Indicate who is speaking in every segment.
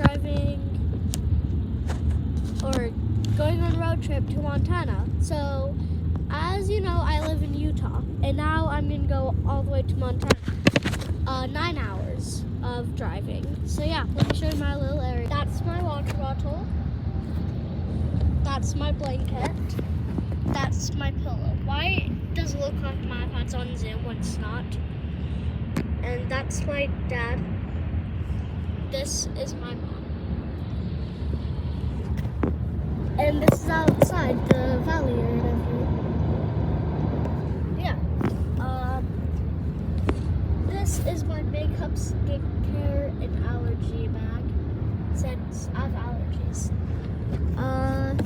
Speaker 1: driving or going on a road trip to Montana. So, as you know, I live in Utah, and now I'm going to go all the way to Montana. 9 hours of driving. So yeah, let me show you my little area. That's my water bottle. That's my blanket. That's my pillow. Why does it look like my iPad's on Zoom when it's not? And that's my dad. This is my mom. And this is outside the valley or whatever. Yeah. This is my makeup, skincare, and allergy bag, since I have allergies.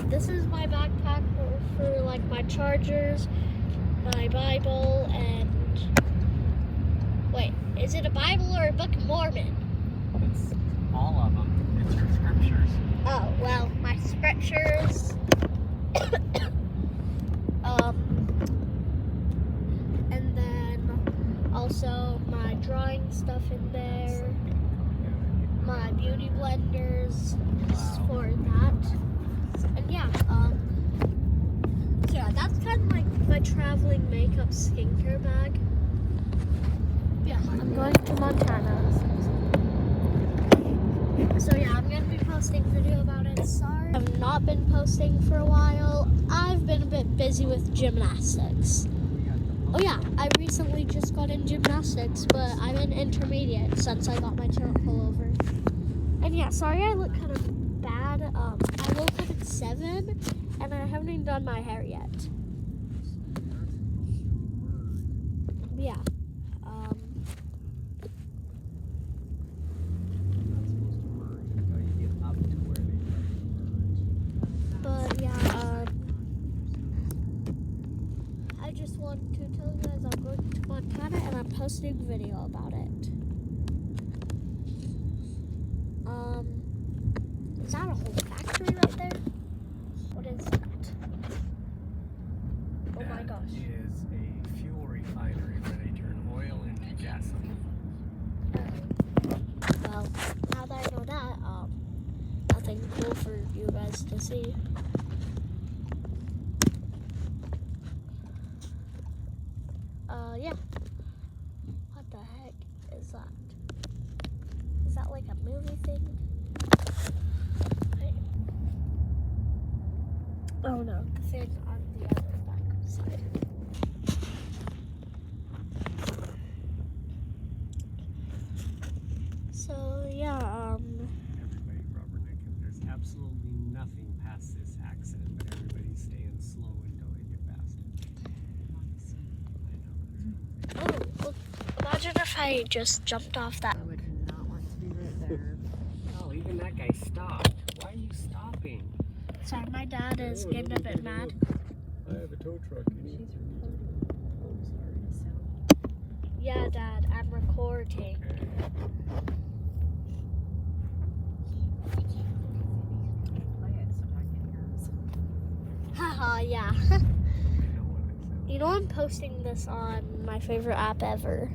Speaker 1: This is my backpack for like my chargers, my Bible, and wait, is it a Bible or a Book of Mormon?
Speaker 2: It's all of them. It's your scriptures.
Speaker 1: Oh, well, my scriptures. And then also my drawing stuff in there, my beauty blenders for that. And yeah, so yeah, that's kind of like my traveling makeup skincare bag. Yeah, I'm going to Montana. So yeah, I'm gonna be posting a video about it. Sorry, I've not been posting for a while. I've been a bit busy with gymnastics. Oh yeah, I recently just got in gymnastics, but I'm in intermediate since I got my turn pullover. And yeah, sorry I look kind of bad. I woke up at 7 and I haven't even done my hair yet. Yeah. But yeah, I just wanted to tell you guys I'm going to Montana and I'm posting a video about it. Is that a whole factory right there? What is that? Oh my gosh.
Speaker 2: That is a fuel refinery where they turn oil into gasoline.
Speaker 1: Well, now that I know that, nothing cool for you guys to see. Yeah. What the heck is that? Is that like a movie thing? Wait. Oh no, the thing on the other back side. So yeah,
Speaker 2: Everybody rubbernecking. There's absolutely nothing past this accident, but everybody's staying slow and going get past it. I know.
Speaker 1: oh, look, imagine if I just jumped off that.
Speaker 3: I would not want to be right there.
Speaker 2: Oh, even that guy stopped. Why are you stopping?
Speaker 1: Sorry, my dad is getting a bit mad.
Speaker 2: I have a tow truck.
Speaker 3: She's recording. Oh, sorry. So,
Speaker 1: Yeah, Dad, I'm recording.
Speaker 3: play it so I can hear us.
Speaker 1: Haha, yeah.
Speaker 2: I know what I said.
Speaker 1: You know I'm posting this on my favorite app ever.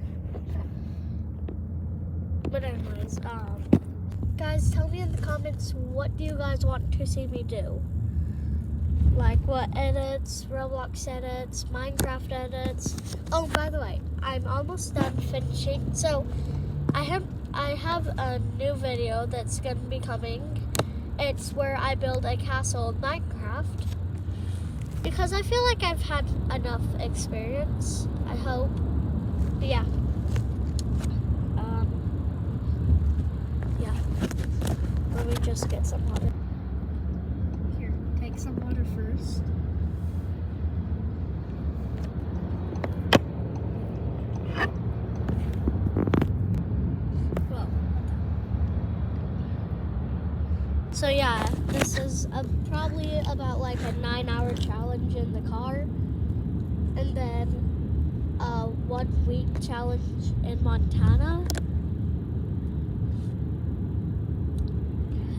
Speaker 1: But anyways, guys, tell me in the comments, what do you guys want to see me do? Like what edits, Roblox edits, Minecraft edits. Oh, by the way, I'm almost done finishing. So I have a new video that's gonna be coming. It's where I build a castle in Minecraft. Because I feel like I've had enough experience, I hope. But yeah. Yeah. Let me just get some water. Here, take some water first. Well. So yeah, this is probably about like a 9-hour challenge in the car, and then a 1-week challenge in Montana,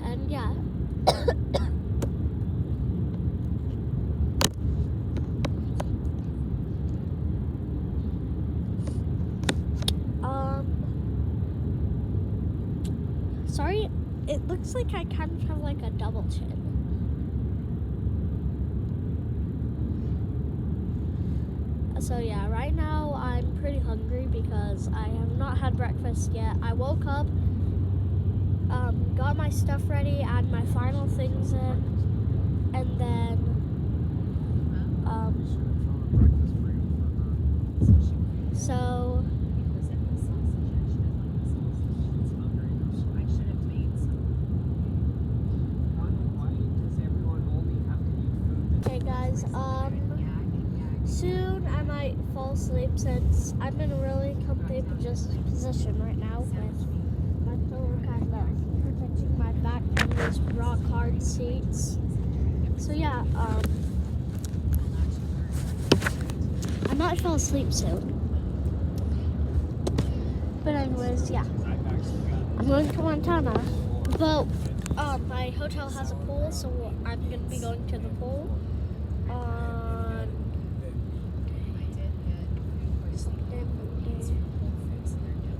Speaker 1: and yeah. Sorry it looks like I kind of have like a double chin. So yeah, right now I'm pretty hungry because I have not had breakfast yet. I woke up, got my stuff ready, add my final things in, and then so
Speaker 3: Because it was sausage, I should have made some.
Speaker 2: Why does everyone only have to eat food?
Speaker 1: okay guys, soon I might fall asleep since I'm in a really comfy position right now with my pillow kind of protecting my back from these rock hard seats. So yeah, I might fall asleep soon. But anyways, yeah,
Speaker 2: I've actually got
Speaker 1: I'm going to Montana. But my hotel has a pool, so I'm going to be going to the pool on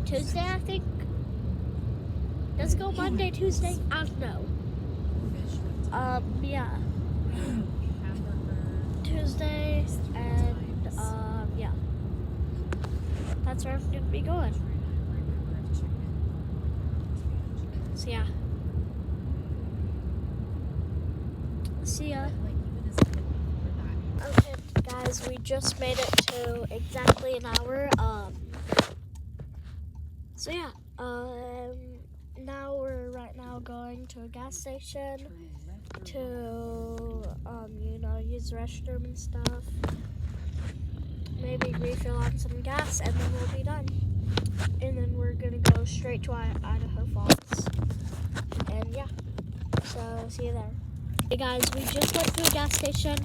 Speaker 1: Tuesday, I think. Does it go Monday, Tuesday? I don't know. Yeah. Tuesday, and yeah. That's where I'm going to be going. So yeah. See ya. Okay, guys, we just made it to exactly an hour. So yeah, now we're right now going to a gas station to, use the restroom and stuff. Maybe refill on some gas, and then we'll be done. And then we're gonna go straight to Idaho Falls. And yeah, so see you there. Hey guys, we just went to a gas station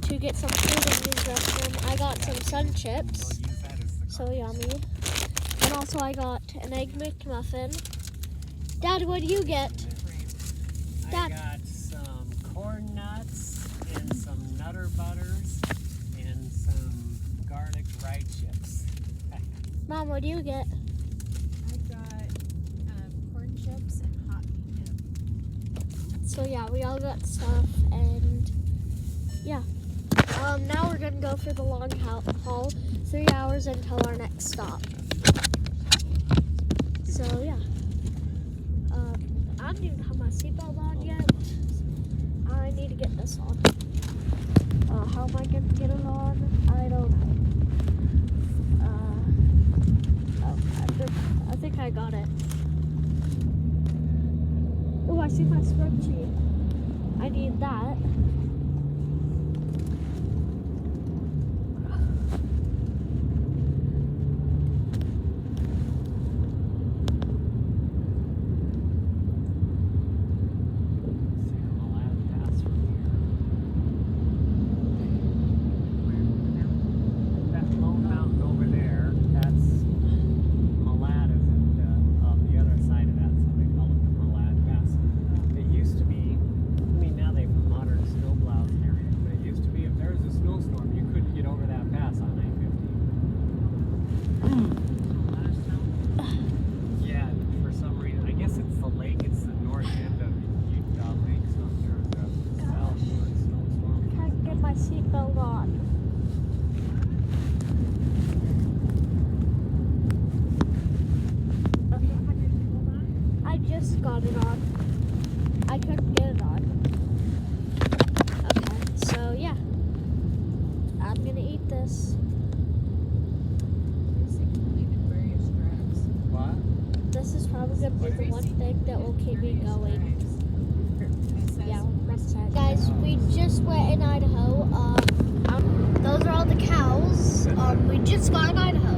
Speaker 1: to get some food and use the restroom. I got some sun chips,
Speaker 2: use that as the
Speaker 1: so yummy. And also I got an Egg McMuffin. Dad, what do you get?
Speaker 2: I
Speaker 1: Dad.
Speaker 2: got some corn nuts and some Nutter Butters and some garlic rye chips.
Speaker 1: Mom, what do you get?
Speaker 3: I got corn chips and hot dip.
Speaker 1: So yeah, we all got stuff, and yeah. Now we're gonna go for the long haul, 3 hours until our next stop. So yeah. I don't even have my seatbelt on yet. I need to get this on. How am I gonna get it on? I don't know. I think I got it. Oh, I see my scrunchie. I need that.
Speaker 2: That lone mountain over there, that's Maladas, and on the other side of that, so they call it the Malad Pass. It used to be, now they've modern snow plows and everything, but it used to be if there was a snowstorm, you couldn't get over that pass on I-50. Yeah, for some reason, I guess it's the lake, it's the north end of Utah Lake, so if there's a south or a snowstorm.
Speaker 1: Can't get my seatbelt on. I just got it on. I couldn't get it on. Okay, so yeah. I'm gonna eat this.
Speaker 2: What?
Speaker 1: This is probably gonna be the one thing that will keep me going. Yeah, 100%. Guys, we just went in Idaho. Those are all the cows. We just got in Idaho.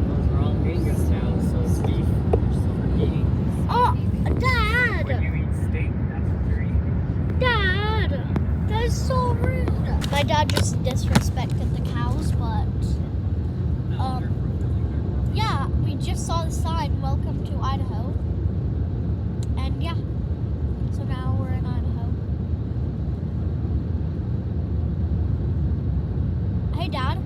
Speaker 2: Those are all Angus towns, so beef for eating.
Speaker 1: Oh,
Speaker 2: When
Speaker 1: Dad!
Speaker 2: you eat steak, that's what you're eating.
Speaker 1: Dad! That is so rude. My dad just disrespected the cows, but yeah, we just saw the sign, "Welcome to Idaho." And yeah, so now we're in Idaho. Hey, Dad.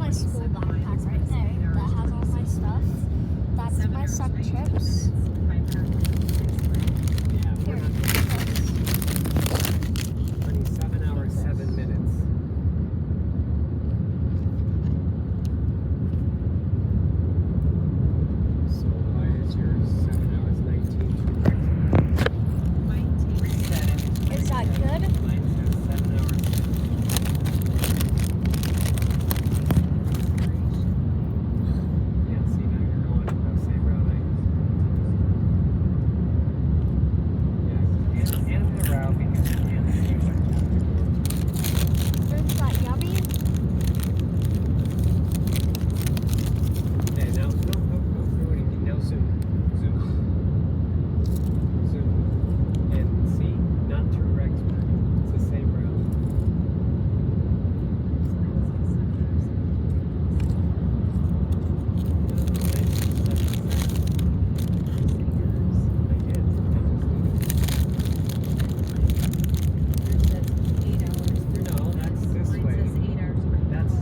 Speaker 1: my school backpack right there that has all my stuff. That's my sun chips.
Speaker 2: Yeah, we're
Speaker 1: Here,
Speaker 2: not
Speaker 1: chips.
Speaker 2: 27 hours, 7 minutes. So why is yours 7 hours, 19 to reset it?
Speaker 1: Is that good?
Speaker 2: Mine says 7 hours. Yeah, see, now you're going the same route I used. Yeah, and the route because you can't see what
Speaker 1: Is that yummy?
Speaker 2: Okay, now, no, anything. Now zoom. Zoom. And see, not through Rexburg. It's the same route. No, that's this way. That's,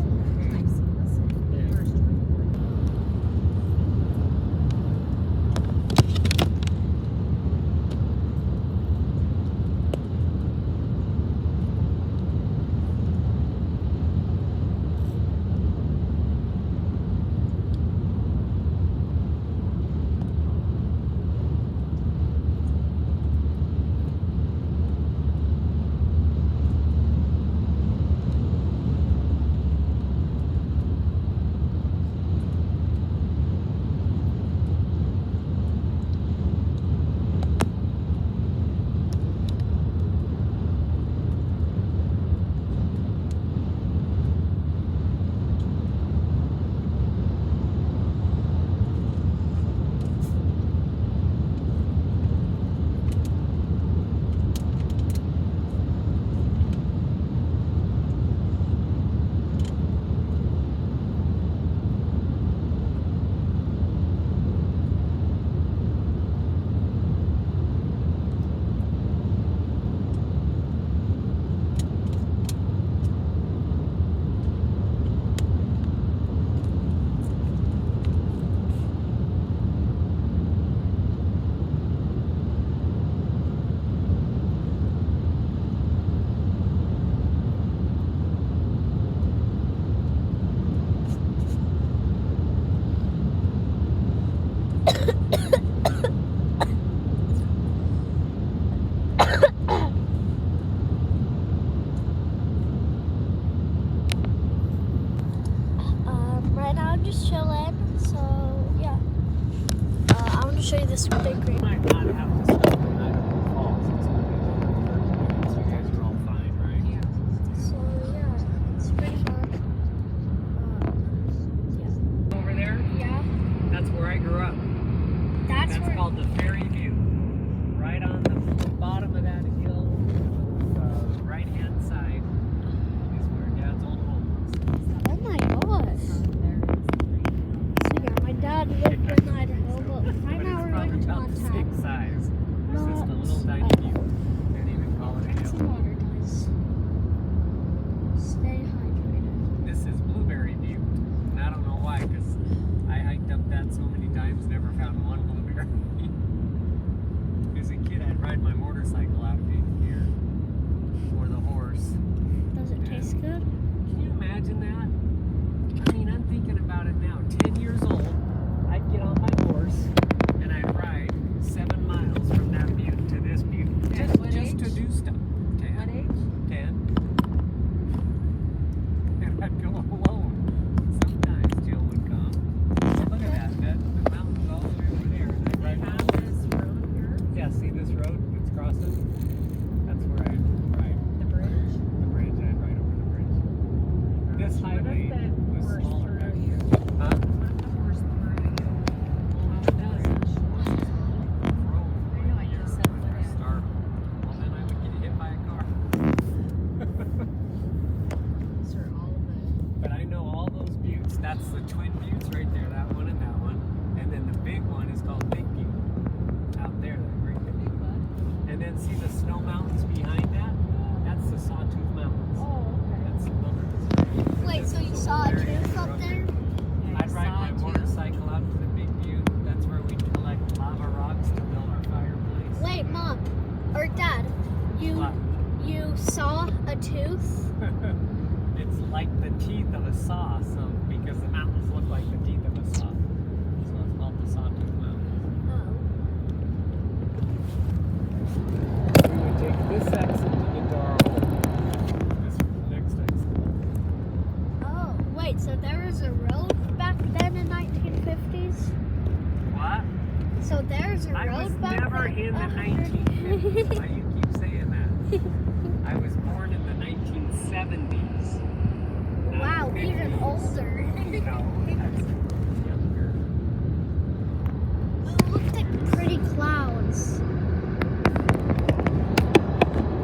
Speaker 1: Right now I'm just chilling. So yeah. I want to show you this big green.
Speaker 2: might not have to stop in Idaho Falls. It's only another 30 minutes. You guys are all fine, right?
Speaker 1: So yeah, it's pretty fun.
Speaker 2: Over there,
Speaker 1: Yeah,
Speaker 2: that's where I grew up.
Speaker 1: that's
Speaker 2: That's
Speaker 1: where.
Speaker 2: called the Ferry View. Right on the bottom of that hill, right hand side, is where Dad's old home was.
Speaker 1: Oh my gosh. So yeah, my dad lived in Idaho, but right
Speaker 2: But
Speaker 1: now
Speaker 2: it's
Speaker 1: we're
Speaker 2: probably
Speaker 1: going to
Speaker 2: about the same
Speaker 1: Montana.
Speaker 2: size. It's just a
Speaker 1: Not
Speaker 2: little tiny
Speaker 1: Idaho.
Speaker 2: view. Can't even call it a
Speaker 1: Drink
Speaker 2: hill.
Speaker 1: some water, guys. Stay hydrated.
Speaker 2: This is Blueberry View. And I don't know why, because I hiked up that so many times, never found one blueberry. As a kid, I'd ride my motorcycle out of here. Or the horse.
Speaker 1: Does it taste good?
Speaker 2: Can you imagine that? I mean, I'm thinking about it now. 10 years old, I'd get on my horse and I'd ride 7 miles from that butte to this butte. Just to do stuff. 10. 10. And I'd go alone. Sometimes Jill would come. Look at that. The mountain's all the way over there. And I'd ride my horse. Yeah, see this road that's crossing? That's where I'd ride. The bridge, I'd ride over the bridge. This highway was smaller back here. Huh? But I know all those buttes. That's the twin buttes right there, that one and that one. And then the big one is called Big Butte. Out there, right there. And then see the snow mountains behind that? That's the Sawtooth Mountains. That's the wilderness.
Speaker 1: Wait, so you saw a
Speaker 2: There it is,
Speaker 1: tooth up
Speaker 2: right
Speaker 1: there?
Speaker 2: I'd ride my motorcycle out to the big view. That's where we collect lava rocks to build our fireplace.
Speaker 1: Wait, Mom or Dad,
Speaker 2: What?
Speaker 1: you saw a tooth?
Speaker 2: It's like the teeth of a saw, so because the mountains look like the teeth of a saw. So it's called the Sawtooth Mountains.
Speaker 1: Oh.
Speaker 2: We would take this exit to get to our home. This next exit.
Speaker 1: Oh, wait, so there was a road back then in 1950s?
Speaker 2: What?
Speaker 1: So there's a
Speaker 2: I was
Speaker 1: road back
Speaker 2: never
Speaker 1: then?
Speaker 2: in the 1950s. Why you keep saying that? I was born in the 1970s. not
Speaker 1: Wow, even
Speaker 2: 50s.
Speaker 1: older.
Speaker 2: No, that's younger.
Speaker 1: Oh, look at the pretty clouds.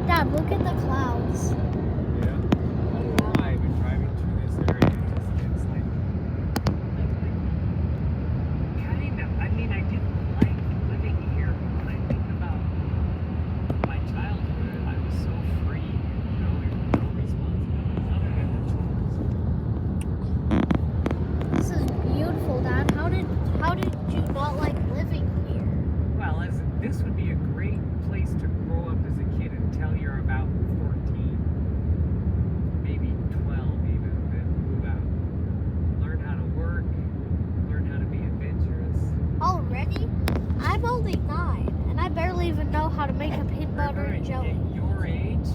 Speaker 1: Dad, look at the clouds.
Speaker 2: Yeah. I don't know why, but driving through this area, it just gets like kind of. I mean, I didn't like living here. When I think about my childhood, I was so free, you know, no responsibilities other than the chores.
Speaker 1: This is beautiful, Dad. How did you not like living here?
Speaker 2: Well, this would be a great place to grow up as a kid until you're about 14, maybe 12 even, then move out. Learn how to work, learn how to be adventurous.
Speaker 1: Already? I'm only 9, and I barely even know how to make a peanut butter
Speaker 2: Remember,
Speaker 1: and jelly.
Speaker 2: at your age,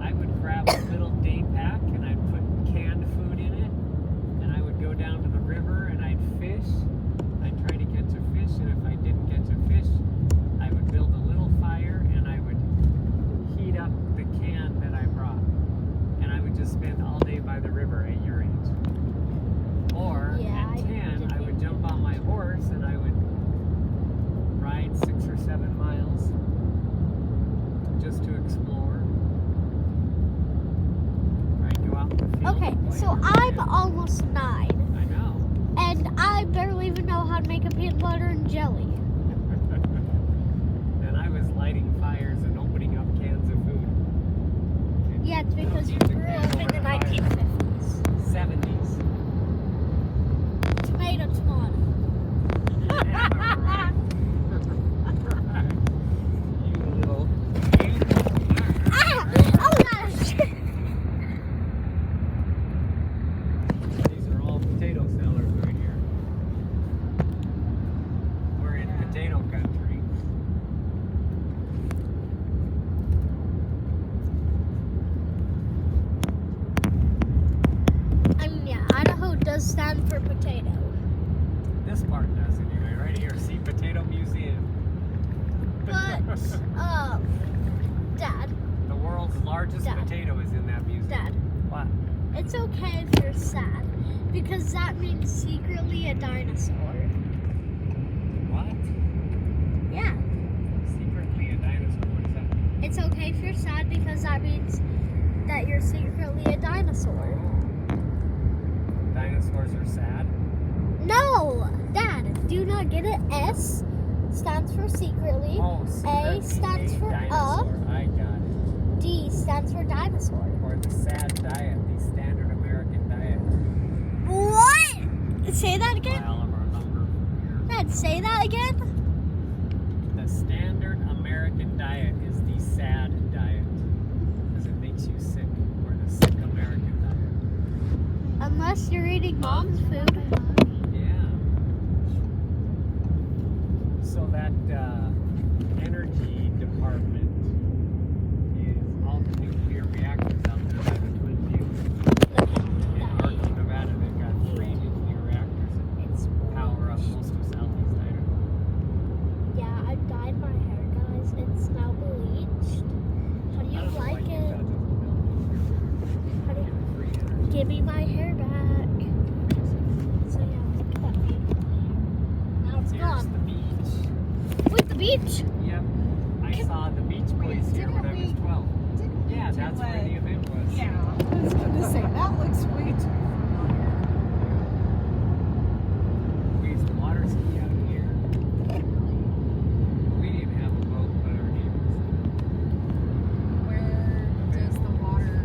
Speaker 2: I would grab a little day pack and I'd put canned food in it, and I would go down to the river and I'd fish. I'd try to catch a fish, and if I didn't catch a fish, I would build a little fire and I would heat up the can that I brought. And I would just spend all day by the river at your age. Or
Speaker 1: Yeah, I
Speaker 2: at 10,
Speaker 1: did
Speaker 2: I would
Speaker 1: it.
Speaker 2: jump on my horse and I would ride 6 or 7 miles just to explore. I'd go out in the field.
Speaker 1: Okay,
Speaker 2: and play
Speaker 1: so
Speaker 2: with
Speaker 1: I'm
Speaker 2: kids.
Speaker 1: almost 9,
Speaker 2: I know.
Speaker 1: and I barely even know how to make a peanut butter and jelly.
Speaker 2: And I was lighting fires and opening up cans of food.
Speaker 1: Yeah, it's because you
Speaker 2: Keep the
Speaker 1: grew
Speaker 2: can
Speaker 1: up in
Speaker 2: over
Speaker 1: the
Speaker 2: the fire.
Speaker 1: 1950s.
Speaker 2: 70s.
Speaker 1: Tomato, tomato.
Speaker 2: Yeah, right. You little.
Speaker 1: Ah! Oh gosh!
Speaker 2: These are all potato sellers right here. We're in potato country.
Speaker 1: I mean, yeah, Idaho does stand for potato.
Speaker 2: This part does anyway, right here. See Potato Museum.
Speaker 1: But, Dad,
Speaker 2: the world's largest
Speaker 1: Dad.
Speaker 2: potato is in that museum.
Speaker 1: Dad,
Speaker 2: What?
Speaker 1: it's okay if you're sad, because that means secretly a dinosaur.
Speaker 2: What?
Speaker 1: Yeah,
Speaker 2: Secretly a dinosaur. What is that?
Speaker 1: it's okay if you're sad because that means that you're secretly a dinosaur.
Speaker 2: Dinosaurs are sad.
Speaker 1: No! Dad, do you not get it? S stands for secretly.
Speaker 2: Oh, secretly
Speaker 1: stands
Speaker 2: a
Speaker 1: for
Speaker 2: dinosaur. I got it.
Speaker 1: D stands for dinosaur.
Speaker 2: Or the sad diet, the standard American diet.
Speaker 1: What? Say that again?
Speaker 2: By Oliver Lumber from here.
Speaker 1: Dad, say that again?
Speaker 2: The standard American diet is the sad diet. Because it makes you sick. Or the sick American diet.
Speaker 1: Unless you're eating mom's food.
Speaker 2: Yeah. So that energy department is all the nuclear reactors out there by the Twin Buttes. In Arkansas, Nevada, they've got 3 nuclear reactors
Speaker 1: It's
Speaker 2: that power up most of southeast Idaho.
Speaker 1: Yeah, I dyed my hair, guys. It's now bleached. How do
Speaker 2: I
Speaker 1: you
Speaker 2: don't know why
Speaker 1: like
Speaker 2: Utah
Speaker 1: it?
Speaker 2: doesn't build nuclear
Speaker 1: How do
Speaker 2: reactors.
Speaker 1: you
Speaker 2: Free energy.
Speaker 1: give me my hair back? So yeah, look at that beautiful hair. Now it's
Speaker 2: Here's
Speaker 1: gone.
Speaker 2: the beach.
Speaker 1: Wait, the beach?
Speaker 2: Yep. I saw the Beach Boys here when I was 12. Yeah, that's where the event was.
Speaker 3: Yeah, I was gonna say that looks way too familiar.
Speaker 2: We used to water ski out here. We didn't have a boat, but our neighbors.
Speaker 3: Where does the water?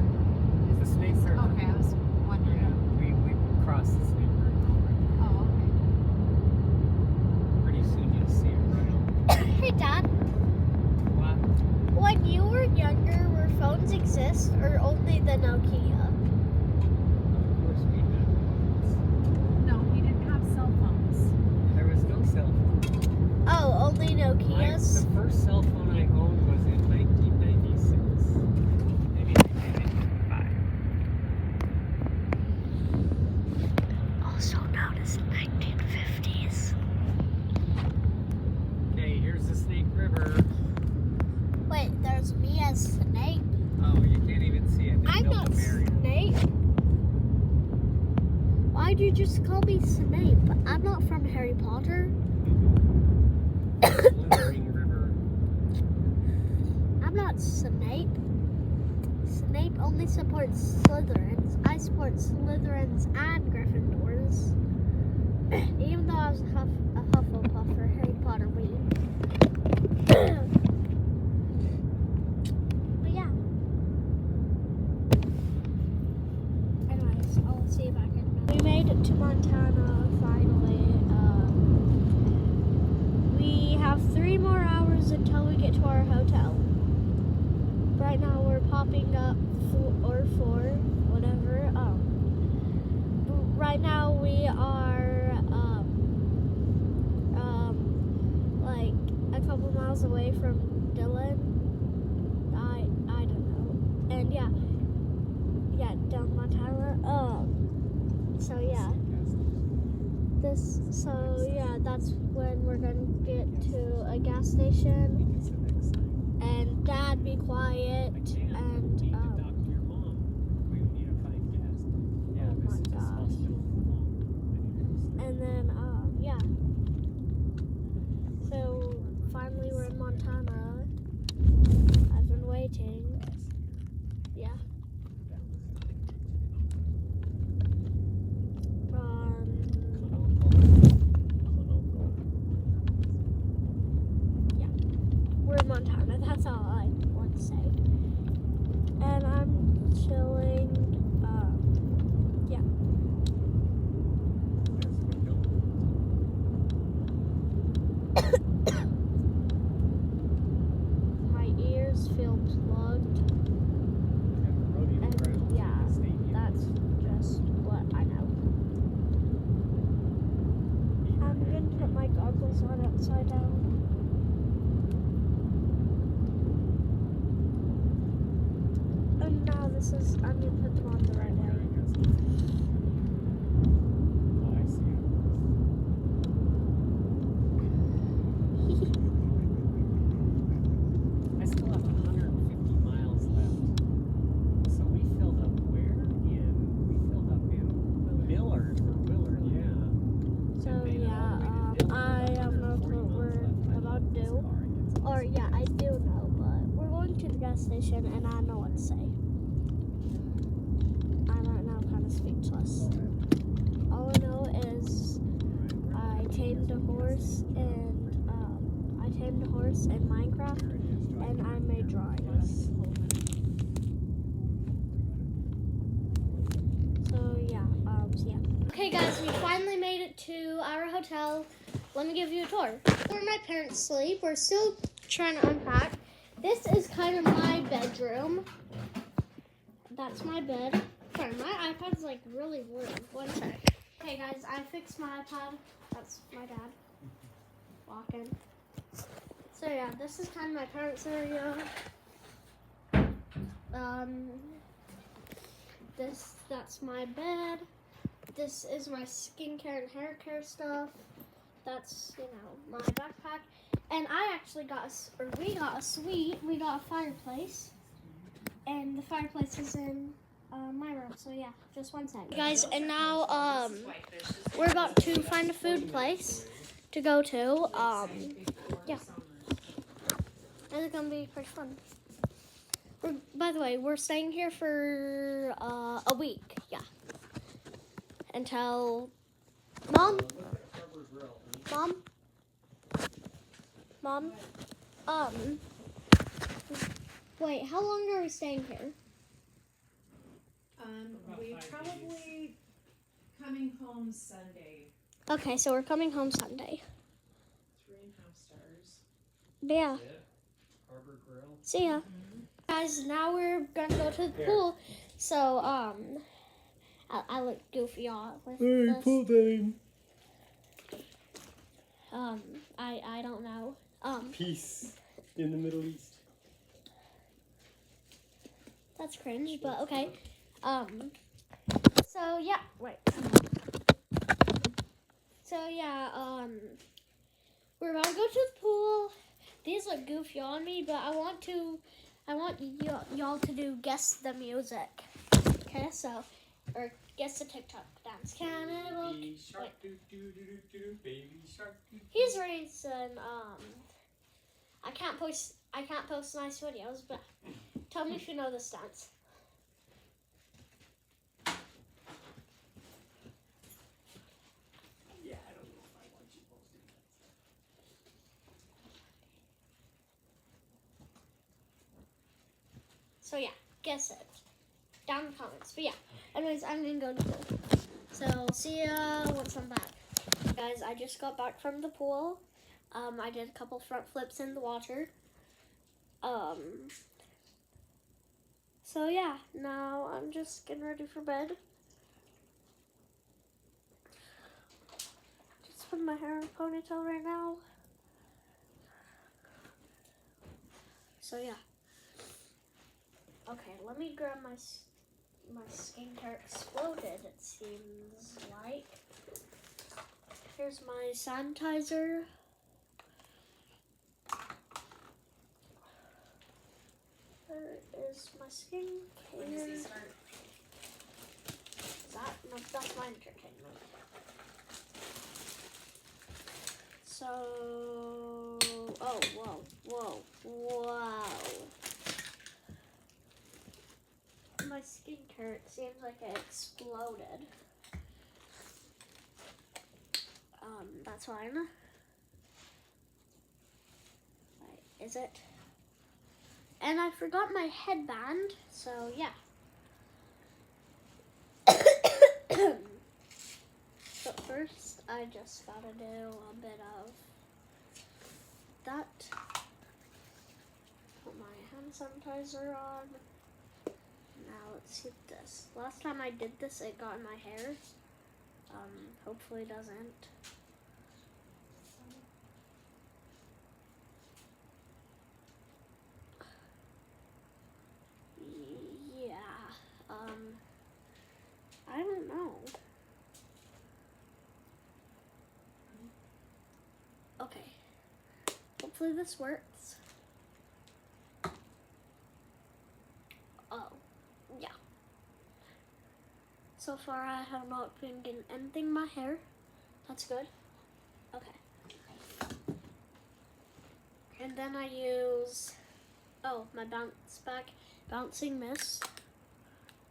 Speaker 2: The Snake River.
Speaker 3: Okay, I was wondering.
Speaker 2: Yeah, we first cell phone I owned was in 1996. Maybe 1995.
Speaker 1: Also known as 1950s.
Speaker 2: Okay, here's the Snake River.
Speaker 1: Wait, there's me as Snape.
Speaker 2: Oh, you can't even see it. They
Speaker 1: I'm
Speaker 2: built
Speaker 1: not
Speaker 2: a barrier.
Speaker 1: Snape. Why'd you just call me Snape? I'm not from Harry Potter.
Speaker 2: Slithering River.
Speaker 1: I'm not Snape. Snape only supports Slytherins. I support Slytherins and Gryffindors. Even though I was a Hufflepuff for Harry Potter week. But yeah. Anyways, I'll see if I can. We made it to Montana finally. We have 3 more hours until we get to our hotel. Right now we're popping up 4, whatever. Right now we are like a couple miles away from Dillon. I don't know. And yeah, down Montana. So yeah. That's when we're gonna get to a gas station. And Dad, be quiet. And and then yeah. So finally we're in Montana. I've been waiting. Yeah. We're in Montana. That's all I want to say. And I'm chilling. Yeah. My ears feel plugged. And yeah, that's just what I know. I'm going to put my goggles on upside down. And now I'm going to put them on the right way.
Speaker 2: Oh, I see. I still have 150 miles left. So we filled up where? We filled up in Willard. Yeah.
Speaker 1: So yeah, I don't know what we're about to do. Or yeah, I do know, but we're going to the gas station and I know what to say. I'm right now kind of speechless. All I know is I tamed a horse in Minecraft and I made drawings. So yeah. Okay guys, we finally made it to our hotel. Let me give you a tour. Where my parents sleep. We're still trying to unpack. This is kind of my bedroom. That's my bed. Sorry, my iPad's like really blurry. One sec. Hey guys, I fixed my iPad. That's my dad walking. So yeah, this is kind of my parents' area. That's my bed. This is my skincare and hair care stuff. That's, my backpack. And I actually we got a suite. We got a fireplace. And the fireplace is in my room. So yeah, just one second. Guys, and now we're about to find a food place to go to. Yeah. And it's gonna be pretty fun. By the way, we're staying here for a week. Yeah. Until Mom. Wait, how long are we staying here?
Speaker 3: We probably coming home Sunday.
Speaker 1: Okay, so we're coming home Sunday.
Speaker 3: 3.5 stars.
Speaker 1: But yeah.
Speaker 2: Harbor Grill.
Speaker 1: See ya. Guys, now we're gonna go to the pool. So, I look goofy with this.
Speaker 2: Pool time.
Speaker 1: I don't know.
Speaker 2: Peace. in the Middle East.
Speaker 1: That's cringe, but okay. So yeah, wait. So yeah, we're about to go to the pool. These look goofy on me, but I want y'all to do guess the music. Okay, so, or guess the TikTok dance. Cannibal.
Speaker 2: Baby shark,
Speaker 1: Wait.
Speaker 2: doo doo doo doo doo, baby shark. Doo, doo.
Speaker 1: He's racing. I can't post nice videos, but tell me if you know this dance.
Speaker 2: Yeah, I don't know if I want you posting that stuff.
Speaker 1: So yeah, guess it. Down in the comments. But yeah, anyways, I'm gonna go to the pool. So see ya once I'm back. Guys, I just got back from the pool. I did a couple front flips in the water. So yeah, now I'm just getting ready for bed. Just putting my hair in a ponytail right now. So yeah. Okay, let me grab my skincare exploded, it seems like. Here's my sanitizer. There is my skincare.
Speaker 3: When does he start?
Speaker 1: No, that's my entertainment. So, oh, whoa. My skincare, it seems like it exploded. That's fine. Wait, is it? And I forgot my headband, so yeah. But first, I just gotta do a bit of that. Put my hand sanitizer on. Now let's see this. Last time I did this, it got in my hair. Hopefully it doesn't. Yeah, I don't know. Okay, hopefully this works. Oh, yeah. So far I have not been getting anything in my hair. That's good. Okay. And then I use, my bouncing mist.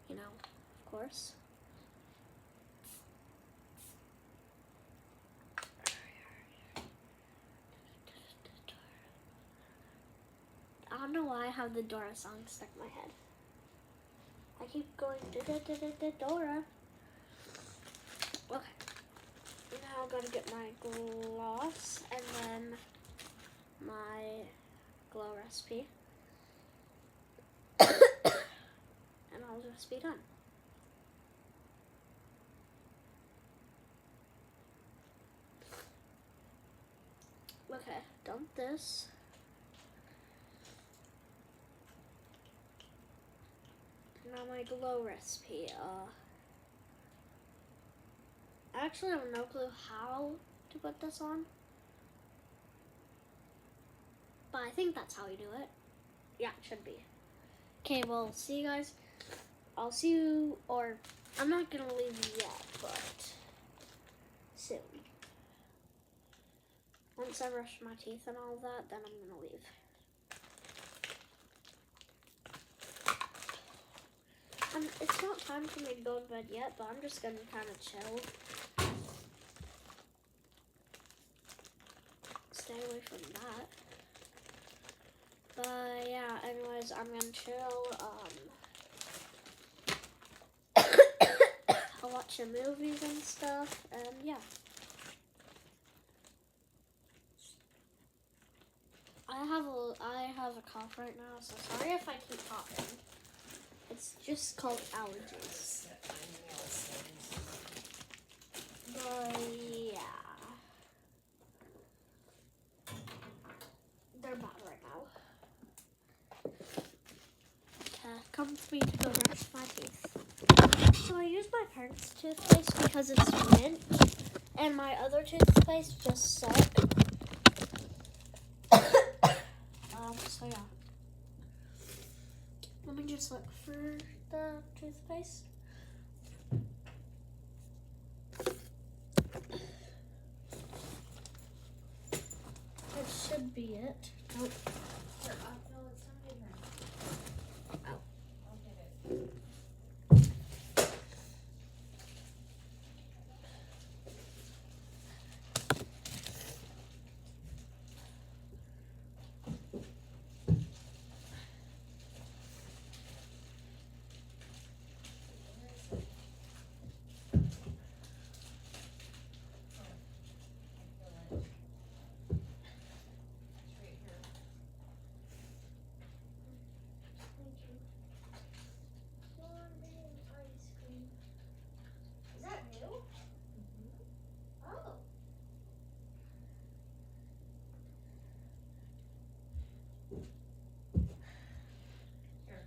Speaker 1: You know, of course. I don't know why I have the Dora song stuck in my head. I keep going Dora. Okay. Now I'm gonna get my gloss and then my glow recipe. And I'll just be done. Okay, done this. Now my glow recipe. I actually have no clue how to put this on. But I think that's how you do it. Yeah, it should be. Okay, well, see you guys. I'll see you, or I'm not gonna leave yet, but soon. Once I brush my teeth and all that, then I'm gonna leave. It's not time for me to go to bed yet, but I'm just gonna kind of chill. Stay away from that. But yeah, anyways, I'm gonna chill. I'll watch some movies and stuff, and yeah. I have a cough right now, so sorry if I keep coughing. It's just called allergies. But yeah. They're bad right now. asked me to go brush my teeth. So I use my parents' toothpaste because it's mint, and my other toothpaste just sucked. So yeah. Let me just look for the toothpaste. It should be it. Nope.
Speaker 3: Here, no, it's not in there.
Speaker 1: Oh.
Speaker 3: I'll get it.
Speaker 1: Thank you. Corn ice cream. Is that new? Oh.
Speaker 3: Here.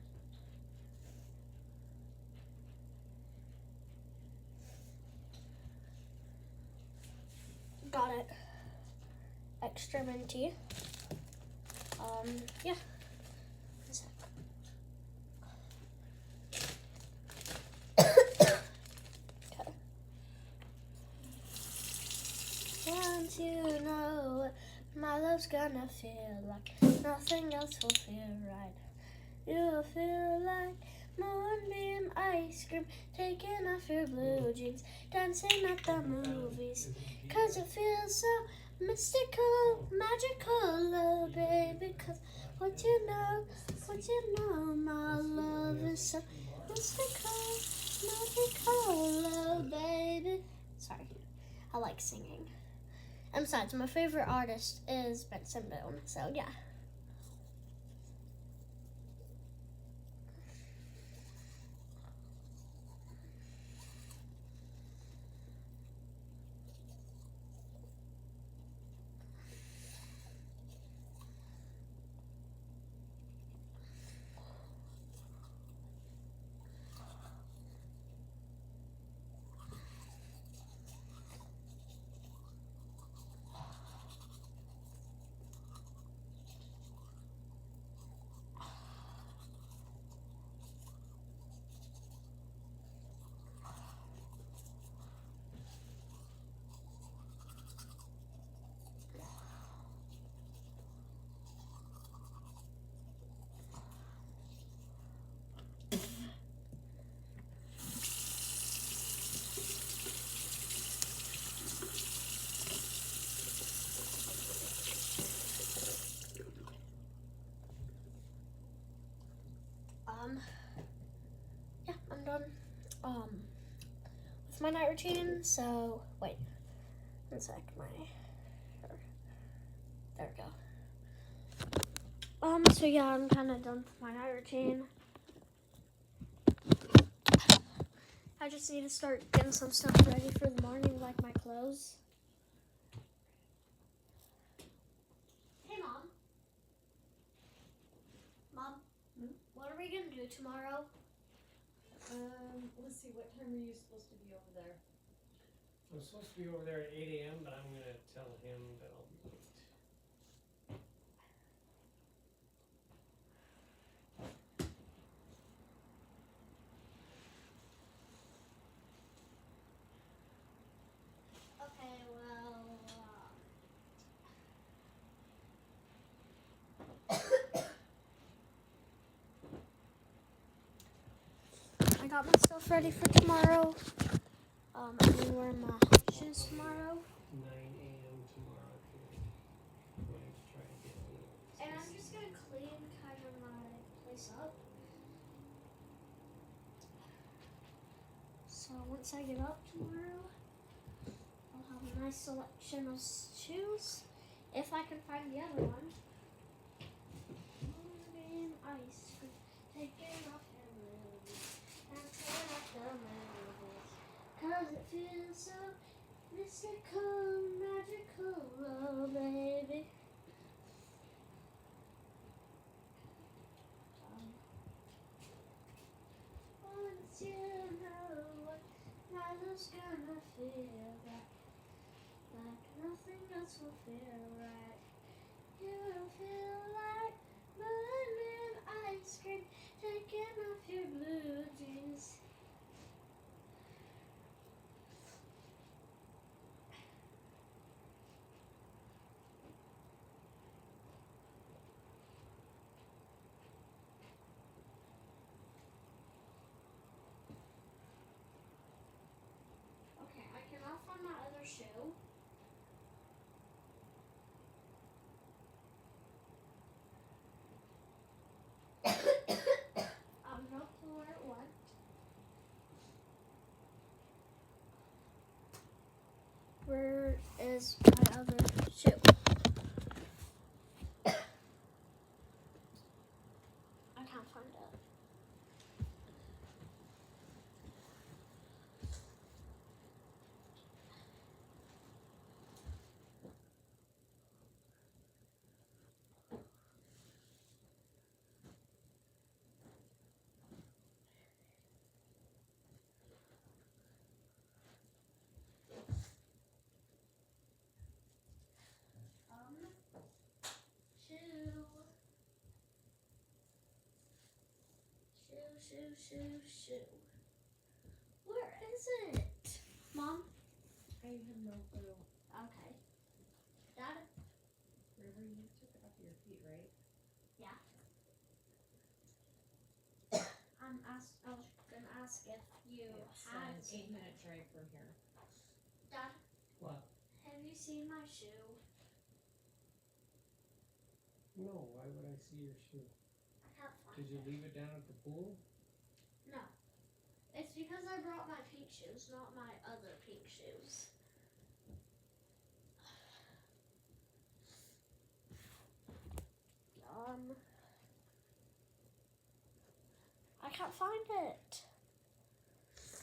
Speaker 1: Got it. Extra minty. Yeah. Okay. Once you know what my love's gonna feel like, nothing else will feel right. You'll feel like moonbeam ice cream, taking off your blue jeans, dancing at the movies. 'Cause it feels so mystical, magical, oh baby. 'Cause what you know, my love is so mystical, magical, oh baby. Sorry, I like singing. And besides, my favorite artist is Benson Boone, so yeah. Yeah, I'm done with my night routine. So wait, 1 sec. There we go. So yeah, I'm kind of done with my night routine. I just need to start getting some stuff ready for the morning, like my clothes. Hey, Mom. Mom, what are we gonna do tomorrow?
Speaker 3: Let's see, what time are you supposed to be over there?
Speaker 2: I'm supposed to be over there at 8 a.m., but I'm gonna tell him that I'll be late.
Speaker 1: Okay, well, I got my stuff ready for tomorrow. I'm gonna wear my shoes tomorrow.
Speaker 2: 9 a.m. tomorrow. I'm going to try to get a little.
Speaker 1: And I'm just gonna clean kind of my place up. So once I get up tomorrow, I'll have a nice selection of shoes. If I can find the other one. Moonbeam ice cream, taking off your movies, dancing at the movies. 'Cause it feels so mystical, magical, oh baby. just gonna feel that like nothing else will feel right. You will feel like lemon ice cream, taking off your blue jeans. Okay, I cannot find my other shoe. I'm not sure where it went. Where is my other shoe? I can't find it. Shoe. Where is it? Mom?
Speaker 3: I have no clue.
Speaker 1: Okay. Dad?
Speaker 3: River, you took it off your feet, right?
Speaker 1: I was gonna ask if you
Speaker 3: It's
Speaker 1: had
Speaker 3: an 8-minute drive from here.
Speaker 1: Dad?
Speaker 2: What?
Speaker 1: Have you seen my shoe?
Speaker 2: No, why would I see your shoe?
Speaker 1: I can't find
Speaker 2: Did you
Speaker 1: it.
Speaker 2: leave it down at the pool?
Speaker 1: No. It's because I brought my pink shoes, not my other pink shoes. I can't find it.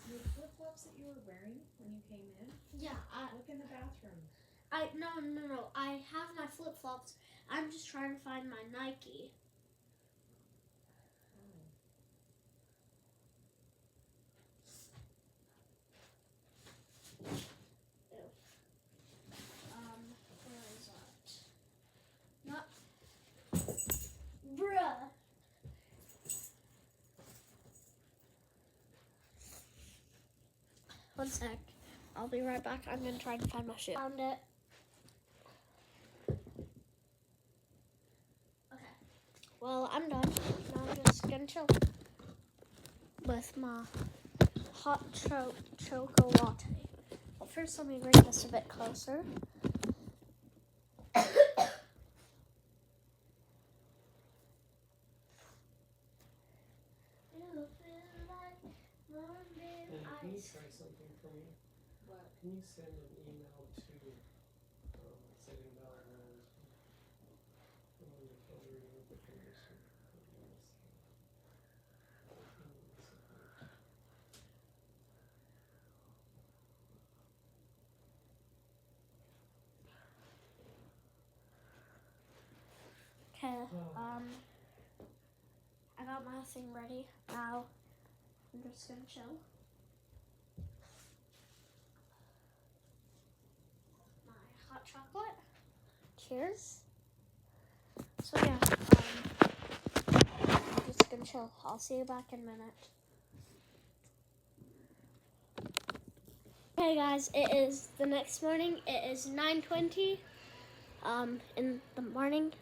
Speaker 3: Your flip-flops that you were wearing when you came in?
Speaker 1: Yeah,
Speaker 3: Look in the bathroom.
Speaker 1: no. I have my flip-flops. I'm just trying to find my Nike. Where is that? Not. Bruh. One sec. I'll be right back. I'm gonna try and find my shoe. Found it. Okay. Well, I'm done. Now I'm just gonna chill with my hot choco latte. Well, first let me bring this a bit closer.
Speaker 2: Can you try something for me?
Speaker 3: What?
Speaker 2: Can you send an email to City Valley Road?
Speaker 1: Okay, I got my thing ready. Now, I'm just gonna chill. My hot chocolate. Cheers. So yeah, I'm just gonna chill. I'll see you back in a minute. Okay guys, it is the next morning. It is 9:20 in the morning.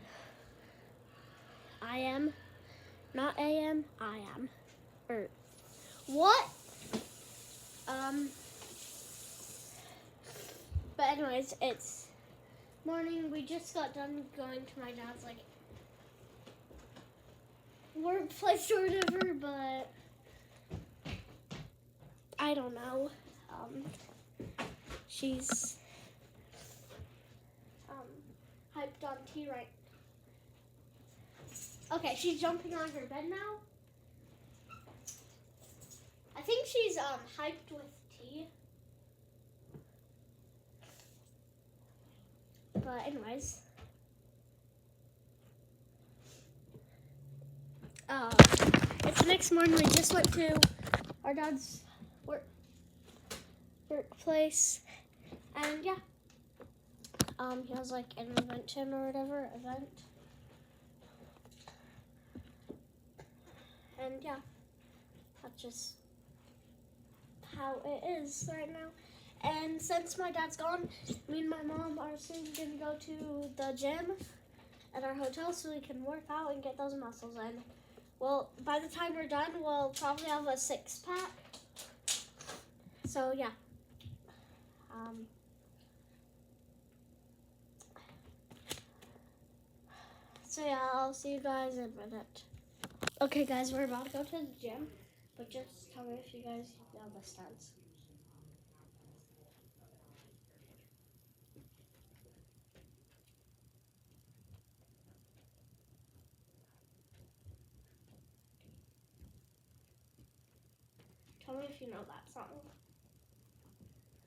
Speaker 1: I am, not AM, I am. Or what? But anyways, it's morning. We just got done going to my dad's like workplace or whatever, but I don't know. She's hyped on tea right. Okay, she's jumping on her bed now. I think she's hyped with tea. But anyways, it's the next morning. We just went to our dad's workplace, and yeah, he has like an invention or whatever event, and yeah, that's just how it is right now. And since my dad's gone, me and my mom are soon gonna go to the gym at our hotel so we can work out and get those muscles in. Well, by the time we're done, we'll probably have a 6-pack. So yeah. So yeah, I'll see you guys in a minute. Okay guys, we're about to go to the gym, but just tell me if you guys know the stunts. Tell me if you know that song.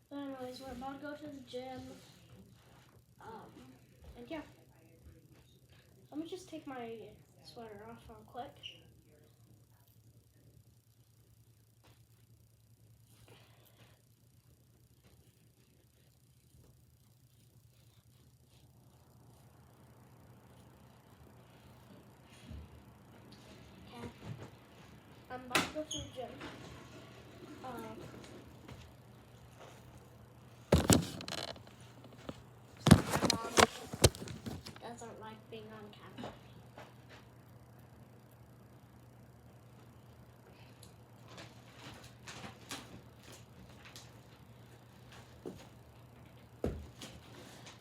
Speaker 1: But anyways, we're about to go to the gym. And yeah. Let me just take my sweater off real quick. Okay. I'm about to go to the gym. My mom doesn't like being on camera.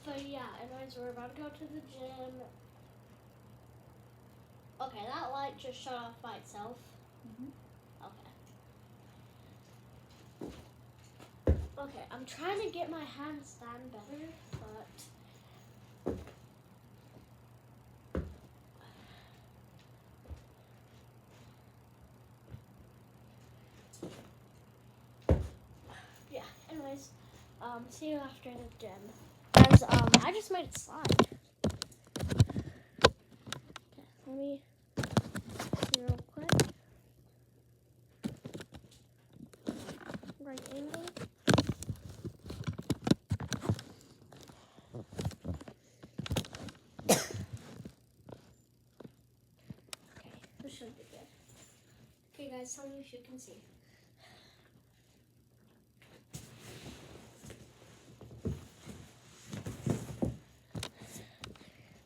Speaker 1: So yeah, anyways, we're about to go to the gym. Okay, that light just shut off by itself. Okay. Okay, I'm trying to get my handstand better, but yeah, anyways, see you after the gym. Guys, I just made it slide. Okay, let me see real quick. Right angle. Okay, this should be good. Okay guys, tell me if you can see.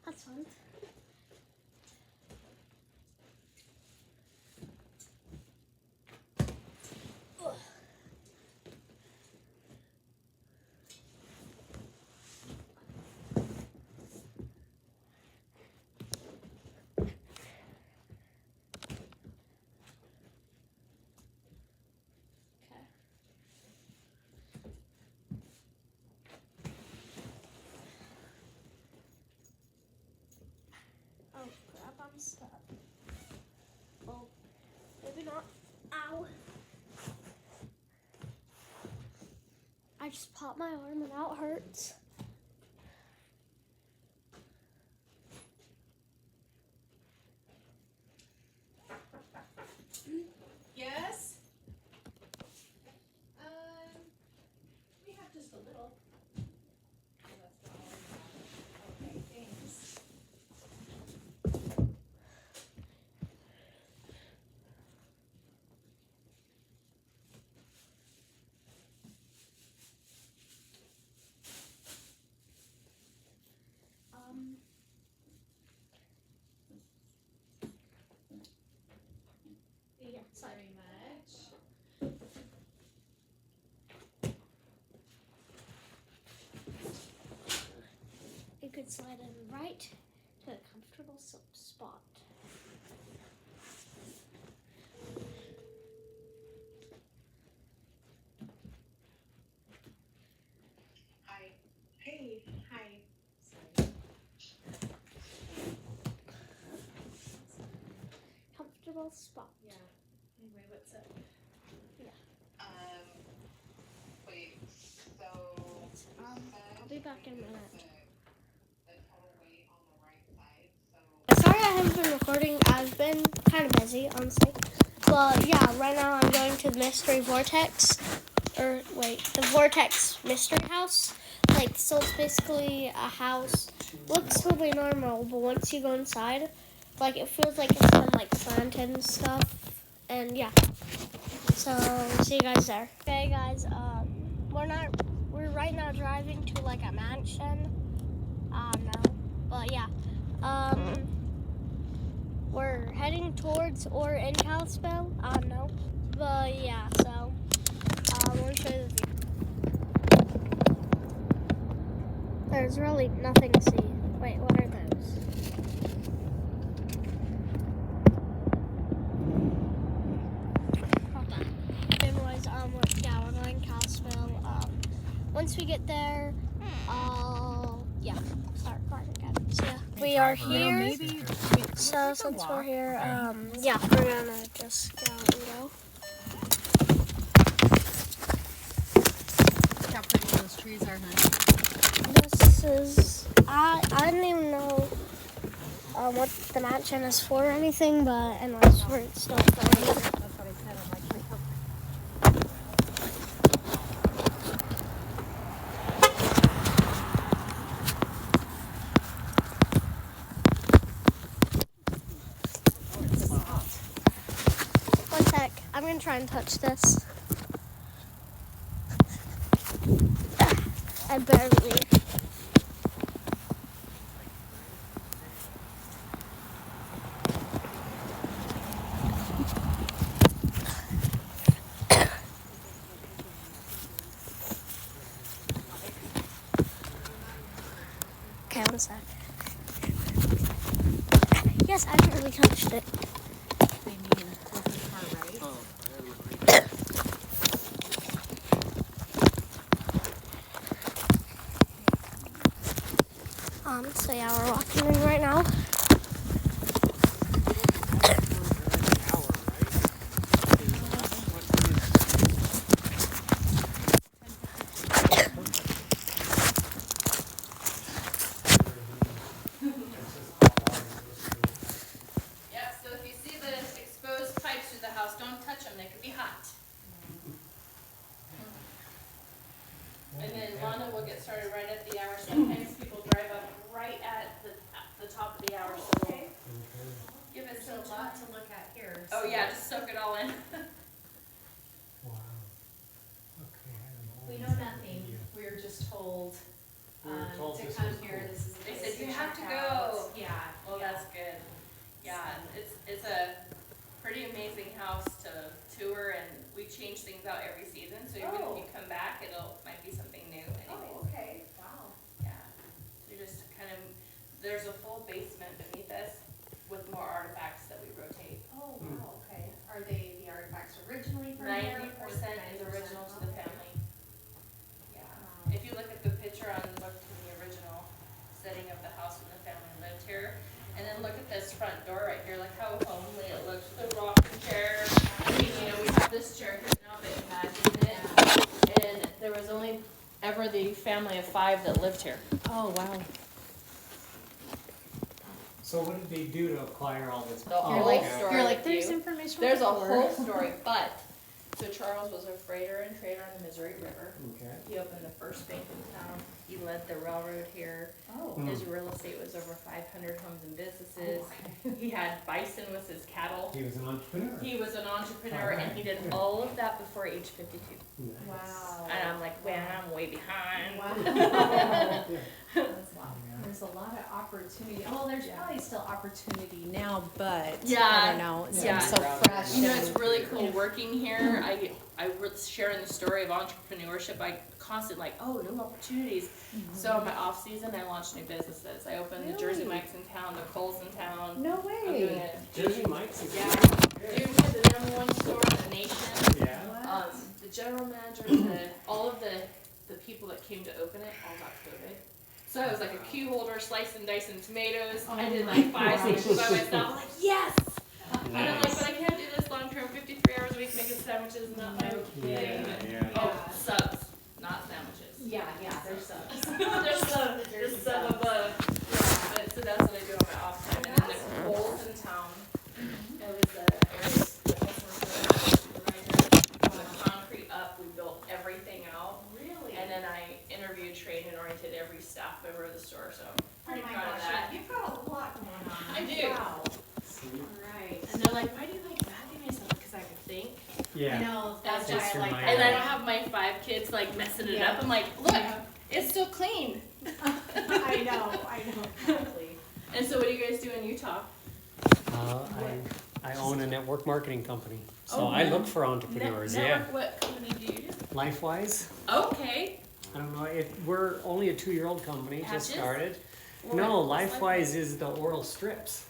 Speaker 1: That's fun. Ugh. Okay. Oh crap, I'm stuck. Oh, maybe not. Ow. I just popped my arm and now it hurts.
Speaker 3: Yes? We have just a little. That's all. Okay, thanks.
Speaker 1: Yeah, sorry.
Speaker 3: Very much.
Speaker 1: You could slide in right to a comfortable spot.
Speaker 3: Hi. Hey. Hi. Sorry.
Speaker 1: Comfortable spot.
Speaker 3: Yeah. Anyway, what's up?
Speaker 4: Wait, so
Speaker 1: I'll be back in a minute.
Speaker 4: the total weight on the right side, so
Speaker 1: Sorry I haven't been recording. I've been kind of busy, honestly. But yeah, right now I'm going to the Mystery Vortex. the Vortex Mystery House. Like, so it's basically a house. Looks totally normal, but once you go inside, like, it feels like it's been, like, planted and stuff. And, yeah. So, see you guys there. Okay, guys, we're right now driving to, like, a mansion. No. But, yeah. We're heading towards or in Kalispell. No. But, yeah, so, we'll show you the view. There's really nothing to see. Wait, what are those? Okay. Anyways, yeah, we're going to Kalispell. Once we get there, I'll, start recording again. So, yeah, we are here. So, since we're here, yeah, we're gonna just get out and go.
Speaker 3: Look how pretty those trees are, honey.
Speaker 1: This is, I don't even know what the mansion is for or anything, but anyways, we're still filming.
Speaker 3: That's what I said. I'm like, look how
Speaker 1: One sec, I'm gonna try and touch this. I barely. Okay, one sec. Yes, I barely touched it.
Speaker 3: they mean with the car, right?
Speaker 1: So yeah, we're walking in right now.
Speaker 5: Yep, so if you see the exposed pipes through the house, don't touch them, they could be hot. And then Lana will get started right at the hour. Sometimes people drive up right at the top of the hour, so we'll give it
Speaker 3: There's
Speaker 5: some
Speaker 3: a lot
Speaker 5: time.
Speaker 3: to look at here.
Speaker 5: Oh yeah, just soak it all in.
Speaker 2: Wow. Okay.
Speaker 3: We know nothing. We were just told,
Speaker 2: We were told
Speaker 3: to
Speaker 2: this
Speaker 3: come
Speaker 2: was
Speaker 3: here.
Speaker 2: cool.
Speaker 3: This is the
Speaker 5: They
Speaker 3: place
Speaker 5: said you
Speaker 3: to
Speaker 5: have
Speaker 3: check
Speaker 5: to
Speaker 3: out.
Speaker 5: go.
Speaker 3: Yeah.
Speaker 5: Well, that's good. Yeah, it's a pretty amazing house to tour, and we change things out every season, so even if you come back, might be something new anyway.
Speaker 3: Oh, okay. Wow.
Speaker 5: Yeah, so just kind of, there's a full basement beneath us with more artifacts that we rotate.
Speaker 3: Oh, wow. Okay. Are they the artifacts originally from here?
Speaker 5: 90% is original to the
Speaker 3: Okay.
Speaker 5: family. Yeah,
Speaker 3: Wow.
Speaker 5: if you look at the picture on the original setting of the house when the family lived here, and then look at this front door right here, like how homely it looks, the rocking chair. I mean, we have this chair here now, but imagine it. And there was only ever the family of 5 that lived here.
Speaker 3: Oh, wow.
Speaker 2: So what did they do to acquire all this?
Speaker 5: The whole
Speaker 3: You're like,
Speaker 5: story
Speaker 3: you're like,
Speaker 5: with
Speaker 3: there's
Speaker 5: you.
Speaker 3: information.
Speaker 5: There's a
Speaker 3: before.
Speaker 5: whole story, but, so Charles was a freighter and trader on the Missouri River.
Speaker 2: Okay.
Speaker 5: He opened the first bank in town. He led the railroad here.
Speaker 3: Oh.
Speaker 2: Hmm.
Speaker 5: His real estate was over 500 homes and businesses.
Speaker 3: Okay.
Speaker 5: He had bison with his cattle.
Speaker 2: He was an entrepreneur.
Speaker 5: He was an entrepreneur, and he did all of that before age 52.
Speaker 2: Nice.
Speaker 3: Wow.
Speaker 5: And I'm like, man, I'm way behind.
Speaker 3: Wow.
Speaker 2: Yeah.
Speaker 3: That's wow. There's a lot of opportunity. Well, there's probably still opportunity now, but
Speaker 5: Yeah.
Speaker 3: I don't know. It's
Speaker 5: Yeah.
Speaker 3: so fresh.
Speaker 5: You know, it's
Speaker 3: and-
Speaker 5: really cool working here. I was sharing the story of entrepreneurship. I constantly like, oh, new opportunities. So in my off season, I launched new businesses. I opened the Jersey
Speaker 3: Really?
Speaker 5: Mike's in town, the Kohl's in town.
Speaker 3: No
Speaker 5: I'm doing
Speaker 3: way.
Speaker 5: it.
Speaker 2: Jersey Mike's is
Speaker 5: Yeah.
Speaker 2: good.
Speaker 5: Dude, we're the #1 store in the nation.
Speaker 2: Yeah.
Speaker 5: The general manager, all of the people that came to open it all got COVID. So I was like a cue holder, slicing, dicing tomatoes. I did like 5 stations by myself. I'm like, yes! And I'm like, but I can't do this long term, 53 hours a week making sandwiches. Not my thing.
Speaker 2: Yeah.
Speaker 5: Oh, subs, not sandwiches.
Speaker 3: Yeah, there's some.
Speaker 5: There's some above. But, so that's what I do on my off time. And then the Kohl's in town. It was the area the customer service supervisor. From the concrete up, we built every anointed every staff member of the store, so I'm
Speaker 3: Oh
Speaker 5: pretty
Speaker 3: my
Speaker 5: proud of
Speaker 3: gosh,
Speaker 5: that.
Speaker 3: you've got a lot going on.
Speaker 5: I do.
Speaker 3: Wow.
Speaker 2: See?
Speaker 3: Alright.
Speaker 5: And they're like, why do you like that? Give me something, because I could think.
Speaker 2: Yeah.
Speaker 3: I know, that's
Speaker 5: That's
Speaker 3: why
Speaker 2: just
Speaker 3: I like
Speaker 2: your
Speaker 3: that.
Speaker 5: And I don't have my 5 kids like messing it
Speaker 3: Yeah.
Speaker 5: up. I'm like, look,
Speaker 3: Yeah.
Speaker 5: it's still clean.
Speaker 3: I know exactly.
Speaker 5: And so what do you guys do in Utah?
Speaker 2: I own a network marketing company, so
Speaker 5: Oh,
Speaker 2: I
Speaker 5: yeah.
Speaker 2: look for entrepreneurs. Yeah.
Speaker 5: Network, what company do you do?
Speaker 2: LifeWise.
Speaker 5: Okay.
Speaker 2: I don't know. We're only a 2-year-old company.
Speaker 5: Patches?
Speaker 2: Just started.
Speaker 5: What-
Speaker 2: No,
Speaker 5: what's
Speaker 2: LifeWise is the oral strips.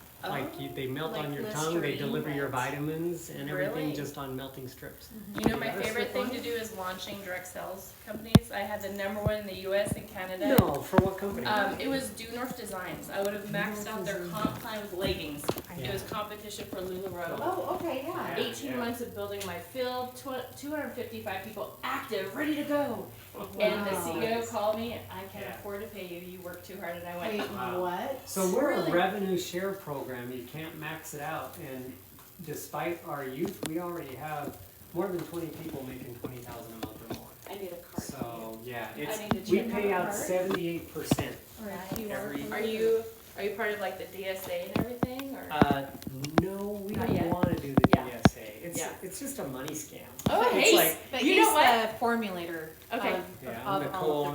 Speaker 2: They melt
Speaker 3: Like
Speaker 2: on your tongue. They
Speaker 3: Listerine
Speaker 2: deliver your
Speaker 3: meds.
Speaker 2: vitamins and everything
Speaker 5: Really?
Speaker 2: just on melting strips.
Speaker 5: You know, my
Speaker 2: Yeah.
Speaker 5: favorite thing to do is launching direct sales companies. I had the #1 in the US and Canada.
Speaker 2: No, for what company?
Speaker 5: It was Due North Designs. I would have maxed out their comp plan with leggings. It was competition for LuLaRoe.
Speaker 3: Oh, okay, yeah.
Speaker 2: Yeah.
Speaker 5: 18 months of building my field, 255 people active, ready to go. And the
Speaker 3: Wow.
Speaker 5: CEO called me, I can't
Speaker 2: Yeah.
Speaker 5: afford to pay you, you work too hard. And I
Speaker 3: Wait,
Speaker 5: went,
Speaker 2: Wow.
Speaker 3: what?
Speaker 2: So we're
Speaker 5: Really?
Speaker 2: a revenue share program. You can't max it out. And despite our youth, we already have more than 20 people making 20,000 a month or more.
Speaker 5: I need a card.
Speaker 2: So yeah,
Speaker 5: I need to
Speaker 2: we
Speaker 5: check
Speaker 2: pay
Speaker 5: out a
Speaker 2: out
Speaker 5: card.
Speaker 2: 78%.
Speaker 3: Or a
Speaker 5: Right.
Speaker 3: QR
Speaker 2: Every-
Speaker 3: code?
Speaker 5: Are you part of like the DSA and everything, or?
Speaker 2: No, we
Speaker 5: Not
Speaker 2: don't
Speaker 5: yet.
Speaker 2: want to do the
Speaker 5: Yeah.
Speaker 2: DSA.
Speaker 5: Yeah.
Speaker 2: It's just a money scam.
Speaker 5: Oh,
Speaker 2: It's
Speaker 5: hey,
Speaker 2: like,
Speaker 3: But
Speaker 5: You
Speaker 3: he's
Speaker 5: know what?
Speaker 3: the formulator
Speaker 5: Okay.
Speaker 3: of,
Speaker 2: yeah,
Speaker 3: of
Speaker 2: I'm the
Speaker 3: all of the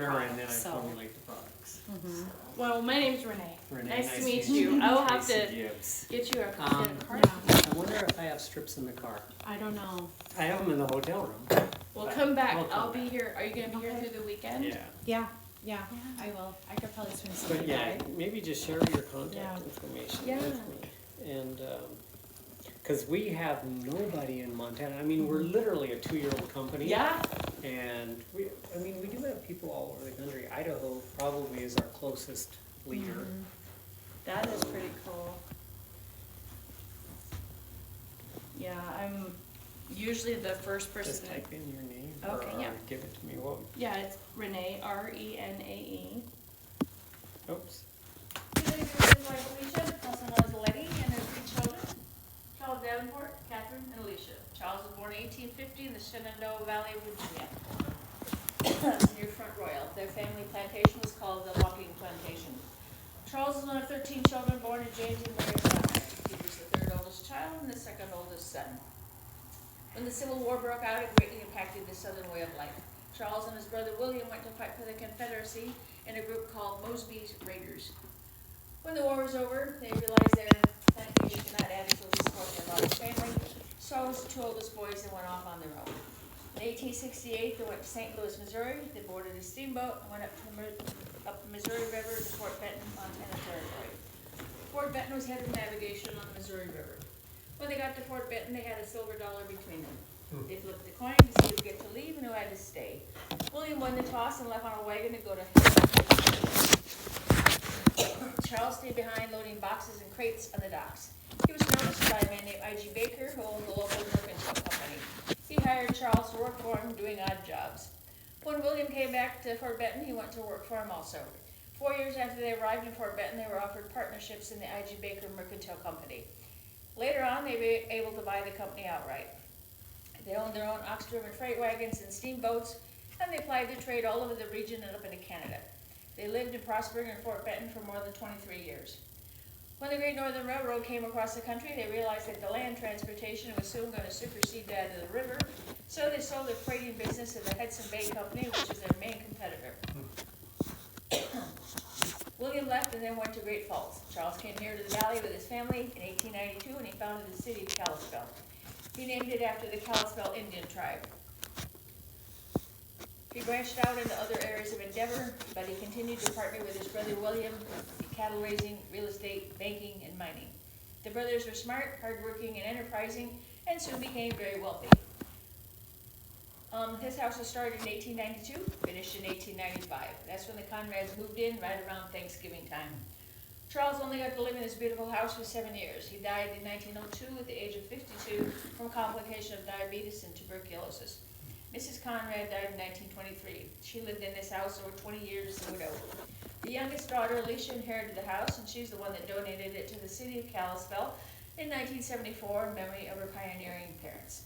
Speaker 2: co-owner and then I
Speaker 3: products, so.
Speaker 2: formulate the products.
Speaker 3: Mhm.
Speaker 5: Well, my name's Renee.
Speaker 2: Renee,
Speaker 5: Nice to meet you. I will have
Speaker 2: Tracy
Speaker 5: to
Speaker 2: Gibbs.
Speaker 5: get you a
Speaker 2: Um,
Speaker 5: card.
Speaker 3: Yeah,
Speaker 2: I wonder if I have strips in the car.
Speaker 3: I don't know.
Speaker 2: I have them in the hotel room.
Speaker 5: We'll come back.
Speaker 2: We'll come
Speaker 5: I'll be
Speaker 2: back.
Speaker 5: here. Are you gonna be here
Speaker 3: Okay.
Speaker 5: through the weekend?
Speaker 2: Yeah.
Speaker 3: Yeah, I will. I could probably swing
Speaker 2: But
Speaker 3: something
Speaker 2: yeah,
Speaker 3: by.
Speaker 2: maybe just share your contact
Speaker 3: Yeah.
Speaker 2: information
Speaker 5: Yeah.
Speaker 2: with me. And, cause we have nobody in Montana. I mean, we're literally a 2-year-old company.
Speaker 5: Yeah.
Speaker 2: And we do have people all over the country. Idaho probably is our closest leader.
Speaker 3: Mhm.
Speaker 5: That is pretty cool. Yeah, I'm usually the first person.
Speaker 2: Just type in your name
Speaker 5: Okay,
Speaker 2: or
Speaker 5: yeah.
Speaker 2: give it to me. Whoa,
Speaker 5: Yeah, it's Renee, Renae.
Speaker 2: oops.
Speaker 5: He lives with his wife Alicia, also known as Letty, and their 3 children, Charles Davenport, Catherine, and Alicia. Charles was born in 1850 in the Shenandoah Valley of Virginia. Near Front Royal. Their family plantation was called the Walking Plantation. Charles was one of 13 children born to James and Mary Conrad. He was the 3rd oldest child and the 2nd oldest son. When the Civil War broke out, it greatly impacted the Southern way of life. Charles and his brother William went to fight for the Confederacy in a group called Mosby's Raiders. When the war was over, they realized their plantation could not adequately support their large family. Charles' 2 oldest boys and went off on their own. In 1868, they went to St. Louis, Missouri. They boarded a steamboat and went up the Missouri River to Fort Benton, Montana Territory. Fort Benton was head of navigation on the Missouri River. When they got to Fort Benton, they had a silver dollar between them. They flipped the coin to see who would get to leave and who had to stay. William won the toss and left on a wagon to go to Charles stayed behind loading boxes and crates on the docks. He was noticed by a man named I.G. Baker, who owned the local mercantile company. He hired Charles to work for him, doing odd jobs. When William came back to Fort Benton, he went to work for him also. 4 years after they arrived in Fort Benton, they were offered partnerships in the I.G. Baker Mercantile Company. Later on, they were able to buy the company outright. They owned their own ox-driven freight wagons and steamboats, and they plied their trade all over the region and up into Canada. They lived and prospered in Fort Benton for more than 23 years. When the Great Northern Railroad came across the country, they realized that the land transportation was soon going to supersede that of the river, so they sold their freighting business to the Hudson Bay Company, which is their main competitor. William left and then went to Great Falls. Charles came here to the valley with his family in 1892, and he founded the city of Kalispell. He named it after the Kalispell Indian tribe. He branched out into other areas of endeavor, but he continued to partner with his brother William in cattle raising, real estate, banking, and mining. The brothers were smart, hardworking, and enterprising, and soon became very wealthy. His house was started in 1892, finished in 1895. That's when the Conrads moved in, right around Thanksgiving time. Charles only got to live in this beautiful house for 7 years. He died in 1902 at the age of 52 from complication of diabetes and tuberculosis. Mrs. Conrad died in 1923. She lived in this house over 20 years as a widow. The youngest daughter, Alicia, inherited the house, and she's the one that donated it to the city of Kalispell in 1974 in memory of her pioneering parents.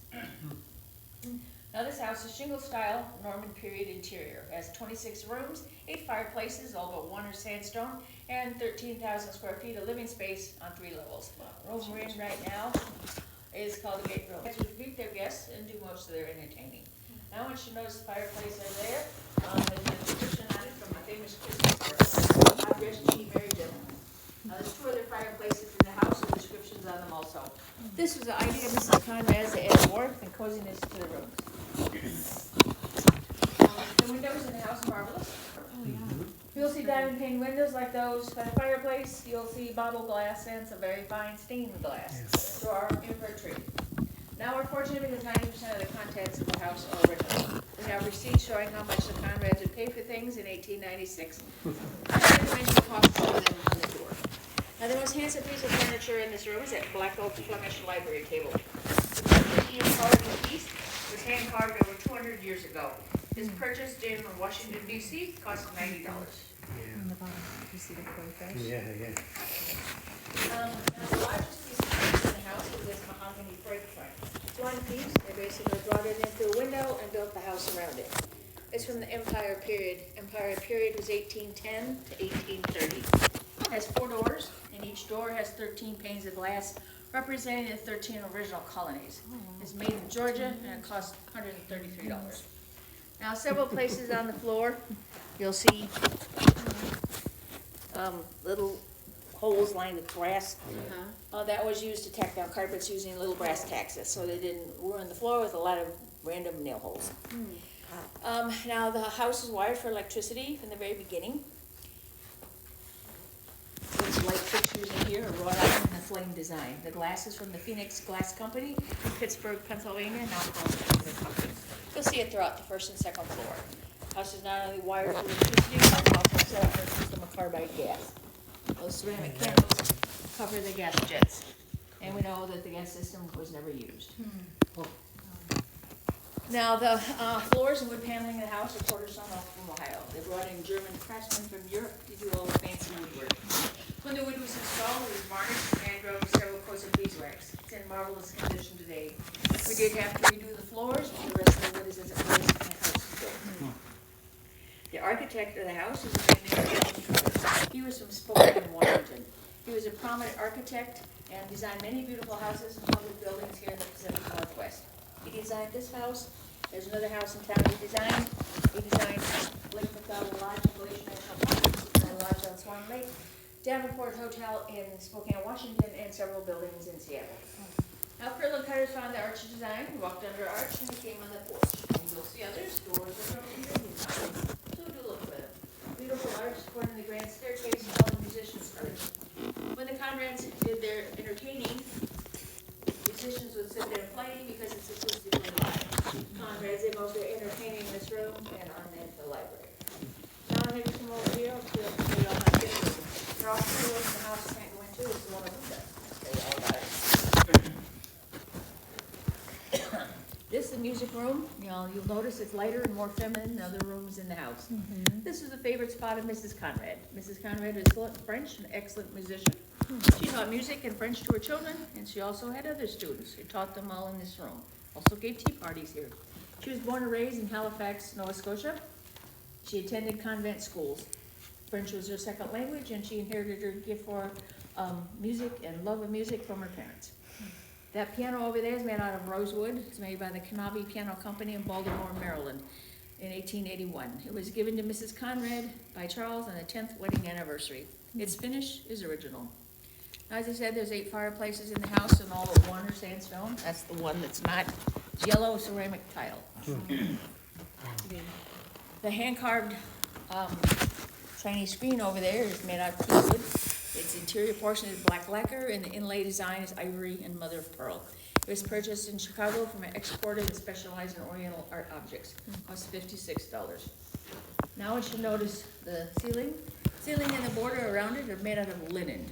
Speaker 5: Now this house is shingle style, Norman period interior. It has 26 rooms, 8 fireplaces, all but 1 are sandstone, and 13,000 square feet of living space on 3 levels. The room we're in right now is called the Gate Room. Guests would greet their guests and do most of their entertaining. Now once you notice the fireplace over there, there's a description on it from my famous Christmas story. I dressed Jeannie Mary Gentleman. Now there's 2 other fireplaces in the house with descriptions on them also. This was the idea of Mrs. Conrad's to add warmth and coziness to the rooms. The windows in the house are marvelous.
Speaker 3: Oh, yeah.
Speaker 5: You'll see diamond pane windows like those by the fireplace. You'll see bottle glass and some very fine stained glass. So our inventory. Now we're fortunate because 90% of the contents of the house are original. We have receipts showing how much the Conrads would pay for things in 1896. And the cost of them on the door. Now the most handsome piece of furniture in this room is that black oak Flemish library table. The carving piece was hand carved over 200 years ago. It was purchased in Washington D.C. Cost $90.
Speaker 3: On the bottom, you see the koi fish?
Speaker 6: Yeah.
Speaker 5: Now the largest piece of furniture in the house is this mahogany break front. It's one piece. They basically brought it in through a window and built the house around it. It's from the Empire period. Empire period was 1810 to 1830. It has 4 doors, and each door has 13 panes of glass, representing the 13 original colonies. It's made in Georgia, and it cost $133. Now, several places on the floor, you'll see little holes lined with brass. That was used to tack down carpets using little brass taxes, so they didn't ruin the floor with a lot of random nail holes. Now, the house is wired for electricity from the very beginning. These light fixtures in here are wrought out in the flame design. The glass is from the Phoenix Glass Company in Pittsburgh, Pennsylvania, now called the company. You'll see it throughout the first and second floor. House is not only wired for electricity, but also set up in a system of carbide gas. Those ceramic candles cover the gas jets. And we know that the gas system was never used. Now, the floors and wood paneling in the house are quarter sawn off from Ohio. They brought in German craftsmen from Europe to do all the fancy woodwork. When the wood was installed, it was varnished and drove several coats of beeswax. It's in marvelous condition today. We did have to redo the floors, but the rest of the wood is as it was when the house was built. The architect of the house is a man named John Cooper. He was from Spokane, Washington. He was a prominent architect and designed many beautiful houses and public buildings here in the Pacific Northwest. He designed this house. There's another house in town he designed. He designed Lake McDowell Lodge in Glacier National Park, and Lodge on Swan Lake, Davenport Hotel in Spokane, Washington, and several buildings in Seattle. Now, Furlow Cutters found the arch design. He walked under arch and he came on the porch. And you'll see others. Doors are from here. So do look for them. Beautiful arch supporting the grand staircase and all the musicians heard. When the Conrads did their entertaining, musicians would sit there playing because it's acoustically live. Conrads did most of their entertaining in this room and on into the library. Now maybe some over here. I'll show you all my pictures. There are also doors in the house you can't go into. It's one of them that they all got it. This is the music room. You'll notice it's lighter and more feminine than other rooms in the house. This is the favorite spot of Mrs. Conrad. Mrs. Conrad is fluent in French, an excellent musician. She taught music and French to her children, and she also had other students who taught them all in this room. Also gave tea parties here. She was born and raised in Halifax, Nova Scotia. She attended convent schools. French was her second language, and she inherited her gift for music and love of music from her parents. That piano over there is made out of rosewood. It's made by the Knabe Piano Company in Baltimore, Maryland in 1881. It was given to Mrs. Conrad by Charles on the 10th wedding anniversary. Its finish is original. Now, as I said, there's 8 fireplaces in the house and all but 1 are sandstone. That's the one that's not. It's yellow ceramic tile. The hand-carved Chinese screen over there is made out of teakwood. Its interior portion is black lacquer, and the inlay design is ivory and mother of pearl. It was purchased in Chicago from an exporter that specialized in oriental art objects. It cost $56. Now I should notice the ceiling. Ceiling and the border around it are made out of linen.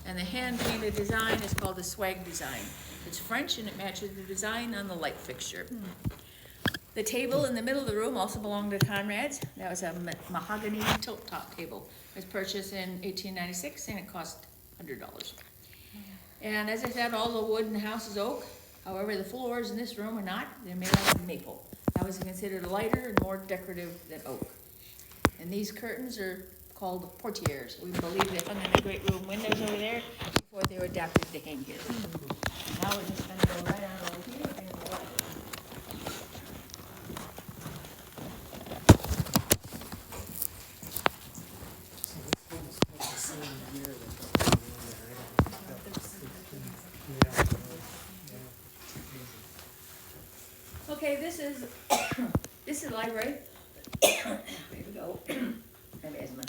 Speaker 5: And the hand-painted design is called the swag design. It's French, and it matches the design on the light fixture. The table in the middle of the room also belonged to Conrad's. That was a mahogany tilt-top table. It was purchased in 1896, and it cost $100. And as I said, all the wood in the house is oak. However, the floors in this room are not. They're made out of maple.
Speaker 6: is considered lighter and more decorative than oak. And these curtains are called portieres. We believe they hung in the great room windows over there before they were adapted to hang here. Now we're just gonna go right on over here and the light. Okay, this is the library. There we go. I have asthma.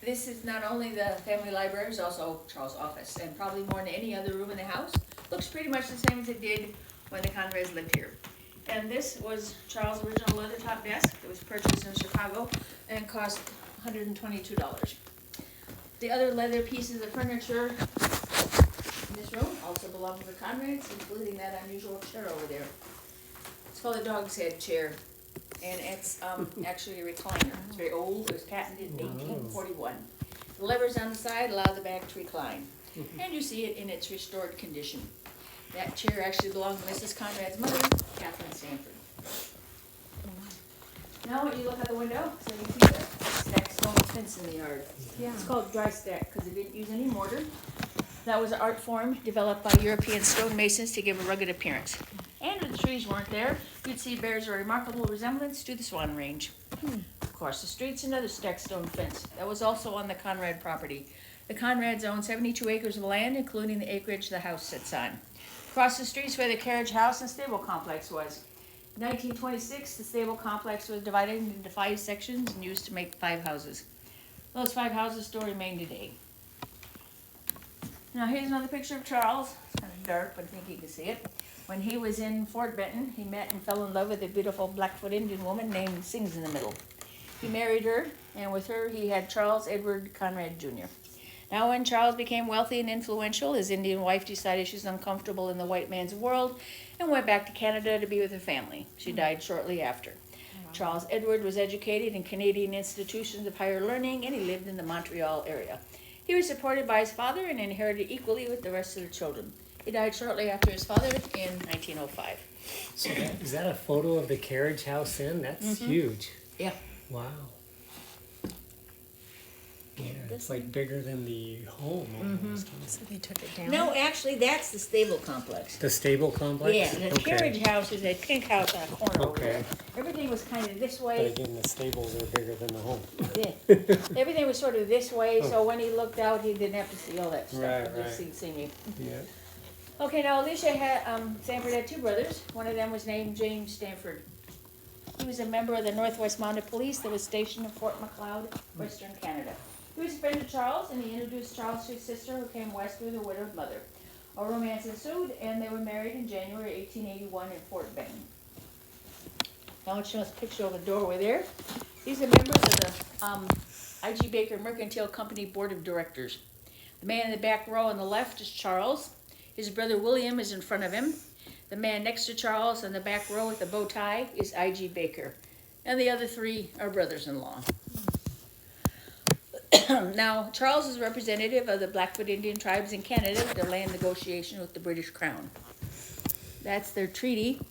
Speaker 6: This is not only the family library, it's also Charles' office, and probably more than any other room in the house. Looks pretty much the same as it did when the Conrads lived here. And this was Charles' original leather top desk. It was purchased in Chicago and cost $122. The other leather pieces of furniture in this room also belong to the Conrads, including that unusual chair over there. It's called a dog's head chair, and it's actually a recliner. It's very old. It was patented in 1841. The levers on the side allow the back to recline, and you see it in its restored condition. That chair actually belonged to Mrs. Conrad's mother, Catherine Sanford. Now when you look out the window, so you see the stacked stone fence in the yard.
Speaker 3: Yeah.
Speaker 6: It's called dry stack because it didn't use any mortar. That was an art form developed by European stonemasons to give a rugged appearance. And if the trees weren't there, you'd see bears a remarkable resemblance to the Swan Range. Of course, the street's another stacked stone fence. That was also on the Conrad property. The Conrads owned 72 acres of land, including the acreage the house sits on. Across the street's where the carriage house and stable complex was. In 1926, the stable complex was divided into 5 sections and used to make 5 houses. Those 5 houses still remain today. Now here's another picture of Charles. It's kind of dark, but I think you can see it. When he was in Fort Benton, he met and fell in love with a beautiful Blackfoot Indian woman named Sings in the Middle. He married her, and with her he had Charles Edward Conrad Jr. Now when Charles became wealthy and influential, his Indian wife decided she's uncomfortable in the white man's world and went back to Canada to be with her family. She died shortly after. Charles Edward was educated in Canadian institutions of higher learning, and he lived in the Montreal area. He was supported by his father and inherited equally with the rest of the children. He died shortly after his father in 1905.
Speaker 2: So is that a photo of the carriage house in? That's huge.
Speaker 6: Yeah.
Speaker 2: Wow. Yeah, it's like bigger than the home almost.
Speaker 3: So they took it down?
Speaker 6: No, actually, that's the stable complex.
Speaker 2: The stable complex?
Speaker 6: Yeah, the carriage house is a pink house on a corner over
Speaker 2: Okay.
Speaker 6: there. Everything was kind of this
Speaker 2: But
Speaker 6: way.
Speaker 2: again, the stables are bigger than the home.
Speaker 6: Yeah. Everything was sort of this way, so when he looked out, he didn't have to see all that stuff.
Speaker 2: Right,
Speaker 6: He just
Speaker 2: right.
Speaker 6: see me.
Speaker 2: Yeah.
Speaker 6: Okay, now Alicia Sanford had 2 brothers. One of them was named James Stanford. He was a member of the Northwest Mounted Police that was stationed in Fort Macleod, Western Canada. He was a friend of Charles, and he introduced Charles to his sister, who came west with her widowed mother. A romance ensued, and they were married in January 1881 in Fort Benton. Now it's showing us a picture of the doorway there. These are members of the I.G. Baker Mercantile Company Board of Directors. The man in the back row on the left is Charles. His brother William is in front of him. The man next to Charles in the back row with the bow tie is I.G. Baker. And the other 3 are brothers-in-law. Now, Charles is representative of the Blackfoot Indian tribes in Canada with their land negotiation with the British Crown. That's their treaty.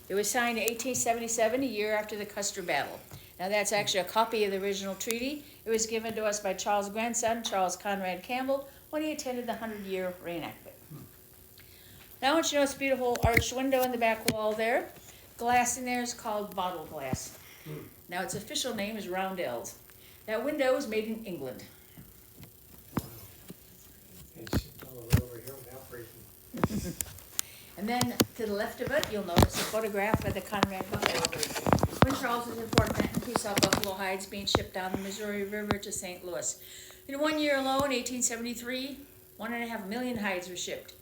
Speaker 6: It was signed in 1877, a year after the Custer Battle. Now, that's actually a copy of the original treaty. It was given to us by Charles' grandson, Charles Conrad Campbell, when he attended the 100-year reenactment. Now I want you to notice a beautiful arched window in the back wall there. Glass in there is called bottle glass. Now its official name is Roundels. That window was made in England.
Speaker 2: And shipped all the way over here without breaking.
Speaker 6: And then to the left of it, you'll notice a photograph of the Conrad buffalo herd. When Charles was in Fort Benton, he saw buffalo hides being shipped down the Missouri River to St. Louis. In 1 year alone, 1873, 1.5 million hides were shipped.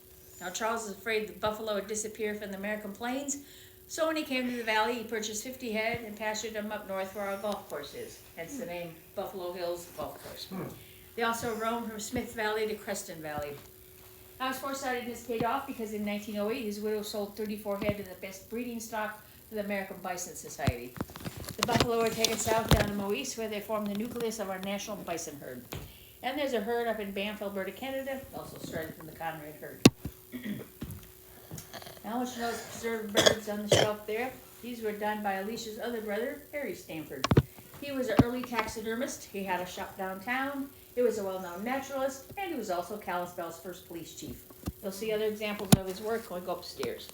Speaker 6: Now Charles was afraid the buffalo would disappear from the American plains, so when he came to the valley, he purchased 50 head and pastured them up north where our golf course is, hence the name Buffalo Hills Golf Course. They also roamed from Smith Valley to Creston Valley. Now his foresightedness paid off because in 1908, his widow sold 34 head of the best breeding stock to the American Bison Society. The buffalo were taken south down to Moise, where they formed the nucleus of our national bison herd. And there's a herd up in Banff, Alberta, Canada, also started from the Conrad herd. How much you know it's preserved birds on the shelf there? These were done by Alicia's other brother, Harry Stanford. He was an early taxidermist. He had a shop downtown. He was a well-known naturalist, and he was also Kalispell's first police chief. You'll see other examples of his work when we go upstairs.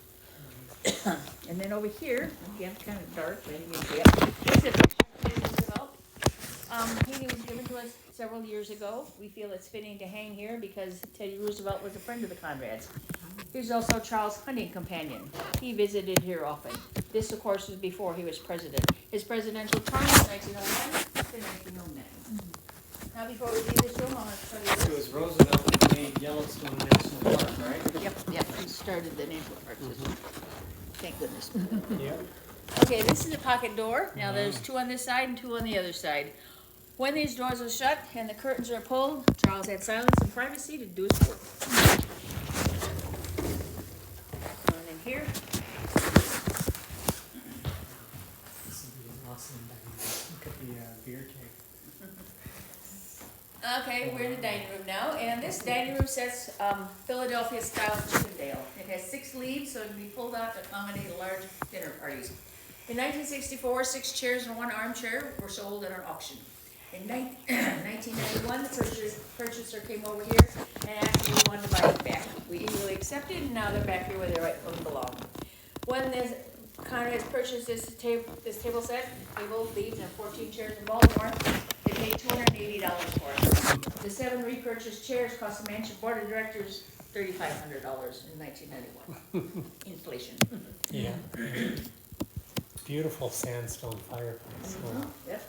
Speaker 6: And then over here, again, kind of dark, but you can see it. This is a picture of Teddy Roosevelt. He was given to us several years ago. We feel it's fitting to hang here because Teddy Roosevelt was a friend of the Conrads. He was also Charles' hunting companion. He visited here often. This, of course, was before he was president. His presidential term was 1901 to 1909. Now, before we leave this room, I want to show you
Speaker 2: So it
Speaker 6: this.
Speaker 2: was Roosevelt that made Yellowstone National Park, right?
Speaker 6: Yep, he started the national park system. Thank goodness.
Speaker 2: Yep.
Speaker 6: Okay, this is a pocket door. Now there's two on this side and two on the other side. When these doors are shut and the curtains are pulled, Charles had silence and privacy to do his work. And in here,
Speaker 2: This would be an awesome dining room. Look at the beer keg.
Speaker 6: okay, we're in the dining room now, and this dining room sets Philadelphia style Chippendale. It has 6 leaves, so it can be pulled out to accommodate large dinner parties. In 1964, 6 chairs and 1 armchair were sold at an auction. In 1991, the purchaser came over here and asked if we wanted to buy it back. We eagerly accepted, and now they're back here where they rightfully belong. When Conrad's purchased this table set, table, leaves, and 14 chairs in Baltimore, they paid $280 for it. The 7 repurchased chairs cost the mansion board of directors $3,500 in 1991. Inflation.
Speaker 2: Yeah. Beautiful sandstone fireplace. Wow.
Speaker 6: Yep.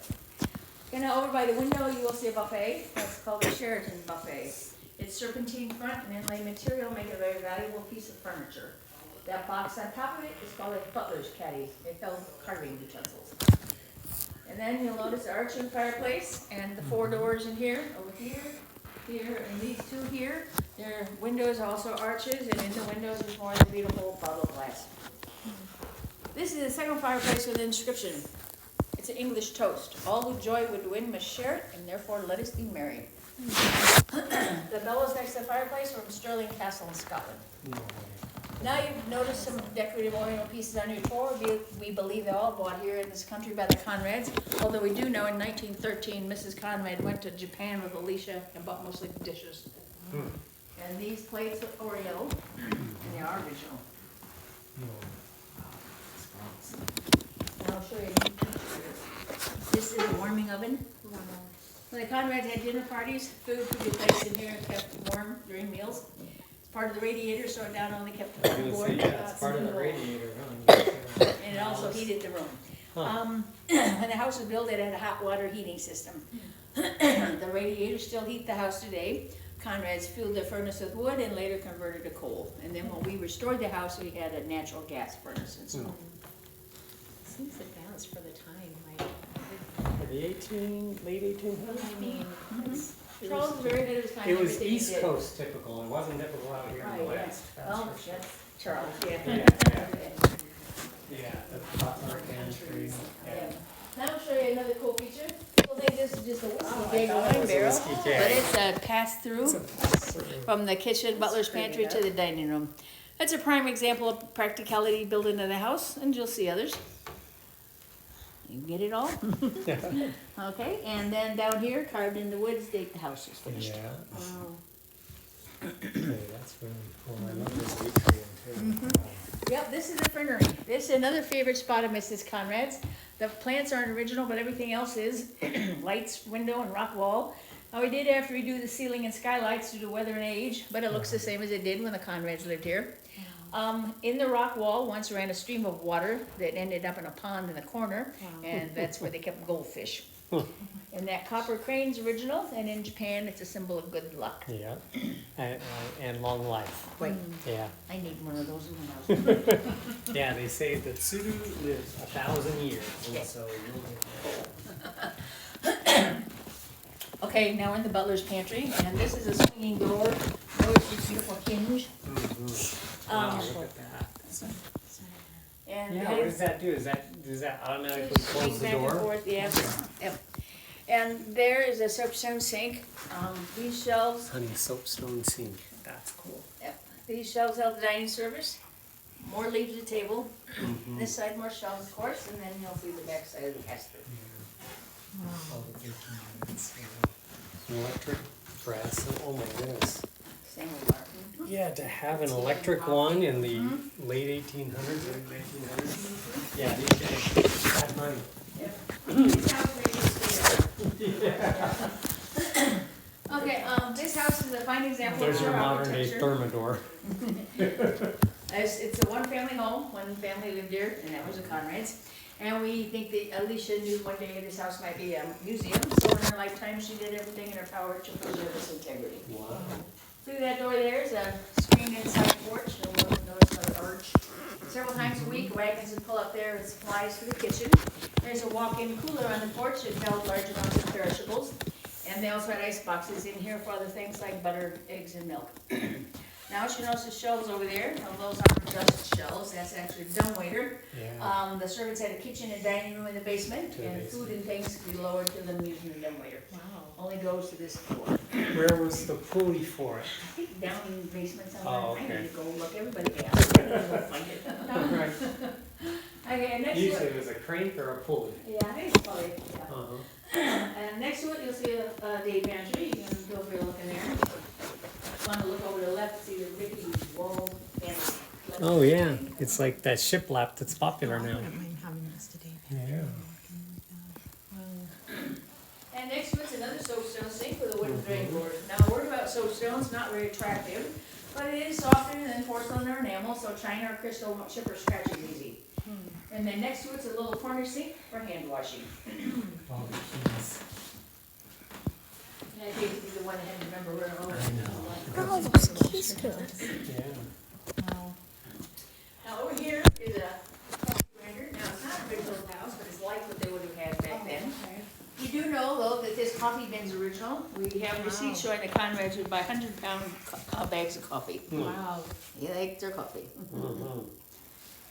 Speaker 6: And now over by the window, you will see a buffet. That's called the Sheraton Buffet. Its serpentine front and inlay material make a very valuable piece of furniture. That box on top of it is called a butler's caddy. It held carving utensils. And then you'll notice the arch in the fireplace and the 4 doors in here, over here, here, and these 2 here. Their windows are also arches, and in the windows is more of the beautiful bottle glass. This is the second fireplace with an inscription. It's an English toast. All who joy would win must share it, and therefore let us be merry. The bellows next to the fireplace were from Stirling Castle in Scotland.
Speaker 2: No way.
Speaker 6: Now you've noticed some decorative ornamental pieces on your floor. We believe they're all bought here in this country by the Conrads. Although we do know in 1913, Mrs. Conrad went to Japan with Alicia and bought mostly dishes. And these plates are Oreo, and they are original.
Speaker 2: No.
Speaker 6: And I'll show you a neat picture of this. This is a warming oven. When the Conrads had dinner parties, food could be placed in here and kept warm during meals. It's part of the radiator, so it not only kept
Speaker 2: I
Speaker 6: the
Speaker 2: was
Speaker 6: warm,
Speaker 2: gonna say, yeah, it's part of the radiator, huh?
Speaker 6: and it also heated the room.
Speaker 2: Huh.
Speaker 6: When the house was built, it had a hot water heating system. The radiators still heat the house today. Conrad's fueled the furnace with wood and later converted to coal. And then when we restored the house, we had a natural gas furnace and so.
Speaker 3: Seems advanced for the time, like,
Speaker 2: For the late 1800s?
Speaker 3: I mean, it's.
Speaker 6: Charles was very good at his time.
Speaker 2: It was
Speaker 6: everything he
Speaker 2: East
Speaker 6: did.
Speaker 2: Coast typical, it wasn't typical out here in the
Speaker 6: Right, yeah.
Speaker 2: West, that's
Speaker 6: Well,
Speaker 2: for sure.
Speaker 6: that's Charles, yeah.
Speaker 2: Yeah, the Butler pantry.
Speaker 6: Yeah. Now I'll show you another cool feature. People think this is just a whiskey keg or
Speaker 2: thought it
Speaker 6: wine
Speaker 2: was a
Speaker 6: barrel,
Speaker 2: whiskey
Speaker 6: but
Speaker 2: keg.
Speaker 6: it's a pass-through from the kitchen, butler's pantry to the dining room. That's a prime example of practicality built into the house, and you'll see others. You get it all? Okay, and then down here, carved in the wood, date the house is finished.
Speaker 2: Yeah,
Speaker 6: Wow.
Speaker 2: okay, that's really cool, I love this atrium too.
Speaker 6: Yep, this is the fernery. This is another favorite spot of Mrs. Conrad's. The plants aren't original, but everything else is. Lights, window, and rock wall. Now, we did have to redo the ceiling and skylights due to weather and age, but it looks the same as it did when the Conrads lived here. In the rock wall once ran a stream of water that ended up in a pond in the corner, and that's where they kept goldfish. And that copper crane's original, and in Japan, it's a symbol of good luck.
Speaker 2: Yeah, and long life,
Speaker 6: Wait,
Speaker 2: yeah.
Speaker 6: I need one of those in my house.
Speaker 2: Yeah, they say that Tsuru lives 1,000 years,
Speaker 6: Okay.
Speaker 2: and so you'll get
Speaker 6: Okay, now we're in the butler's pantry, and this is a swinging door. Notice this beautiful hinge.
Speaker 2: Wow, look at that.
Speaker 6: And
Speaker 2: Yeah,
Speaker 6: that
Speaker 2: what
Speaker 6: is-
Speaker 2: does that do? Does that automatically
Speaker 6: Just
Speaker 2: close
Speaker 6: swing
Speaker 2: the
Speaker 6: back and
Speaker 2: door?
Speaker 6: forth, yeah, yep. And there is a soapstone sink. These shelves,
Speaker 2: Honey, soapstone sink, that's cool.
Speaker 6: yep, these shelves held the dining service. more leaves at the table. This side more shelves, of course, and then you'll see the back side of the castro.
Speaker 2: Electric press. Oh my goodness.
Speaker 6: Same with Martin.
Speaker 2: Yeah, to have an electric one in the late 1800s, early 1900s. Yeah, these guys had mine.
Speaker 6: This house may stay there. Okay, this house is a fine example of
Speaker 2: There's your
Speaker 6: our
Speaker 2: modern day
Speaker 6: architecture.
Speaker 2: thermidor.
Speaker 6: It's a one-family home, one family lived here, and that was the Conrads. And we think that Alicia knew one day this house might be a museum, so in her lifetime, she did everything in her power to preserve its integrity.
Speaker 2: Wow.
Speaker 6: Through that door there is a screen inside the porch, you'll notice another arch. Several times a week, wagons would pull up there with supplies for the kitchen. There's a walk-in cooler on the porch that held large amounts of perishables. And they also had ice boxes in here for other things like butter, eggs, and milk. Now she notice the shelves over there. Now, those aren't dust shelves, that's actually dumbwaiter.
Speaker 2: Yeah.
Speaker 6: The servants had a kitchen and dining room in the basement,
Speaker 2: To the
Speaker 6: and food and things could be lowered to them using the dumbwaiter.
Speaker 3: Wow.
Speaker 6: Only goes to this floor.
Speaker 2: Where was the pulley for it?
Speaker 6: I think down in the basement somewhere.
Speaker 2: Oh,
Speaker 6: I
Speaker 2: okay.
Speaker 6: need to go look, everybody can. We'll find it.
Speaker 2: Right.
Speaker 6: Okay, and next to
Speaker 2: Usually
Speaker 6: it,
Speaker 2: it was a crank or a pulley.
Speaker 6: yeah, I think it's probably, yeah.
Speaker 2: Uh-huh.
Speaker 6: And next to it, you'll see a day pantry, you can feel free to look in there. Want to look over to the left, see the Rickey wall and.
Speaker 2: Oh yeah, it's like that shiplap that's popular now.
Speaker 3: mind having this today.
Speaker 2: Yeah.
Speaker 6: And next to it's another soapstone sink with a wooden drain board. Now, a word about soapstones, not very attractive, but it is softer than porcelain or enamel, so china or crystal won't chip or scratch it easy. And then next to it's a little corner sink for hand washing.
Speaker 2: Oh, jeez.
Speaker 6: And I think you're the one that had to remember where all
Speaker 2: I know.
Speaker 1: Oh, those keys go.
Speaker 2: Yeah.
Speaker 6: Now, over here is a coffee grinder. Now, it's not a big old house, but it's like what they would have had back then. You do know, though, that this coffee bin's original. We have receipts showing the Conrads would buy 100-pound bags of coffee.
Speaker 3: Wow.
Speaker 6: They like their coffee.
Speaker 2: Mhm.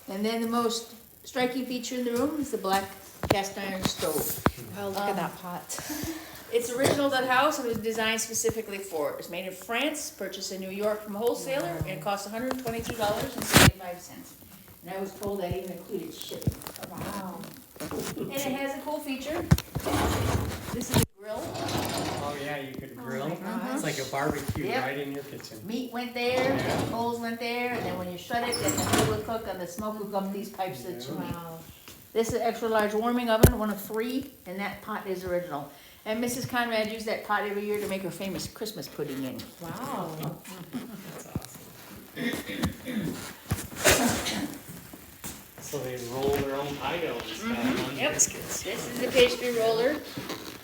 Speaker 6: And then the most striking feature in the room is the black cast iron stove.
Speaker 3: Wow, look at that pot.
Speaker 6: It's original to the house and was designed specifically for it. It was made in France, purchased in New York from a wholesaler, and it cost $122.75. And I was told that even included shipping.
Speaker 3: Wow.
Speaker 6: And it has a cool feature. This is a grill.
Speaker 2: Oh yeah, you could grill.
Speaker 3: gosh.
Speaker 2: It's like a barbecue
Speaker 6: Yep.
Speaker 2: right in your kitchen.
Speaker 6: Meat went there, coals went there, and then when you shut it, then the food would cook and the smoke would go up these pipes to the chimney.
Speaker 3: Wow.
Speaker 6: This is an extra large warming oven, one of 3, and that pot is original. And Mrs. Conrad used that pot every year to make her famous Christmas pudding in.
Speaker 3: Wow.
Speaker 2: That's awesome. So they roll their own pie dough and stuff on
Speaker 6: Yep.
Speaker 2: biscuits.
Speaker 6: This is the pastry roller.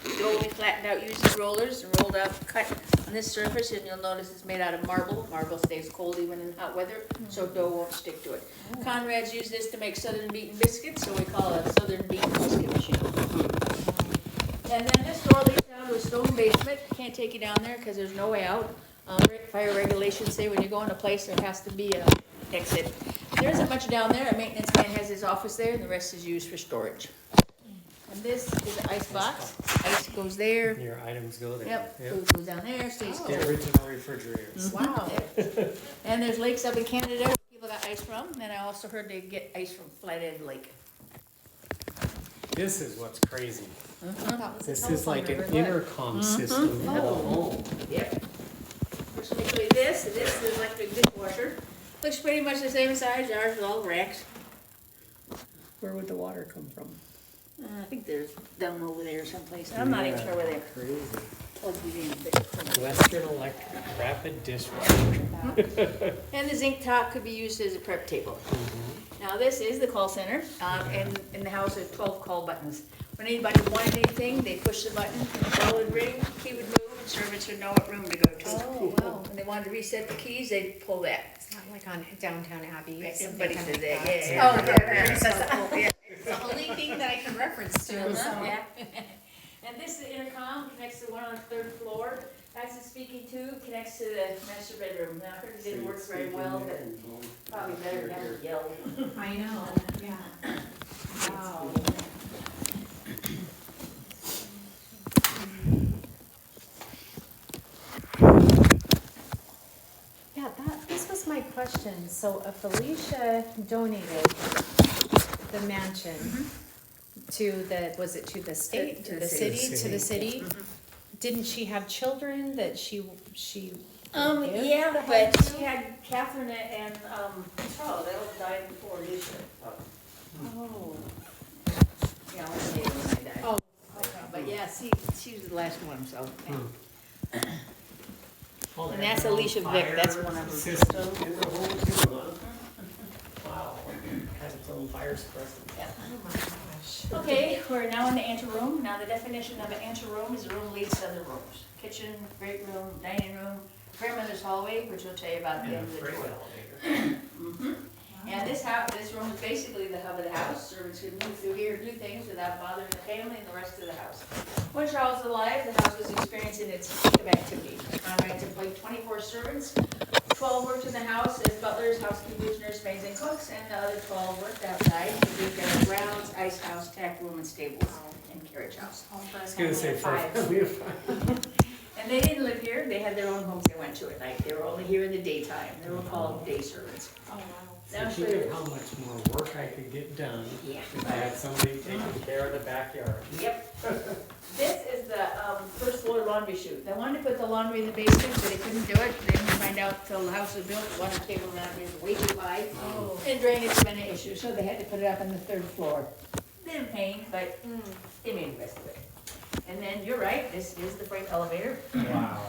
Speaker 6: Totally flattened out using rollers and rolled out, cut on this surface, and you'll notice it's made out of marble. Marble stays cold even in hot weather, so dough won't stick to it. Conrad's use this to make southern beaten biscuits, so we call it a southern beaten biscuit machine. And then this door leads down to a stone basement. Can't take you down there because there's no way out. Fire regulations say when you go in a place, there has to be an exit. There isn't much down there. A maintenance man has his office there, and the rest is used for storage. And this is an ice box. Ice goes there.
Speaker 2: Your items go there.
Speaker 6: Yep, food goes down there, stays
Speaker 2: The
Speaker 6: cold.
Speaker 2: original refrigerators.
Speaker 3: Wow.
Speaker 6: And there's lakes up in Canada where people got ice from, and I also heard they get ice from Flathead Lake.
Speaker 2: This is what's crazy.
Speaker 3: That was a
Speaker 2: This is like an
Speaker 3: telephone river.
Speaker 2: intercom system in the home.
Speaker 6: Yep. First, let me show you this, and this is an electric dishwasher. Looks pretty much the same size, ours with all the racks.
Speaker 2: Where would the water come from?
Speaker 6: I think there's down over there someplace. I'm not even sure where they
Speaker 2: Crazy.
Speaker 6: plugged it in.
Speaker 2: Western Electric Rapid Dishwasher.
Speaker 6: And the zinc top could be used as a prep table. Now, this is the call center, and in the house there's 12 call buttons. When anybody wanted anything, they push the button, and the bell would ring, key would move, and servants would know what room to go to.
Speaker 3: Oh, wow.
Speaker 6: When they wanted to reset the keys, they'd pull that.
Speaker 3: It's not like on Downtown Abbey.
Speaker 6: Everybody
Speaker 3: something
Speaker 6: says
Speaker 3: like
Speaker 6: that, yeah.
Speaker 3: Oh, yeah.
Speaker 6: So cool, yeah.
Speaker 3: It's the only thing that I can reference to.
Speaker 6: Uh-huh,
Speaker 3: So.
Speaker 6: yeah. And this is the intercom, connects to one on the 3rd floor. That's the speaking tube, connects to the master bedroom. Now, I heard it didn't work very well, but probably better than to yell.
Speaker 3: I know, yeah. Wow. Yeah, this was my question. question. So Felicia donated the mansion to the, was it to the state, to the city, to the city? Didn't she have children that she give?
Speaker 6: Yeah, but she had Catherine and, Charles, they all died before Alicia.
Speaker 3: Oh,
Speaker 6: Yeah, one day when I died.
Speaker 3: Oh,
Speaker 6: But yeah, she was the last one, so.
Speaker 2: Oh, they
Speaker 6: And
Speaker 2: have
Speaker 6: that's
Speaker 2: their own
Speaker 6: Alicia Vick, that's
Speaker 2: fire
Speaker 6: one of her.
Speaker 2: system in the home too, huh? Wow, has its own fire suppressant.
Speaker 6: Okay, we're now in the anteroom. Now the definition of an anteroom is a room leads to other rooms. Kitchen, great room, dining room, grandmother's hallway, which we'll tell you about at the
Speaker 2: And
Speaker 6: end
Speaker 2: a
Speaker 6: of the
Speaker 2: freight
Speaker 6: tour.
Speaker 2: elevator.
Speaker 6: And this room is basically the hub of the house. Servants could move through here, do things without bothering the family and the rest of the house. When Charles was alive, the house was experiencing its peak of activity. Conrad's employed 24 servants. 12 worked in the house as butlers, housekeepers, nursemaids, and cooks, and the other 12 worked outside. They did their grounds, ice house, tack room, and stables, and carriage house.
Speaker 2: I was gonna say for a family of five.
Speaker 6: And they didn't live here, they had their own homes they went to at night. They were only here in the daytime. They were called day servants.
Speaker 3: oh, wow.
Speaker 6: Now
Speaker 2: Think
Speaker 6: for-
Speaker 2: of how much more work I could get done
Speaker 6: Yeah.
Speaker 2: if I had somebody taking care of the backyard.
Speaker 6: Yep. This is the first floor laundry chute. They wanted to put the laundry in the basement, but they couldn't do it. They didn't find out till the house was built, the water table laundry is way too high.
Speaker 3: Oh.
Speaker 6: And drainage has been an issue, so they had to put it up on the third floor. Been a pain, but they made the best of it. And then, you're right, this is the freight elevator.
Speaker 2: Wow.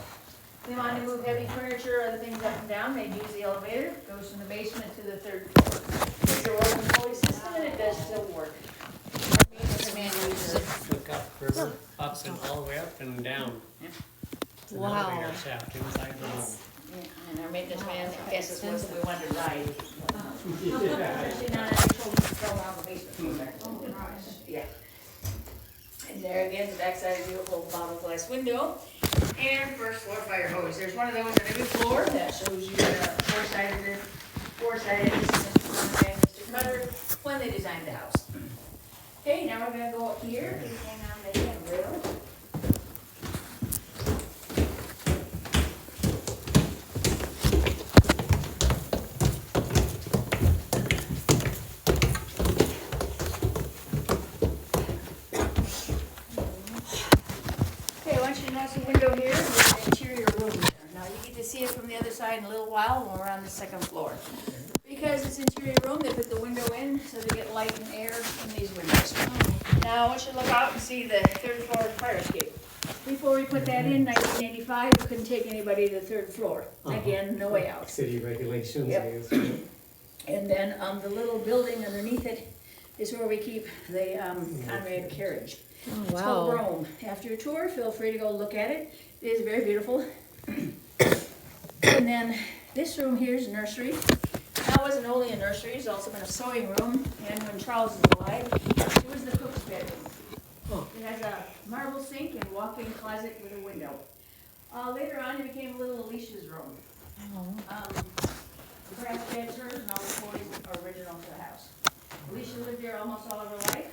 Speaker 6: They wanted to move heavy furniture, other things up and down, they'd use the elevator, goes from the basement to the third floor. It's a rolling pulley system and it does still work. Our maintenance man uses it.
Speaker 2: Look up, river, up and all the way up and down. It's an
Speaker 3: Wow.
Speaker 2: elevator shaft inside the home.
Speaker 6: Yeah, and our maintenance man, I guess it was, we wanted to ride.
Speaker 2: Yeah.
Speaker 6: Especially now that I told him to go around the basement floor there. Yeah. And there again, the backside of the beautiful bottle glass window. And first floor fire hose. There's one of those on every floor that shows you four-sided, this is Mr. Cutter, when they designed the house. Okay, now we're gonna go up here, and hang on the handrail. Okay, I want you to notice the window here, there's an interior room there. Now, you get to see it from the other side in a little while when we're on the second floor. Because it's interior room, they put the window in so they get light and air in these windows. Now, I want you to look out and see the third floor fire escape. Before we put that in 1985, we couldn't take anybody to the third floor. Again, no way out.
Speaker 2: City regulations,
Speaker 6: Yep.
Speaker 2: I guess.
Speaker 6: And then, the little building underneath it is where we keep the, Conrad carriage.
Speaker 3: Oh,
Speaker 6: It's called Rome. After your tour, feel free to go look at it. It is very beautiful. And then this room here is nursery. That wasn't only a nursery, it's also been a sewing room. And when Charles was alive, it was the cook's bedroom.
Speaker 2: Oh.
Speaker 6: It has a marble sink and walk-in closet with a window. Later on, it became a little Alicia's room. Brass bed's hers and all the toys are original to the house. Alicia lived there almost all of her life.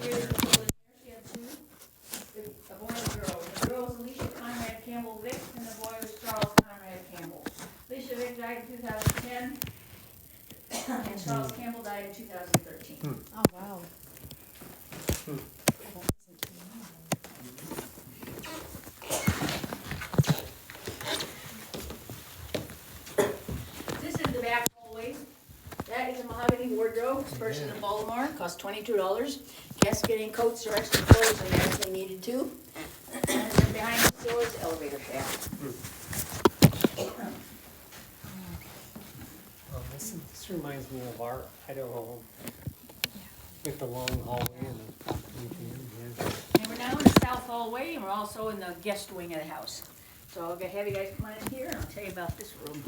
Speaker 6: She raised the children there. She had two, a boy and a girl. The girl was Alicia Conrad Campbell Vick, and the boy was Charles Conrad Campbell. Alicia Vick died in 2010, and Charles Campbell died in 2013.
Speaker 3: Oh, wow.
Speaker 6: This is the back hallway. That is a mahogany wardrobe, it's purchased in Baltimore, cost $22. Guests getting coats or extra clothes in there if they needed to. And then behind the door is the elevator shaft.
Speaker 2: Oh, this reminds me of our Idaho home. With the long hallway and the balcony here.
Speaker 6: And we're now in the south hallway, and we're also in the guest wing of the house. So I'll have you guys come on in here, and I'll tell you about this room.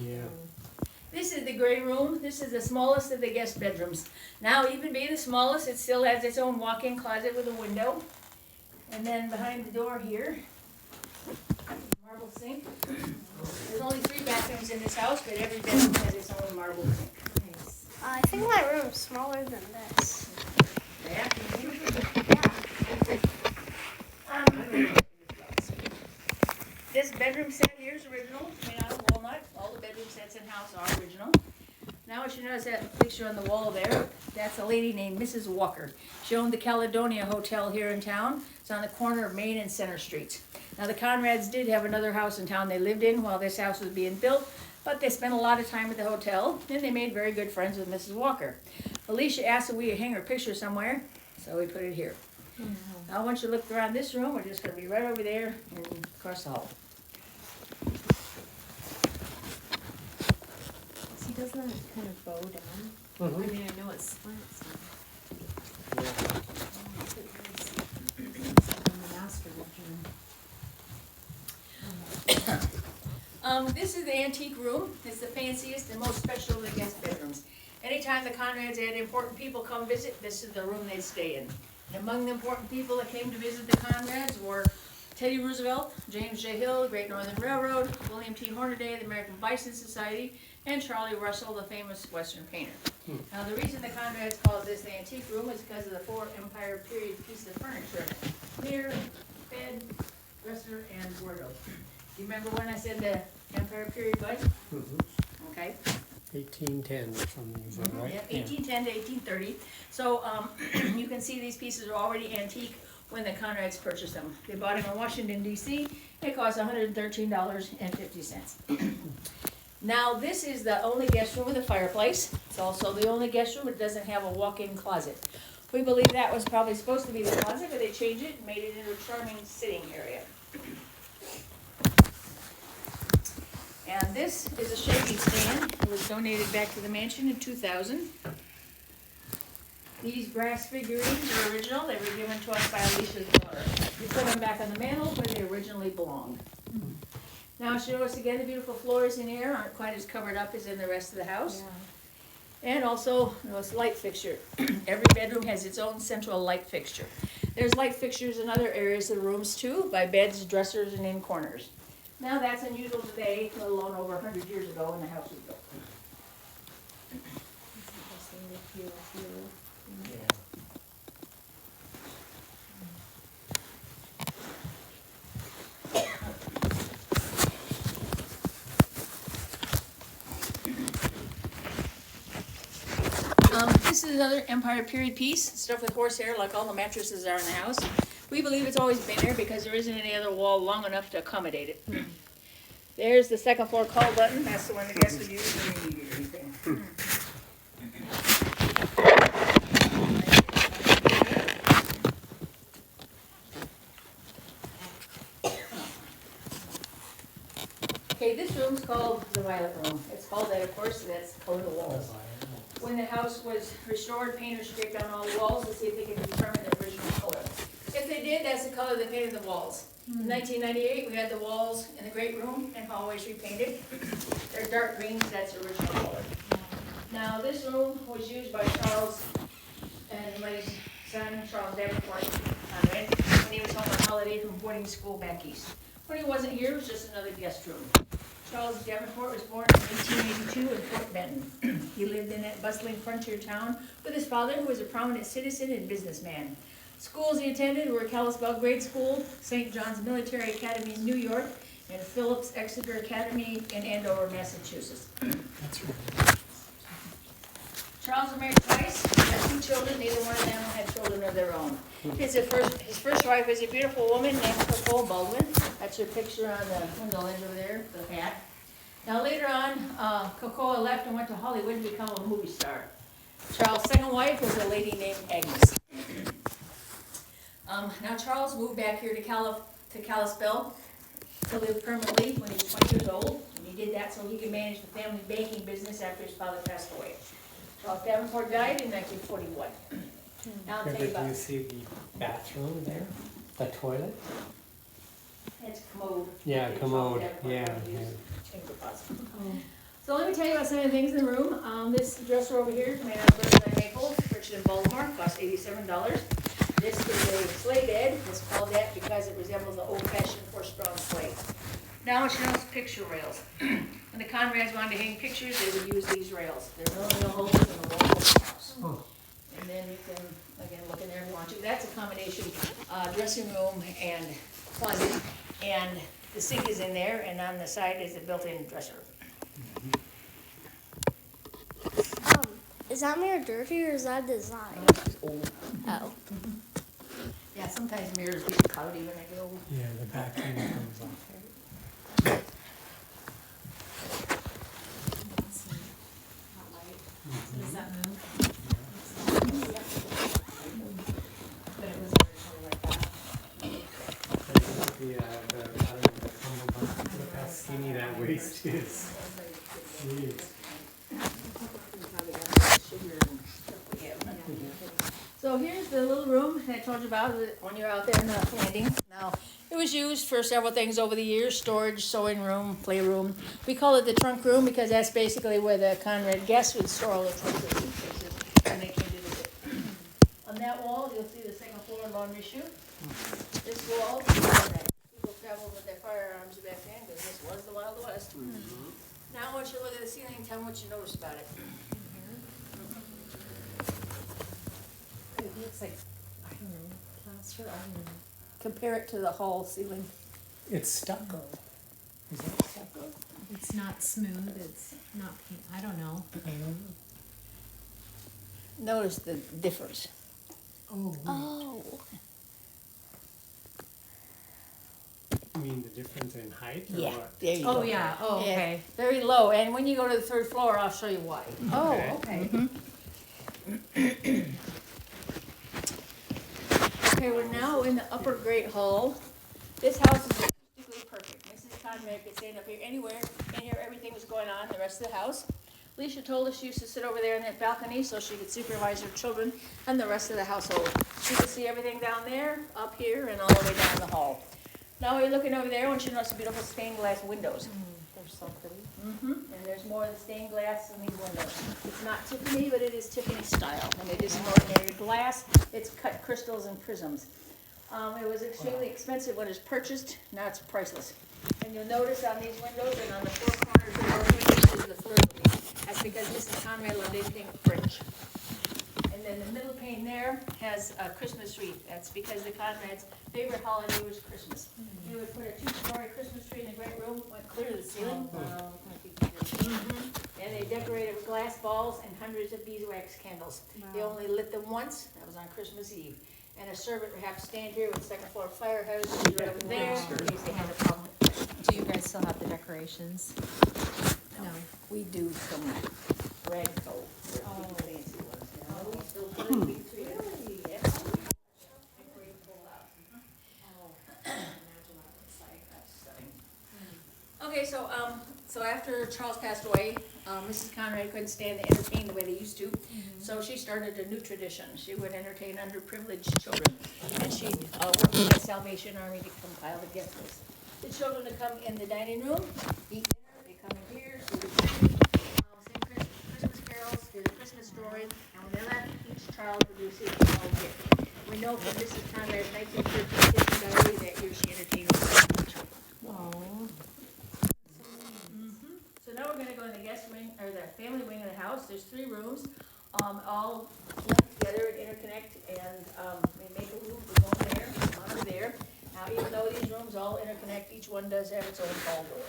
Speaker 2: Yeah.
Speaker 6: This is the gray room. This is the smallest of the guest bedrooms. Now, even being the smallest, it still has its own walk-in closet with a window. And then behind the door here, marble sink. There's only 3 bathrooms in this house, but every bedroom has its own marble sink.
Speaker 1: I think my room's smaller than this.
Speaker 6: Yeah. bedroom set here is original, made out of walnut. All the bedroom sets in-house are original. Now, what you notice that picture on the wall there, that's a lady named Mrs. Walker. She owned the Caledonia Hotel here in town. It's on the corner of Main and Center Streets. Now, the Conrads did have another house in town they lived in while this house was being built, but they spent a lot of time at the hotel, and they made very good friends with Mrs. Walker. Alicia asked if we could hang her picture somewhere, so we put it here. Now, once you look around this room, we're just gonna be right over there and across the hall.
Speaker 3: See, doesn't that kind of bow down?
Speaker 2: Mhm.
Speaker 3: I mean, I know it slants.
Speaker 2: Yeah.
Speaker 3: In the master bedroom.
Speaker 6: This is the antique room. It's the fanciest and most special of the guest bedrooms. Anytime the Conrads had important people come visit, this is the room they'd stay in. And among the important people that came to visit the Conrads were Teddy Roosevelt, James J. Hill, the Great Northern Railroad, William T. Hornaday, the American Bison Society, and Charlie Russell, the famous Western painter. Now, the reason the Conrads call this the antique room is because of the 4 Empire period pieces of furniture in it. Mirror, bed, dresser, and wardrobe. Do you remember when I said the Empire period was?
Speaker 2: Mhm.
Speaker 6: Okay.
Speaker 2: 1810 or something, is that right?
Speaker 6: Yeah, 1810 to 1830. So, you can see these pieces are already antique when the Conrads purchased them. They bought them in Washington DC. It cost $113.50. Now, this is the only guest room with a fireplace. It's also the only guest room that doesn't have a walk-in closet. We believe that was probably supposed to be the closet, but they changed it and made it into a charming sitting area. And this is a shaving stand. It was donated back to the mansion in 2000. These brass figurines are original. They were given to us by Alicia's daughter. We put them back on the mantle where they originally belonged. Now, show us again, the beautiful floors in here aren't quite as covered up as in the rest of the house. And also, this light fixture. Every bedroom has its own central light fixture. There's light fixtures in other areas of the rooms too, by beds, dressers, and in corners. Now, that's unusual today, let alone over 100 years ago when the house was built.
Speaker 2: Yeah.
Speaker 6: This is another Empire period piece, stuffed with horsehair like all the mattresses are in the house. We believe it's always been there because there isn't any other wall long enough to accommodate it. There's the second floor call button. That's the one the guests would use when they needed anything. Okay, this room's called the Violet Room. It's called that, of course, that's the color of the walls. When the house was restored, painters scraped down all the walls to see if they could determine the original color. If they did, that's the color they painted the walls. In 1998, we had the walls in the great room and hallways repainted. They're dark greens, that's the original color. Now, this room was used by Charles and my son, Charles Davenport, when he was home on holiday from boarding school back east. When he wasn't here, it was just another guest room. Charles Davenport was born in 1882 in Fort Benton. He lived in that bustling frontier town with his father, who was a prominent citizen and businessman. Schools he attended were Kalispell Grade School, St. John's Military Academy in New York, and Phillips Exeter Academy in Andover, Massachusetts.
Speaker 2: That's right.
Speaker 6: Charles was married twice, had 2 children, neither one of them had children of their own. His first wife was a beautiful woman named Cocoa Baldwin. That's her picture on the window ledge over there, the hat. Now later on, Cocoa left and went to Hollywood to become a movie star. Charles' second wife was a lady named Agnes. Now Charles moved back here to Kalispell to live permanently when he was 20 years old. And he did that so he could manage the family banking business after his father passed away. Charles Davenport died in 1941. Now I'll tell you
Speaker 2: Do
Speaker 6: about
Speaker 2: you see the bathroom there? The toilet?
Speaker 6: it's commode.
Speaker 2: Yeah,
Speaker 6: Charles
Speaker 2: commode.
Speaker 6: Davenport
Speaker 2: Yeah,
Speaker 6: used
Speaker 2: yeah.
Speaker 6: chamber pots. So let me tell you about some of the things in the room. This dresser over here is made out of birch maple, purchased in Baltimore, cost $87. This is a sleigh bed. It's called that because it resembles the old-fashioned horse-drawn sleigh. Now it shows picture rails. When the Conrads wanted to hang pictures, they would use these rails. They're really no holes in the wall of the house.
Speaker 2: Oh.
Speaker 6: And then you can, again, look in there if you want to. That's a combination dressing room and closet. And The sink is in there, and on the side is a built-in dresser.
Speaker 1: Is that mirror dirty or is that design?
Speaker 6: It's old.
Speaker 1: Oh.
Speaker 6: Yeah, sometimes mirrors get cloudy when they get old.
Speaker 2: Yeah, the back end comes off.
Speaker 3: Does that move? But it was originally like that.
Speaker 2: The cummerbund, look how skinny that waist is. Jeez.
Speaker 6: So here's the little room I told you about when you're out there in the landing. Now, it was used for several things over the years, storage, sewing room, playroom. We call it the trunk room because that's basically where the Conrad guests would store all their trunks and suitcases when they came to visit. On that wall, you'll see the second floor laundry chute. This wall, people traveled with their firearms back then because this was the Wild West. Now I want you to look at the ceiling and tell me what you noticed about it.
Speaker 3: It looks like, I don't know, plaster, I don't know.
Speaker 6: Compare it to the hall ceiling.
Speaker 2: It's stucco. Is it stucco?
Speaker 3: It's not smooth, it's not paint, I don't know.
Speaker 6: Notice the difference.
Speaker 3: Oh.
Speaker 1: Oh.
Speaker 2: You mean the difference in height or
Speaker 6: Yeah,
Speaker 2: what?
Speaker 6: there you go.
Speaker 3: Oh, yeah, oh,
Speaker 6: Yeah,
Speaker 3: okay.
Speaker 6: very low, and when you go to the third floor, I'll show you why.
Speaker 3: Oh,
Speaker 2: Okay.
Speaker 3: okay.
Speaker 6: Okay, we're now in the upper great hall. This house is acoustically perfect. Mrs. Conrad could stand up here anywhere and hear everything was going on in the rest of the house. Alicia told us she used to sit over there in that balcony so she could supervise her children and the rest of the household. She could see everything down there, up here, and all the way down the hall. Now we're looking over there, and she noticed the beautiful stained glass windows.
Speaker 3: They're so pretty.
Speaker 6: And there's more of the stained glass in these windows. It's not Tiffany, but it is Tiffany style, and it isn't ordinary glass. It's cut crystals and prisms. It was extremely expensive when it was purchased. Now it's priceless. And you'll notice on these windows and on the four corners of those windows is the fleur-de-lis. That's because Mrs. Conrad loved anything French. And then the middle pane there has a Christmas wreath. That's because the Conrad's favorite holiday was Christmas. You would put a two-story Christmas tree in the great room, went clear to the ceiling. And they decorated with glass balls and hundreds of beeswax candles. They only lit them once, that was on Christmas Eve. And a servant would have to stand here with second floor fire hose right over there in case they had a problem.
Speaker 3: Do you guys still have the decorations? No.
Speaker 6: We do some red coat, fancy ones, you know, we still put a big tree. Really? Yeah. Decorate the whole house. Okay, so after Charles passed away, Mrs. Conrad couldn't stand to entertain the way they used to, so she started a new tradition. She would entertain underprivileged children, and she worked with the Salvation Army to compile the guest list. The children would come in the dining room, eat dinner, they come in here, see the tree, sing Christmas carols, hear the Christmas story, and when they left, each child would receive a small gift. We know from Mrs. Conrad's 1913 kitchen diary that year she entertained over 100 children.
Speaker 3: Oh.
Speaker 6: So now we're gonna go in the guest wing, or the family wing of the house. There's 3 rooms, all linked together and interconnect, and we make a loop, we go in there, come over there. Now, even though these rooms all interconnect, each one does have its own hall door.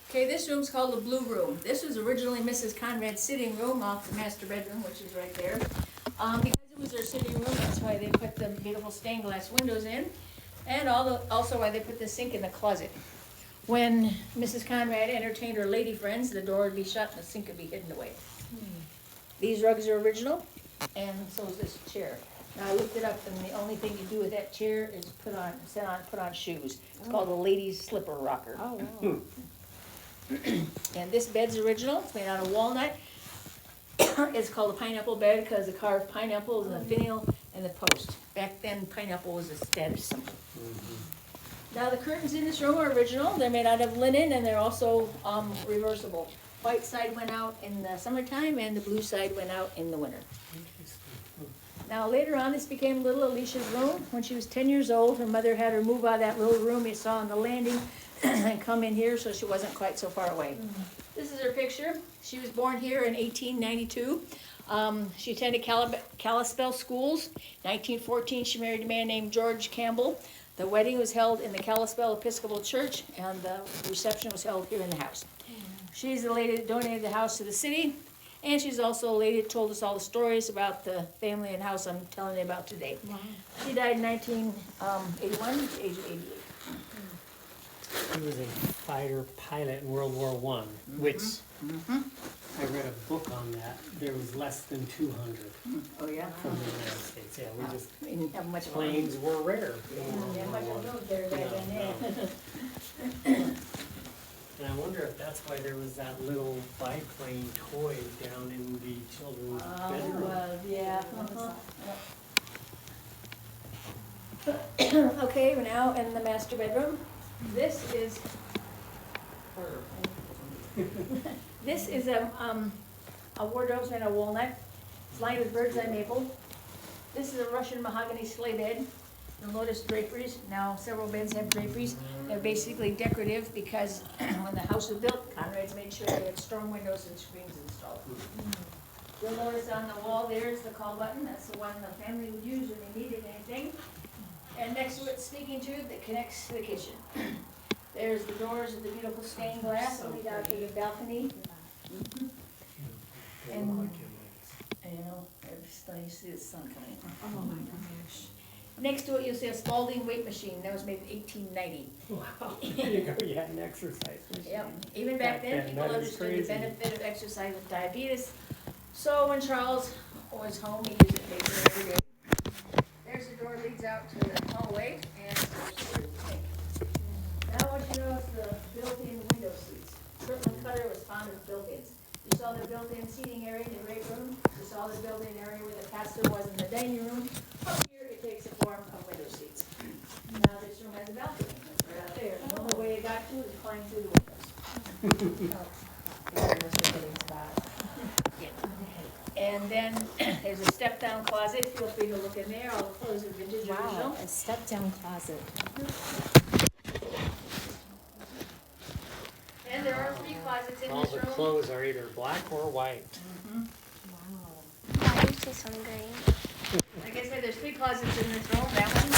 Speaker 6: Okay, this room's called the blue room. This was originally Mrs. Conrad's sitting room off the master bedroom, which is right there. Because it was their sitting room, that's why they put the beautiful stained glass windows in, and also why they put the sink in the closet. When Mrs. Conrad entertained her lady friends, the door would be shut and the sink would be hidden away. These rugs are original, and so is this chair. Now I looked it up, and the only thing you do with that chair is put on shoes. It's called a lady's slipper rocker.
Speaker 3: Oh, wow.
Speaker 6: And this bed's original, it's made out of walnut. It's called a pineapple bed because it carved pineapples in the finial and the post. Back then, pineapple was a status symbol. Now, the curtains in this room are original. They're made out of linen, and they're also reversible. White side went out in the summertime, and the blue side went out in the winter. Now, later on, this became little Alicia's room. When she was 10 years old, her mother had her move out of that little room you saw on the landing and come in here, so she wasn't quite so far away. This is her picture. She was born here in 1892. She attended Kalispell schools. 1914, she married a man named George Campbell. The wedding was held in the Kalispell Episcopal Church, and the reception was held here in the house. She's the lady that donated the house to the city, and she's also a lady that told us all the stories about the family and house I'm telling you about today. She died in 1981 at the age of 88.
Speaker 2: He was a fighter pilot in World War I, which I read a book on that. There was less than 200
Speaker 6: Oh, yeah?
Speaker 2: from the United States. Yeah, we just
Speaker 6: We didn't have much of a
Speaker 2: planes were rare.
Speaker 6: Yeah, much of a military back then,
Speaker 2: No. And I wonder if that's why there was that little biplane toy down in the children's bedroom.
Speaker 6: Yeah. Okay, we're now in the master bedroom. This is this is a wardrobe made of walnut. It's lined with bird's eye maple. This is a Russian mahogany sleigh bed. You'll notice draperies. Now several beds have draperies. They're basically decorative because when the house was built, Conrad's made sure they had strong windows and screens installed. You'll notice on the wall there's the call button. That's the one the family would use when they needed anything. And next to it, speaking tube that connects to the kitchen. There's the doors of the beautiful stained glass that lead out to the balcony. And, you know, it's nice to see the sun coming.
Speaker 3: Oh my gosh.
Speaker 6: Next to it, you'll see a Spalding weight machine. That was made in 1890.
Speaker 2: Wow, there you go, you had an exercise machine.
Speaker 6: Yep, even back then, people
Speaker 2: That is
Speaker 6: understood the
Speaker 2: crazy.
Speaker 6: benefit of exercise with diabetes. So when Charles was home, he used it basically every day. There's the door leads out to the hallway, and there's the sink. Now what you know is the built-in window seats. Kirtland Cutter was fond of built-ins. You saw the built-in seating area in the great room. You saw the built-in area where the pastor was in the dining room. Up here, it takes the form of window seats. Now this room has a balcony, it's right out there. The only way you got to is climb through the windows. And then there's a step-down closet. Feel free to look in there. All the clothes are vintage original.
Speaker 3: Wow, a step-down closet.
Speaker 6: And there are 3 closets in
Speaker 2: All
Speaker 6: this
Speaker 2: the
Speaker 6: room.
Speaker 2: clothes are either black or white.
Speaker 1: Why is this on green?
Speaker 6: Like I said, there's 3 closets in this room. That one,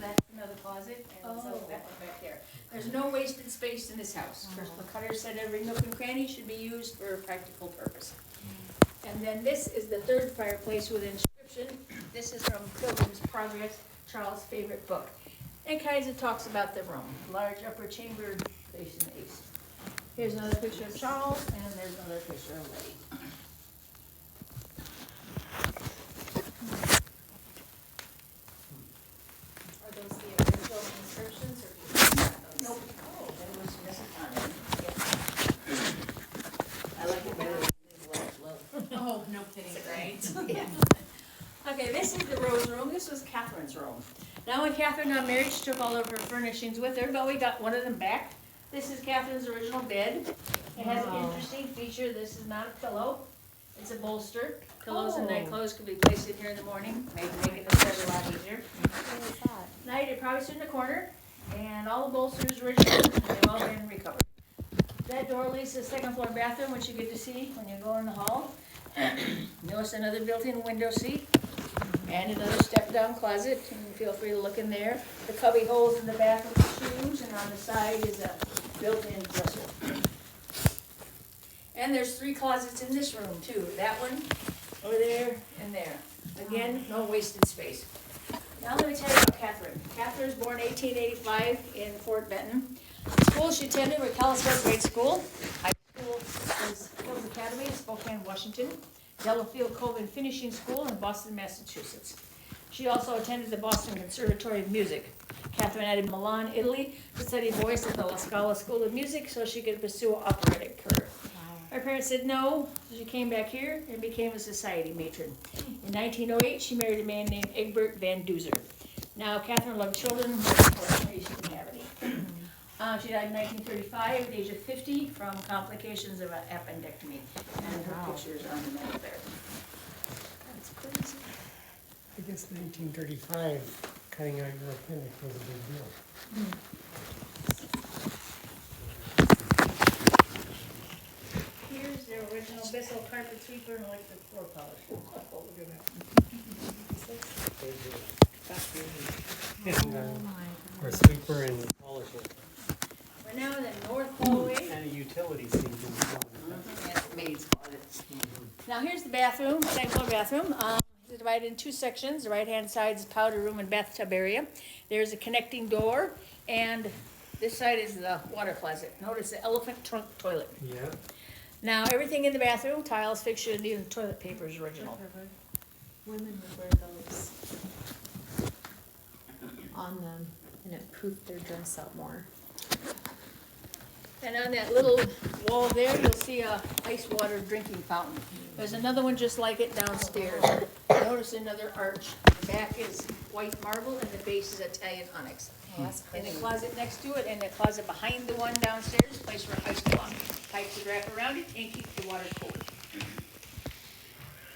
Speaker 6: that's another closet, and so that one back there. There's no wasted space in this house. First, McCutter said every nook and cranny should be used for a practical purpose. And then this is the 3rd fireplace with inscription. This is from Pilgrim's Progress, Charles' favorite book. It kind of talks about the room. Large upper chamber facing the east. Here's another picture of Charles, and there's another picture of Letty.
Speaker 3: Are those the original inscriptions or do you have those?
Speaker 6: Nope. Oh, that was missing on it. I like it better than
Speaker 3: Oh, no kidding, right?
Speaker 6: Yeah. Okay, this is the Rose Room. This was Catherine's room. Now when Catherine got married, she took all of her furnishings with her, but we got one of them back. This is Catherine's original bed. It has an interesting feature. This is not a pillow. It's a bolster. Pillows and nightclothes could be placed in here in the morning, making the bed a lot easier.
Speaker 1: What is that?
Speaker 6: Night, it probably sit in the corner, and all the bolsters original, they've all been recovered. That door leads to the 2nd floor bathroom, which you get to see when you go in the hall. Notice another built-in window seat, and another step-down closet, and feel free to look in there. The cubby holes in the back of the shoes, and on the side is a built-in dresser. And there's 3 closets in this room too, that one, over there, and there. Again, no wasted space. Now let me tell you about Catherine. Catherine was born 1885 in Fort Benton. The schools she attended were Kalispell Grade School. High school was Hills Academy in Spokane, Washington. Delafield Colvin Finishing School in Boston, Massachusetts. She also attended the Boston Conservatory of Music. Catherine added Milan, Italy, to study voice at the La Scala School of Music so she could pursue an operatic career. Her parents said no, so she came back here and became a society matron. In 1908, she married a man named Egbert Van Duzer. Now, Catherine loved children, but unfortunately, she didn't have any. She died in 1935 at the age of 50 from complications of an appendectomy. And her picture's on the map there.
Speaker 1: That's crazy.
Speaker 2: I guess 1935, cutting out your appendix was a big deal.
Speaker 6: Here's the original Bissell carpet sweeper and electric floor polisher.
Speaker 2: Oh, look at that. Or sweeper and polisher.
Speaker 6: We're now in the north hallway.
Speaker 2: And a utility sink in the corner.
Speaker 6: That's maid's closet. Now here's the bathroom, second floor bathroom. It's divided in two sections. The right-hand side is powder room and bathtub area. There's a connecting door, and this side is the water closet. Notice the elephant trunk toilet.
Speaker 2: Yeah.
Speaker 6: Now, everything in the bathroom, tiles, fixture, and even toilet paper is original.
Speaker 3: Women would wear those on them, and it poofed their dress out more.
Speaker 6: And on that little wall there, you'll see a ice water drinking fountain. There's another one just like it downstairs. Notice another arch. The back is white marble and the base is Italian onyx.
Speaker 3: Oh, that's
Speaker 6: And the
Speaker 3: pretty.
Speaker 6: closet next to it and the closet behind the one downstairs, place for ice block. Pipes would wrap around it and keep the water cold.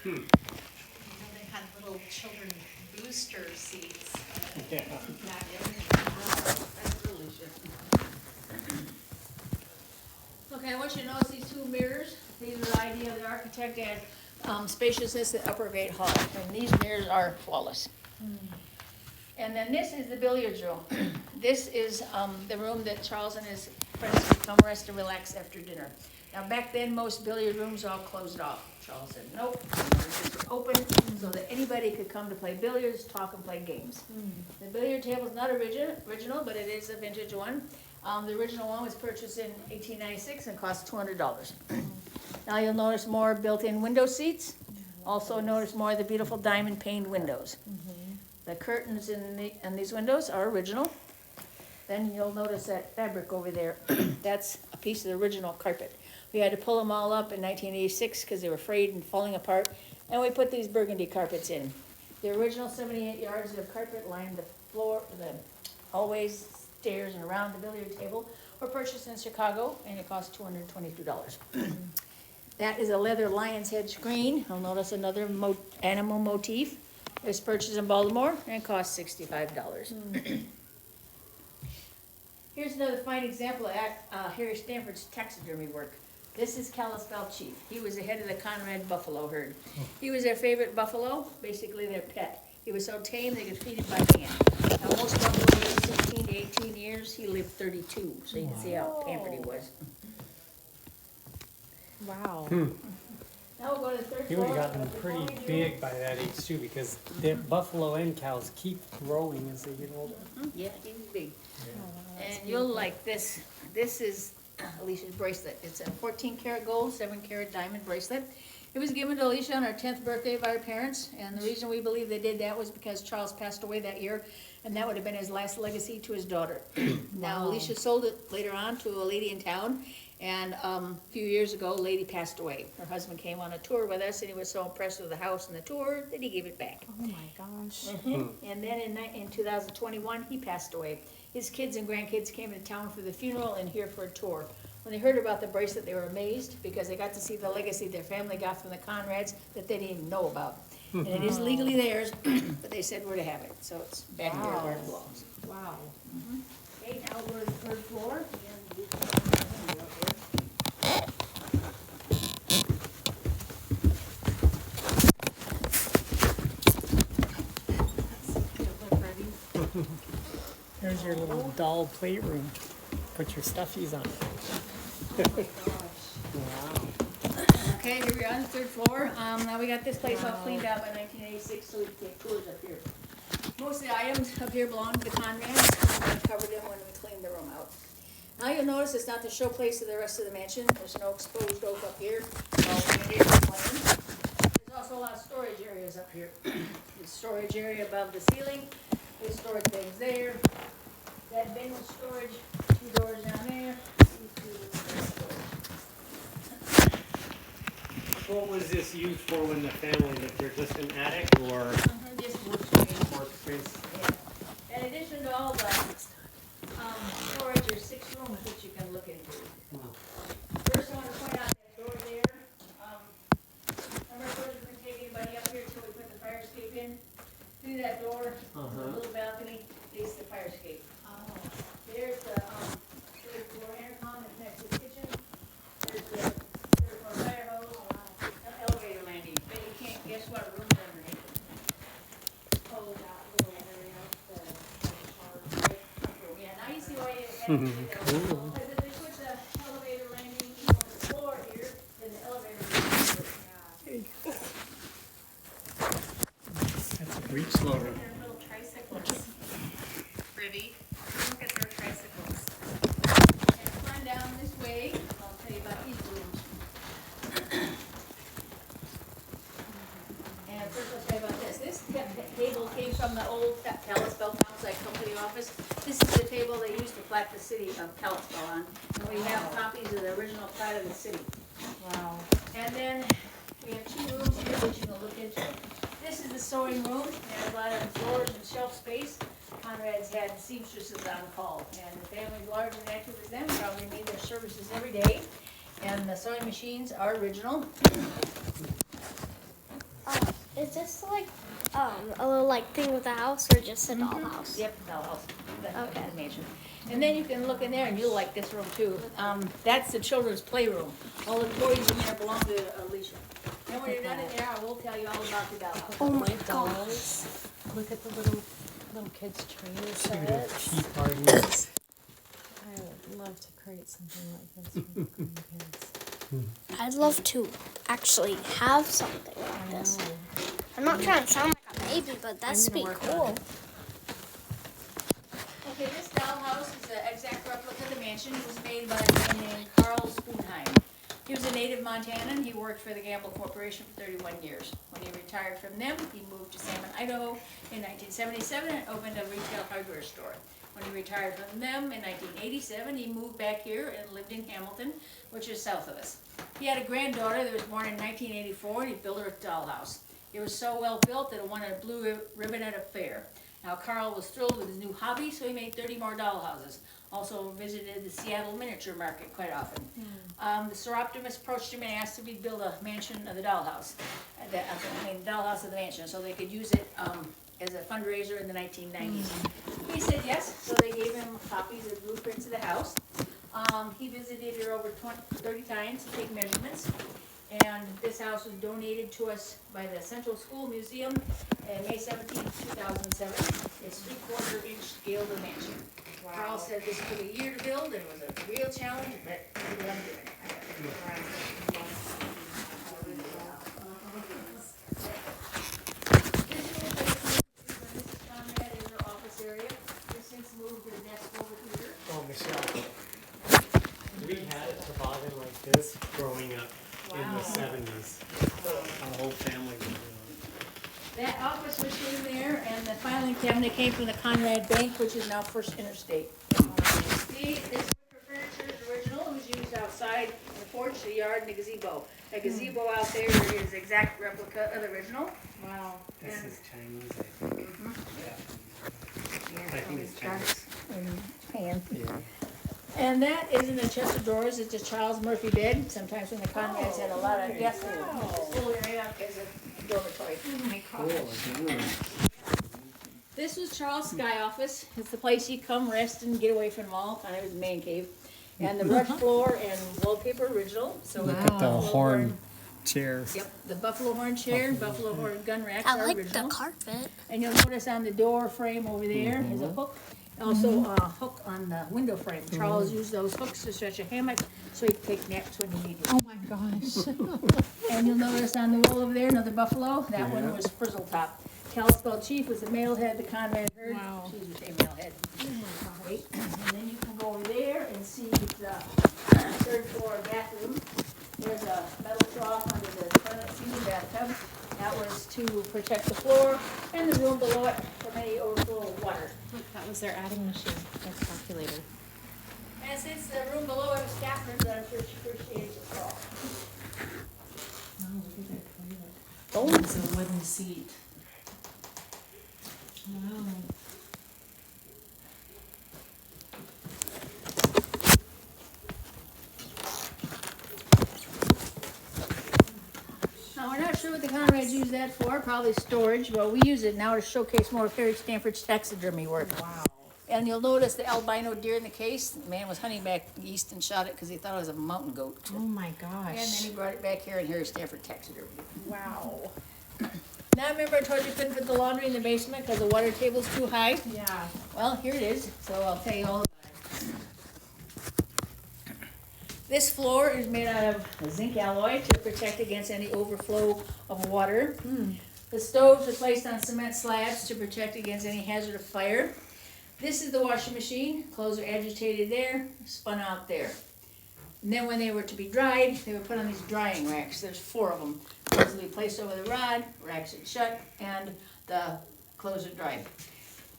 Speaker 3: You know, they had little children booster seats.
Speaker 2: Yeah.
Speaker 3: Not in.
Speaker 6: That's delicious. Okay, I want you to notice these two mirrors. These are the idea of the architect and spaciousness at Upper Gate Hall. And these mirrors are flawless. And then this is the billiards room. This is the room that Charles and his friends could come rest and relax after dinner. Now, back then, most billiard rooms all closed off. Charles said, nope, they were open so that anybody could come to play billiards, talk, and play games. The billiard table is not original, but it is a vintage one. The original one was purchased in 1896 and cost $200. Now you'll notice more built-in window seats. Also notice more of the beautiful diamond paned windows. The curtains in these windows are original. Then you'll notice that fabric over there. That's a piece of the original carpet. We had to pull them all up in 1986 because they were frayed and falling apart, and we put these burgundy carpets in. The original 78 yards of carpet lined the floor, the hallways, stairs, and around the billiard table were purchased in Chicago, and it cost $222. That is a leather lion's head screen. You'll notice another animal motif. It was purchased in Baltimore, and it cost $65. Here's another fine example of Harry Stanford's taxidermy work. This is Kalispell Chief. He was the head of the Conrad buffalo herd. He was their favorite buffalo, basically their pet. He was so tame they could feed him by hand. Now, most buffalo live 16 to 18 years. He lived 32, so you can see how pampered he was.
Speaker 3: Wow.
Speaker 6: Now we'll go to the third
Speaker 2: He
Speaker 6: floor.
Speaker 2: would have gotten pretty big by that age too, because the buffalo and cows keep growing as they get older.
Speaker 6: Yeah, he was big. And you'll like this. This is Alicia's bracelet. It's a 14-karat gold, 7-karat diamond bracelet. It was given to Alicia on her 10th birthday by her parents, and the reason we believe they did that was because Charles passed away that year, and that would have been his last legacy to his daughter. Now, Alicia sold it later on to a lady in town, and a few years ago, a lady passed away. Her husband came on a tour with us, and he was so impressed with the house and the tour that he gave it back.
Speaker 3: Oh my gosh.
Speaker 6: And then in 2021, he passed away. His kids and grandkids came into town for the funeral and here for a tour. When they heard about the bracelet, they were amazed because they got to see the legacy their family got from the Conrads that they didn't even know about. And it is legally theirs, but they said we're to have it, so it's back here where it belongs.
Speaker 3: Wow.
Speaker 6: Okay, now we're to the third floor.
Speaker 2: There's your little doll playroom. Put your stuffies on. Wow.
Speaker 6: Okay, here we are on the third floor. Now we got this place all cleaned out by 1986, so we can take tours up here. Most of the items up here belong to the Conrads. We covered them when we cleaned the room out. Now you'll notice it's not the showplace of the rest of the mansion. There's no exposed oak up here. It's all painted and plain. There's also a lot of storage areas up here. The storage area above the ceiling. There's storage things there. That bin with storage, 2 doors down there. These 2 doors storage.
Speaker 2: What was this used for when the family lived here? Just an attic or
Speaker 6: Just workspace.
Speaker 2: workspace?
Speaker 6: Yeah. In addition to all the storage, there's 6 rooms that you can look into.
Speaker 2: Wow.
Speaker 6: First, I want to point out that door there. Remember, we couldn't take anybody up here until we put the fire escape in. Through that door, there's a little balcony, leads to the fire escape. There's the third floor intercom that connects to the kitchen. There's the third floor fire hose.
Speaker 2: Cool.
Speaker 6: Because if they put the elevator landing on the floor here, then the elevator would
Speaker 2: That's a breech loader.
Speaker 5: Their little tricycles. Pretty. Look at their tricycles.
Speaker 6: And climb down this way, I'll tell you about these rooms. And first I'll tell you about this. This table came from the old Kalispell Townsite Company office. This is the table they used to plat the city of Kalispell on. And we have copies of the original plat of the city.
Speaker 3: Wow.
Speaker 6: And then we have two rooms here which you can look into. This is the sewing room. It has a lot of drawers and shelf space. Conrad's had seamstresses on call, and the family's large and active as them, probably need their services every day. And the sewing machines are original.
Speaker 1: Is this like a little like thing with the house or just a dollhouse?
Speaker 6: Yep, dollhouse.
Speaker 1: Okay.
Speaker 6: The mansion. And then you can look in there and you'll like this room too. That's the children's playroom. All the toys in there belong to Alicia. And when you're done in there, I will tell you all about the dollhouse.
Speaker 1: Oh my gosh.
Speaker 3: Look at the little kids' train sets.
Speaker 2: Tea parties.
Speaker 3: I would love to create something like this for the grandkids.
Speaker 1: I'd love to actually have something like this. I'm not trying to sound like a baby, but that's
Speaker 3: I'm
Speaker 1: be
Speaker 3: gonna work
Speaker 1: cool.
Speaker 3: on it.
Speaker 6: Okay, this dollhouse is the exact replica of the mansion. It was made by a man named Carl Spoonheim. He was a native Montanan. He worked for the Gamble Corporation for 31 years. When he retired from them, he moved to Salmon, Idaho in 1977 and opened a retail hardware store. When he retired from them in 1987, he moved back here and lived in Hamilton, which is south of us. He had a granddaughter that was born in 1984, and he built her a dollhouse. It was so well built that it won a blue ribbon at a fair. Now, Carl was thrilled with his new hobby, so he made 30 more dollhouses. Also visited the Seattle miniature market quite often. The Soroptimist approached him and asked if he'd build a mansion of the dollhouse, dollhouse of the mansion, so they could use it as a fundraiser in the 1990s. He said yes, so they gave him copies of blueprints of the house. He visited here over 30 times to take measurements. And this house was donated to us by the Central School Museum on May 17, 2007. It's 3/4 inch scale dimension. Carl said this took a year to build and it was a real challenge, but he loved doing it. Mrs. Conrad in her office area. She's since moved her desk over here.
Speaker 2: Oh, Michelle. We had a toboggan like this growing up in the 70s. Our whole family was doing it.
Speaker 6: That office machine there and the filing cabinet came from the Conrad Bank, which is now First Interstate. See, this furniture is original. It was used outside in the porch, the yard, and the gazebo. The gazebo out there is exact replica of the original.
Speaker 3: Wow.
Speaker 2: This is Chinese, I think. I think it's Chinese.
Speaker 6: Japan.
Speaker 2: Yeah.
Speaker 6: And that isn't a chest of drawers, it's a Charles Murphy bed. Sometimes when the Conrads had a lot of guests, they would use this little area as a dormitory.
Speaker 3: Oh my
Speaker 2: Cool.
Speaker 3: gosh.
Speaker 6: This was Charles' sky office. It's the place he'd come rest and get away from them all, kind of his man cave. And the brush floor and wallpaper original, so.
Speaker 2: Look at the horn chairs.
Speaker 6: Yep, the buffalo horn chair, buffalo horn gun racks
Speaker 1: I
Speaker 6: are
Speaker 1: like
Speaker 6: original.
Speaker 1: the carpet.
Speaker 6: And you'll notice on the door frame over there is a hook. Also a hook on the window frame. Charles used those hooks to stretch a hammock so he could take naps when he needed.
Speaker 3: Oh my gosh.
Speaker 6: And you'll notice on the wall over there, another buffalo. That one was Frizzle Top. Kalispell Chief was the male head the Conrad herd.
Speaker 3: Wow.
Speaker 6: She's the female head. Wait, and then you can go over there and see the third floor bathroom. There's a metal trough under the toilet seat bathtub. That was to protect the floor and the room below it from any overflow of water.
Speaker 3: Look, that was their adding machine, their calculator.
Speaker 6: And since the room below it was Catherine's, I'm sure she appreciated it all.
Speaker 3: Oh, look at that toilet.
Speaker 6: Oh,
Speaker 3: It's a wooden seat. Wow.
Speaker 6: now we're not sure what the Conrads use that for, probably storage, but we use it now to showcase more of Harry Stanford's taxidermy work.
Speaker 3: Wow.
Speaker 6: And you'll notice the albino deer in the case. The man was hunting back east and shot it because he thought it was a mountain goat.
Speaker 3: Oh my
Speaker 6: And then
Speaker 3: gosh.
Speaker 6: he brought it back here and Harry Stanford taxidermy.
Speaker 3: Wow.
Speaker 6: Now remember I told you couldn't put the laundry in the basement because the water table's too high?
Speaker 3: Yeah.
Speaker 6: Well, here it is, so I'll tell you all about it. This floor is made out of zinc alloy to protect against any overflow of water. The stoves are placed on cement slabs to protect against any hazard of fire. This is the washing machine, clothes are agitated there, spun out there. And then when they were to be dried, they were put on these drying racks, there's 4 of them. Clothes will be placed over the rod, racks are shut, and the clothes are dried.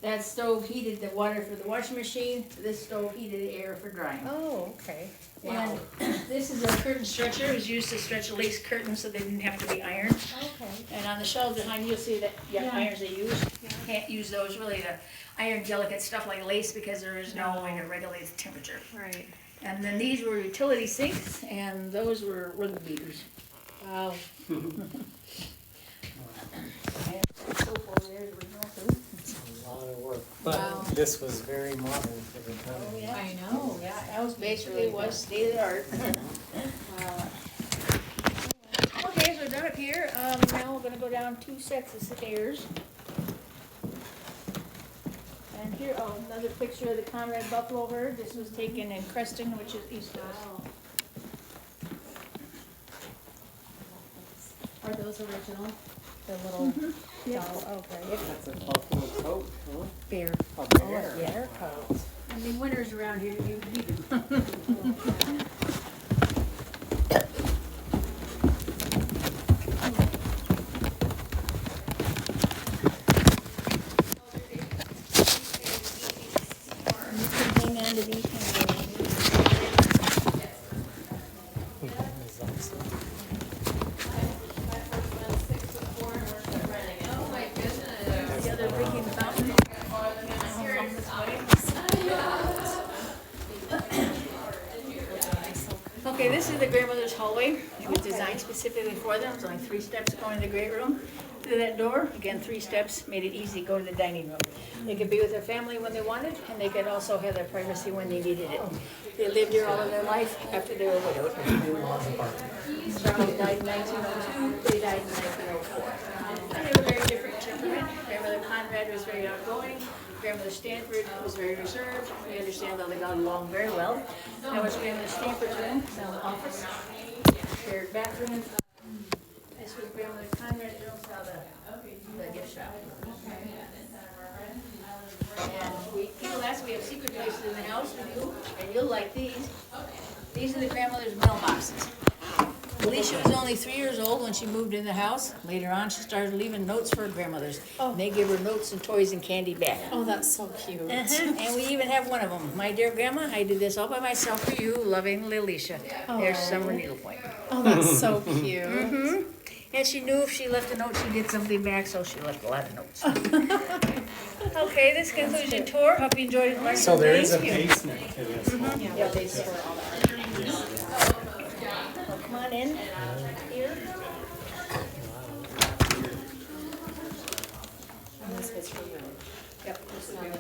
Speaker 6: That stove heated the water for the washing machine, this stove heated the air for drying.
Speaker 3: Oh, okay.
Speaker 6: And this is a curtain stretcher, it was used to stretch a lace curtain so they didn't have to be ironed.
Speaker 3: Okay.
Speaker 6: And on the shelves behind you, you'll see that, irons they use. Can't use those really to iron delicate stuff like lace because there is no way to regulate the temperature.
Speaker 3: Right.
Speaker 6: And then these were utility sinks, and those were rug beaters.
Speaker 3: Wow.
Speaker 6: And soap over there is original too.
Speaker 2: A lot of work, but
Speaker 3: Wow.
Speaker 2: this was very modern for the time.
Speaker 6: Oh, yeah.
Speaker 3: I know.
Speaker 6: Yeah, that was basically was state of the art.
Speaker 3: Wow.
Speaker 6: Okay, so we're done up here, now we're gonna go down 2 sets of stairs. And here, another picture of the Conrad buffalo herd, this was taken in Creston, which is east of us.
Speaker 3: Are those original? The little doll, okay.
Speaker 2: That's a buffalo coat, huh?
Speaker 3: Bear.
Speaker 2: A bear.
Speaker 3: Bear coat.
Speaker 6: I mean, winters around here, you need them. You can hang on to these handles.
Speaker 2: It's awesome.
Speaker 5: Oh my goodness.
Speaker 6: The other drinking fountain. Okay, this is the grandmother's hallway. It was designed specifically for them. There's only 3 steps going to the great room. Through that door, again, 3 steps, made it easy to go to the dining room. They could be with their family when they wanted, and they could also have their privacy when they needed it. They lived here all of their life after they were widowed. Charles died in 1902, they died in 1904. And they were very different temperament. Grandmother Conrad was very outgoing. Grandmother Stanford was very reserved. We understand though they got along very well. That was Grandmother Stanford's room, now the office. Shared bathroom. This was Grandmother Conrad's room, now the gift shop. And people ask, we have secret places in the house with you, and you'll like these. These are the grandmother's mailboxes. Alicia was only 3 years old when she moved in the house. Later on, she started leaving notes for her grandmothers. And they give her notes and toys and candy back.
Speaker 3: Oh, that's so cute.
Speaker 6: And we even have one of them. My dear grandma, I did this all by myself for you, loving Alicia. There's Summer Needlepoint.
Speaker 3: Oh, that's so cute.
Speaker 6: And she knew if she left a note, she'd get something back, so she left a lot of notes. Okay, this concludes your tour. Hope you enjoyed it.
Speaker 2: So there is a basement to this home.
Speaker 3: Yeah, they store all that.
Speaker 6: Well, come on in. Here.
Speaker 3: And this was for you.
Speaker 6: Yep, this is really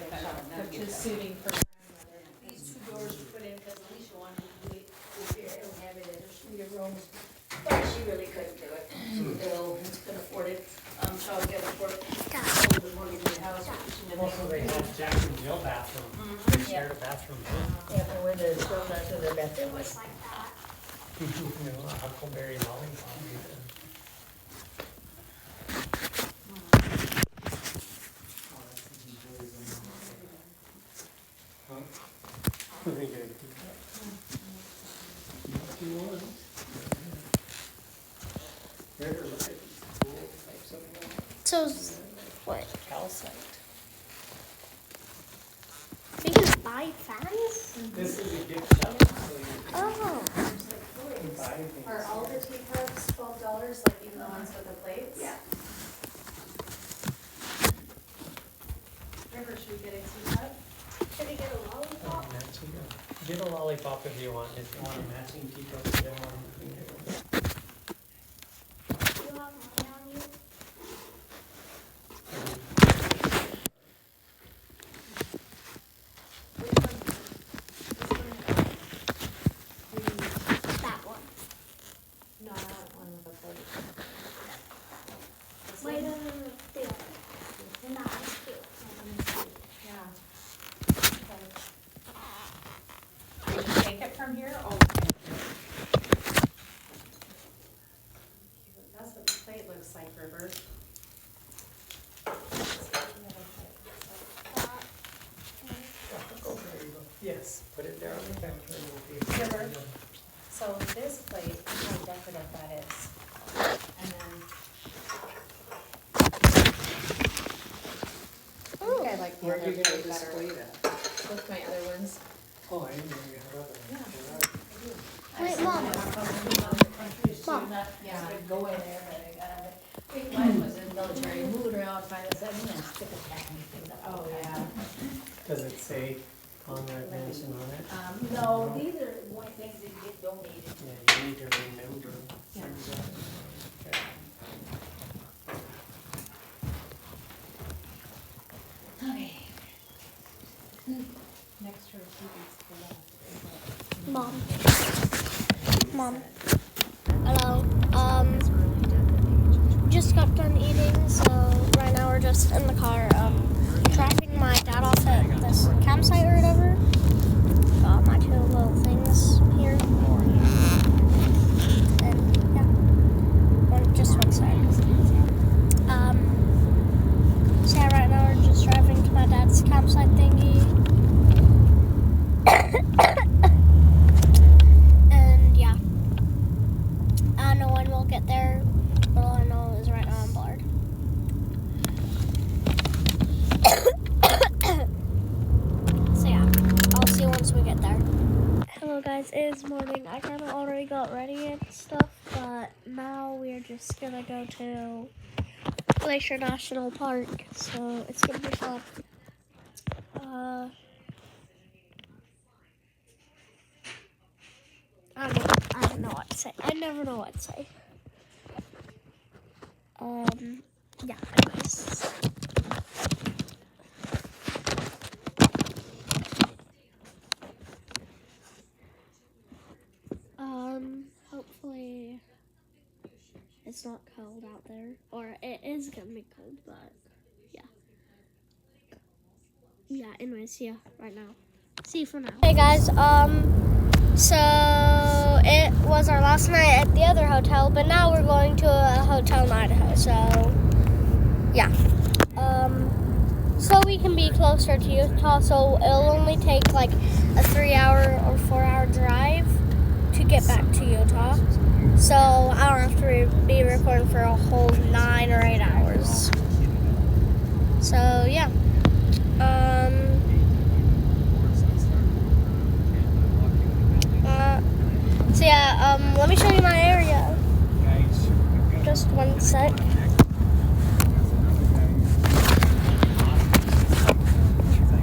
Speaker 3: Which is suiting for
Speaker 6: These 2 doors were put in because Alicia wanted to do it this year and have it as her suite of rooms. But she really couldn't do it. She was ill, couldn't afford it. So I was able to afford the mortgage in the house. She never
Speaker 2: Also, they had Jack and Jill bathroom. They shared a bathroom too.
Speaker 6: Yeah, and where the stove onto their bathroom was.
Speaker 2: You know, a Huckleberry lollipop. Huh? Are they gonna keep that? If you want. Better look at these cool types of
Speaker 1: So, what?
Speaker 2: calcite.
Speaker 1: So you can buy fans?
Speaker 2: This is a gift shop, so you
Speaker 1: Oh.
Speaker 2: can buy things.
Speaker 3: Are all the teacups $12, like even the ones with the plates?
Speaker 6: Yeah.
Speaker 3: River, should we get a teacup?
Speaker 1: Should we get a lollipop?
Speaker 2: Matching, get a lollipop if you want a matching teacup, you don't want anything new.
Speaker 1: Do you have money on you? That one.
Speaker 3: No, I want one with a plate. This
Speaker 1: Wait,
Speaker 3: one?
Speaker 1: no, no, no, the other. Nice, cute.
Speaker 3: Yeah.
Speaker 6: Did you take it from here? Oh,
Speaker 2: just put it there on the counter and we'll be.
Speaker 3: River. So this plate, look how decorative that is. And then. I think I like the
Speaker 2: Where
Speaker 3: other
Speaker 2: are you gonna
Speaker 3: plate better
Speaker 2: display that?
Speaker 3: with my other ones.
Speaker 2: Oh, I didn't know you had other.
Speaker 3: Yeah.
Speaker 1: Wait, Mom.
Speaker 3: Yeah.
Speaker 6: Go in there, but I got it. I think mine was in military, moving around, trying to set, and stick a pack and things up.
Speaker 3: Oh, yeah.
Speaker 2: Does it say Conrad Mansion on it?
Speaker 6: No, these are one things that get donated.
Speaker 2: Yeah, you need to remember.
Speaker 3: Yeah.
Speaker 2: Okay.
Speaker 6: Okay.
Speaker 3: Next to her,
Speaker 1: Mom. Mom. Hello. Just got done eating, so right now we're just in the car, dropping my dad off at this campsite or whatever. Got my two little things here. And yeah, just one side. So yeah, right now we're just driving to my dad's campsite thingy. And yeah, I don't know when we'll get there. All I know is right now I'm bored. So yeah, I'll see you once we get there. Hello guys, it is morning. I kind of already got ready and stuff, but now we're just gonna go to Glacier National Park, so it's gonna be fun. I don't know what to say. I never know what to say. Yeah, anyways. Hopefully it's not cold out there. Or it is gonna be cold, but yeah. Yeah, anyways, yeah, right now. See you for now. Hey guys, so it was our last night at the other hotel, but now we're going to a hotel in Idaho, so yeah. So we can be closer to Utah, so it'll only take like a 3-hour or 4-hour drive to get back to Utah. So I don't have to be recording for a whole 9 or 8 hours. So yeah. So yeah, let me show you my area. Just one sec.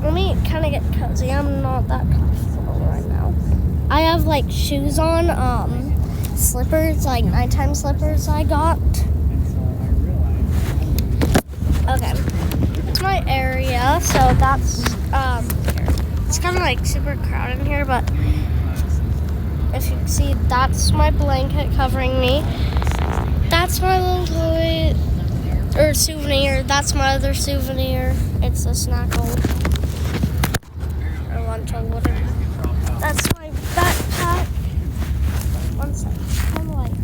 Speaker 1: Let me kind of get cozy. I'm not that comfortable right now. I have like shoes on, slippers, like nighttime slippers I got. Okay, it's my area. So that's it's kind of like super crowded in here, but if you can see, that's my blanket covering me. That's my little toy or souvenir. That's my other souvenir. It's a Snackle or Lunchable, whatever. That's my backpack. One second. I'm like,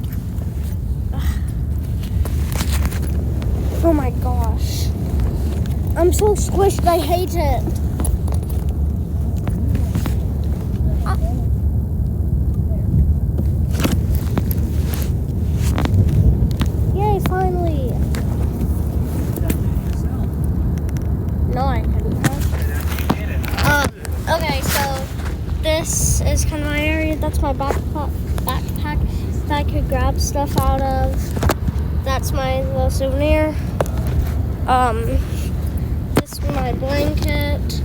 Speaker 1: oh my gosh. I'm so squished. I hate it. Yay, finally. No, I couldn't have. Okay, so this is kind of my area. That's my backpack that I could grab stuff out of. That's my little souvenir. This is my blanket.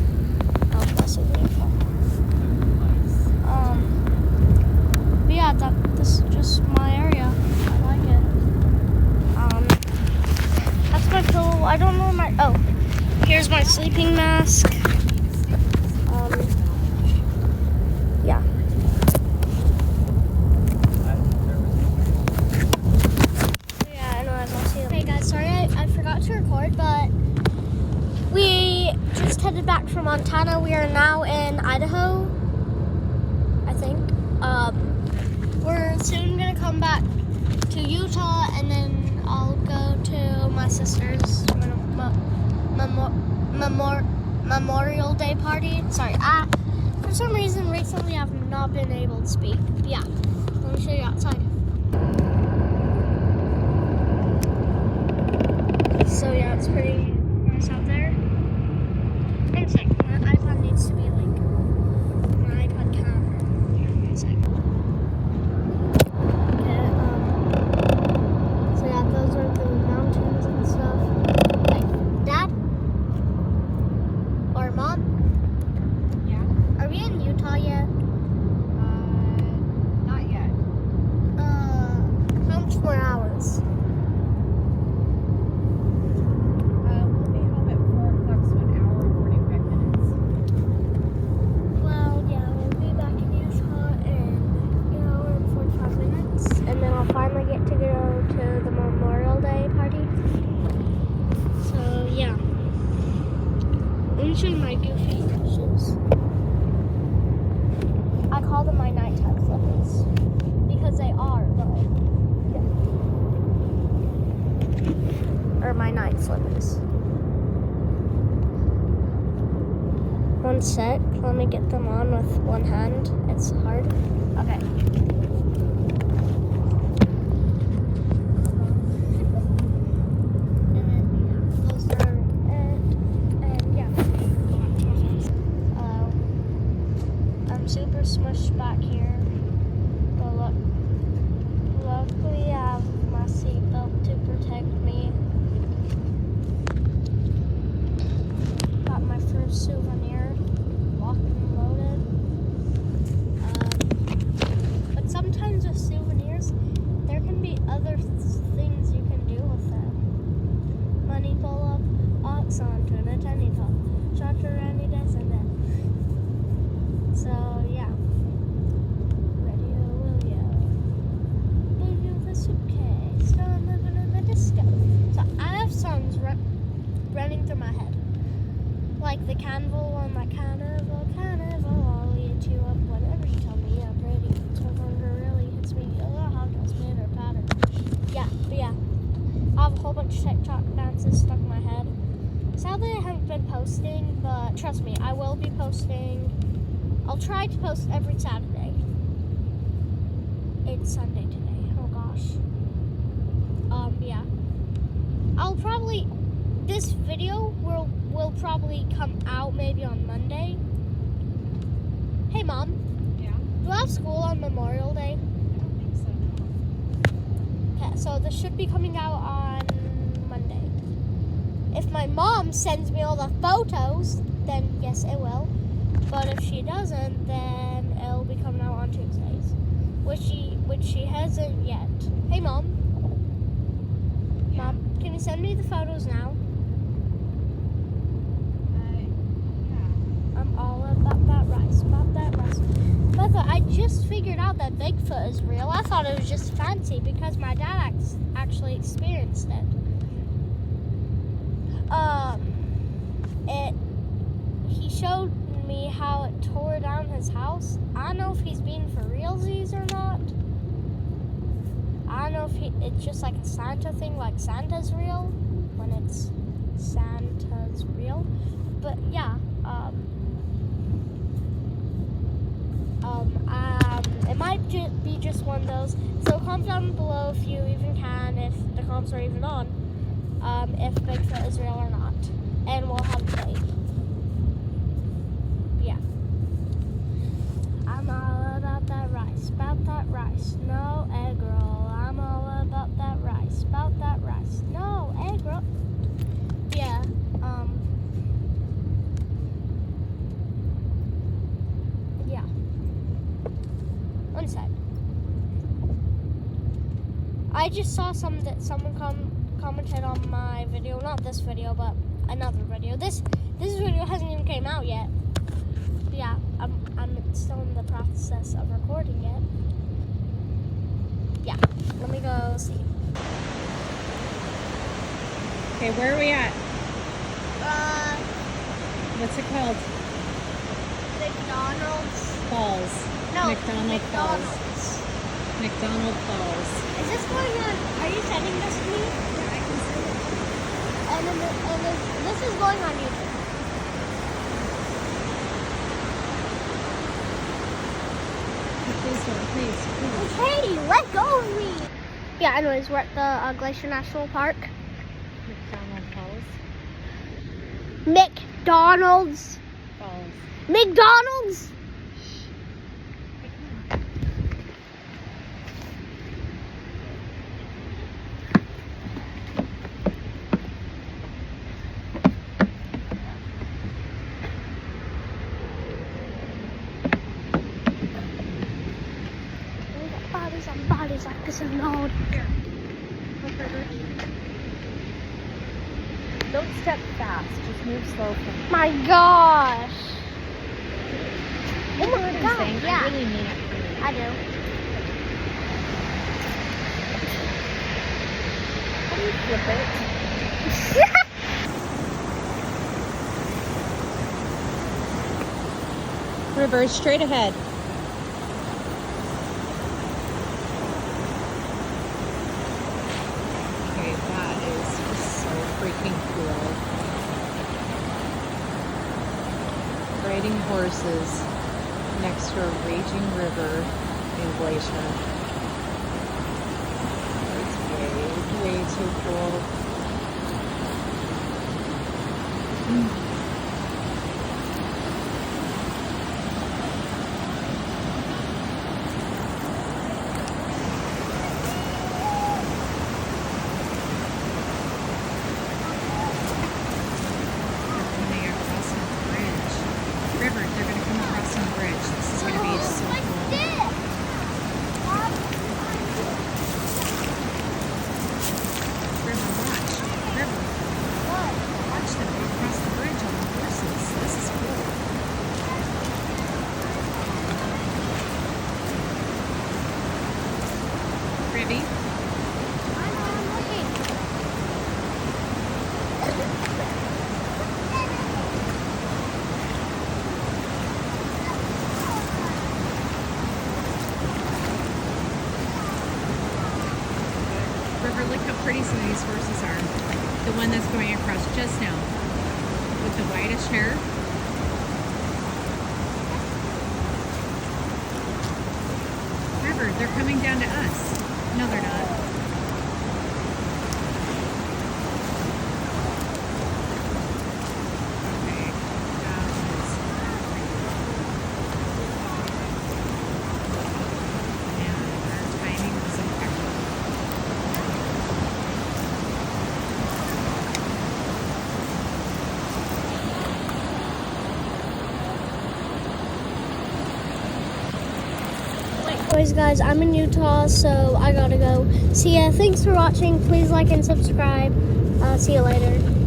Speaker 1: Oh, my souvenir. But yeah, this is just my area. I like it. That's my pillow. I don't know my. Oh, here's my sleeping mask. Yeah. Yeah, I know I'll see you. Hey guys, sorry I forgot to record, but we just headed back from Montana. We are now in Idaho, I think. We're soon gonna come back to Utah, and then I'll go to my sister's Memorial Day party. Sorry, for For some reason, recently I've not been able to speak. Yeah, let me show you outside. So yeah, it's pretty nice out there. Wait a second, my iPod needs to be like, my iPod camera. Here, wait a second. Okay, so yeah, those are the mountains and stuff. Hey, Dad? Or Mom?
Speaker 6: Yeah?
Speaker 1: Are we in Utah yet?
Speaker 6: Not yet.
Speaker 1: How much more hours?
Speaker 6: We'll be home at 4 o'clock, so an hour and 45 minutes.
Speaker 1: Well, yeah, we'll be back in Utah in an hour and 45 minutes. And then I'll finally get to go to the Memorial Day party. So, yeah. Let me show you my goofy shoes. I call them my nighttime slippers. Because they are, though. Yeah. Or my night slippers. One sec. Let me get them on with one hand. It's hard. Okay. And then, yeah, those are it. And yeah. I'm super smushed back here. But look. Luckily, I have my seatbelt to protect me. Got my first souvenir, locked and loaded. But sometimes with souvenirs, there can be other things you can do with them. Money pull up, ox onto an attending top, shot to Randy Des and then. So yeah. Radio will yell. Leave you with a suitcase, still living in the disco. So I have songs running through my head. Like the carnival one, like carnival, I'll eat you up whenever you tell me I'm ready. So hunger really hits me, how does pitter patter. Yeah, but yeah. I have a whole bunch of TikTok dances stuck in my head. Sadly, I haven't been posting, but trust me, I will be posting. I'll try to post every Saturday. It's Sunday today, oh gosh. Yeah. I'll probably, this video will probably come out maybe on Monday. Hey Mom,
Speaker 3: Yeah,
Speaker 1: do I have school on Memorial Day?
Speaker 3: I don't think so, no.
Speaker 1: Okay, so this should be coming out on Monday. If my mom sends me all the photos, then yes, it will. But if she doesn't, then it'll be coming out on Tuesdays, which she hasn't yet. Hey Mom,
Speaker 3: Yeah.
Speaker 1: Mom, can you send me the photos now?
Speaker 3: Yeah.
Speaker 1: I'm all about that rice, about that rice. By the way, I just figured out that Bigfoot is real. I thought it was just fancy because my dad actually experienced it. He showed me how it tore down his house. I don't know if he's being for realsies or not. I don't know if it's just like a Santa thing, like Santa's real when it's Santa's real. But yeah, it might be just one of those. So comment down below if you even can, if the comments are even on, if Bigfoot is real or not, and we'll have a debate. Yeah. I'm all about that rice, about that rice. No egg roll. I'm all about that rice, about that rice. No egg roll. Yeah. Yeah. One sec. I just saw someone commented on my video, not this video, but another video. This video hasn't even came out yet. But yeah, I'm still in the process of recording it. Yeah, let me go see.
Speaker 3: Okay, where are we at? What's it called?
Speaker 1: McDonald's.
Speaker 3: Falls.
Speaker 1: No,
Speaker 3: McDonald Falls.
Speaker 1: McDonald's.
Speaker 3: McDonald Falls.
Speaker 1: Is this going on? Are you sending this to me?
Speaker 3: Yeah, I can see it.
Speaker 1: And this is going on YouTube. Hey, let go of me. Yeah, anyways, we're at the Glacier National Park. McDonald's. McDonald's. Bodies on bodies like this and old.
Speaker 3: Don't step fast, just move slow for me.
Speaker 1: My gosh. Oh my
Speaker 3: I'm
Speaker 1: god,
Speaker 3: saying,
Speaker 1: yeah.
Speaker 3: I really mean it for you.
Speaker 1: I do.
Speaker 3: How do you flip it? River, straight ahead. Okay, that is so freaking cool. Riding horses next to a raging river in Glacier. It's way too cool. River, look how pretty some of these horses are. The one that's going across just now with the whitish hair. River, they're coming down to us. No, they're not. Okay, that was pretty. And our timing was impeccable.
Speaker 1: Anyways, guys, I'm in Utah, so I gotta go. See ya. Thanks for watching. Please like and subscribe. See you later.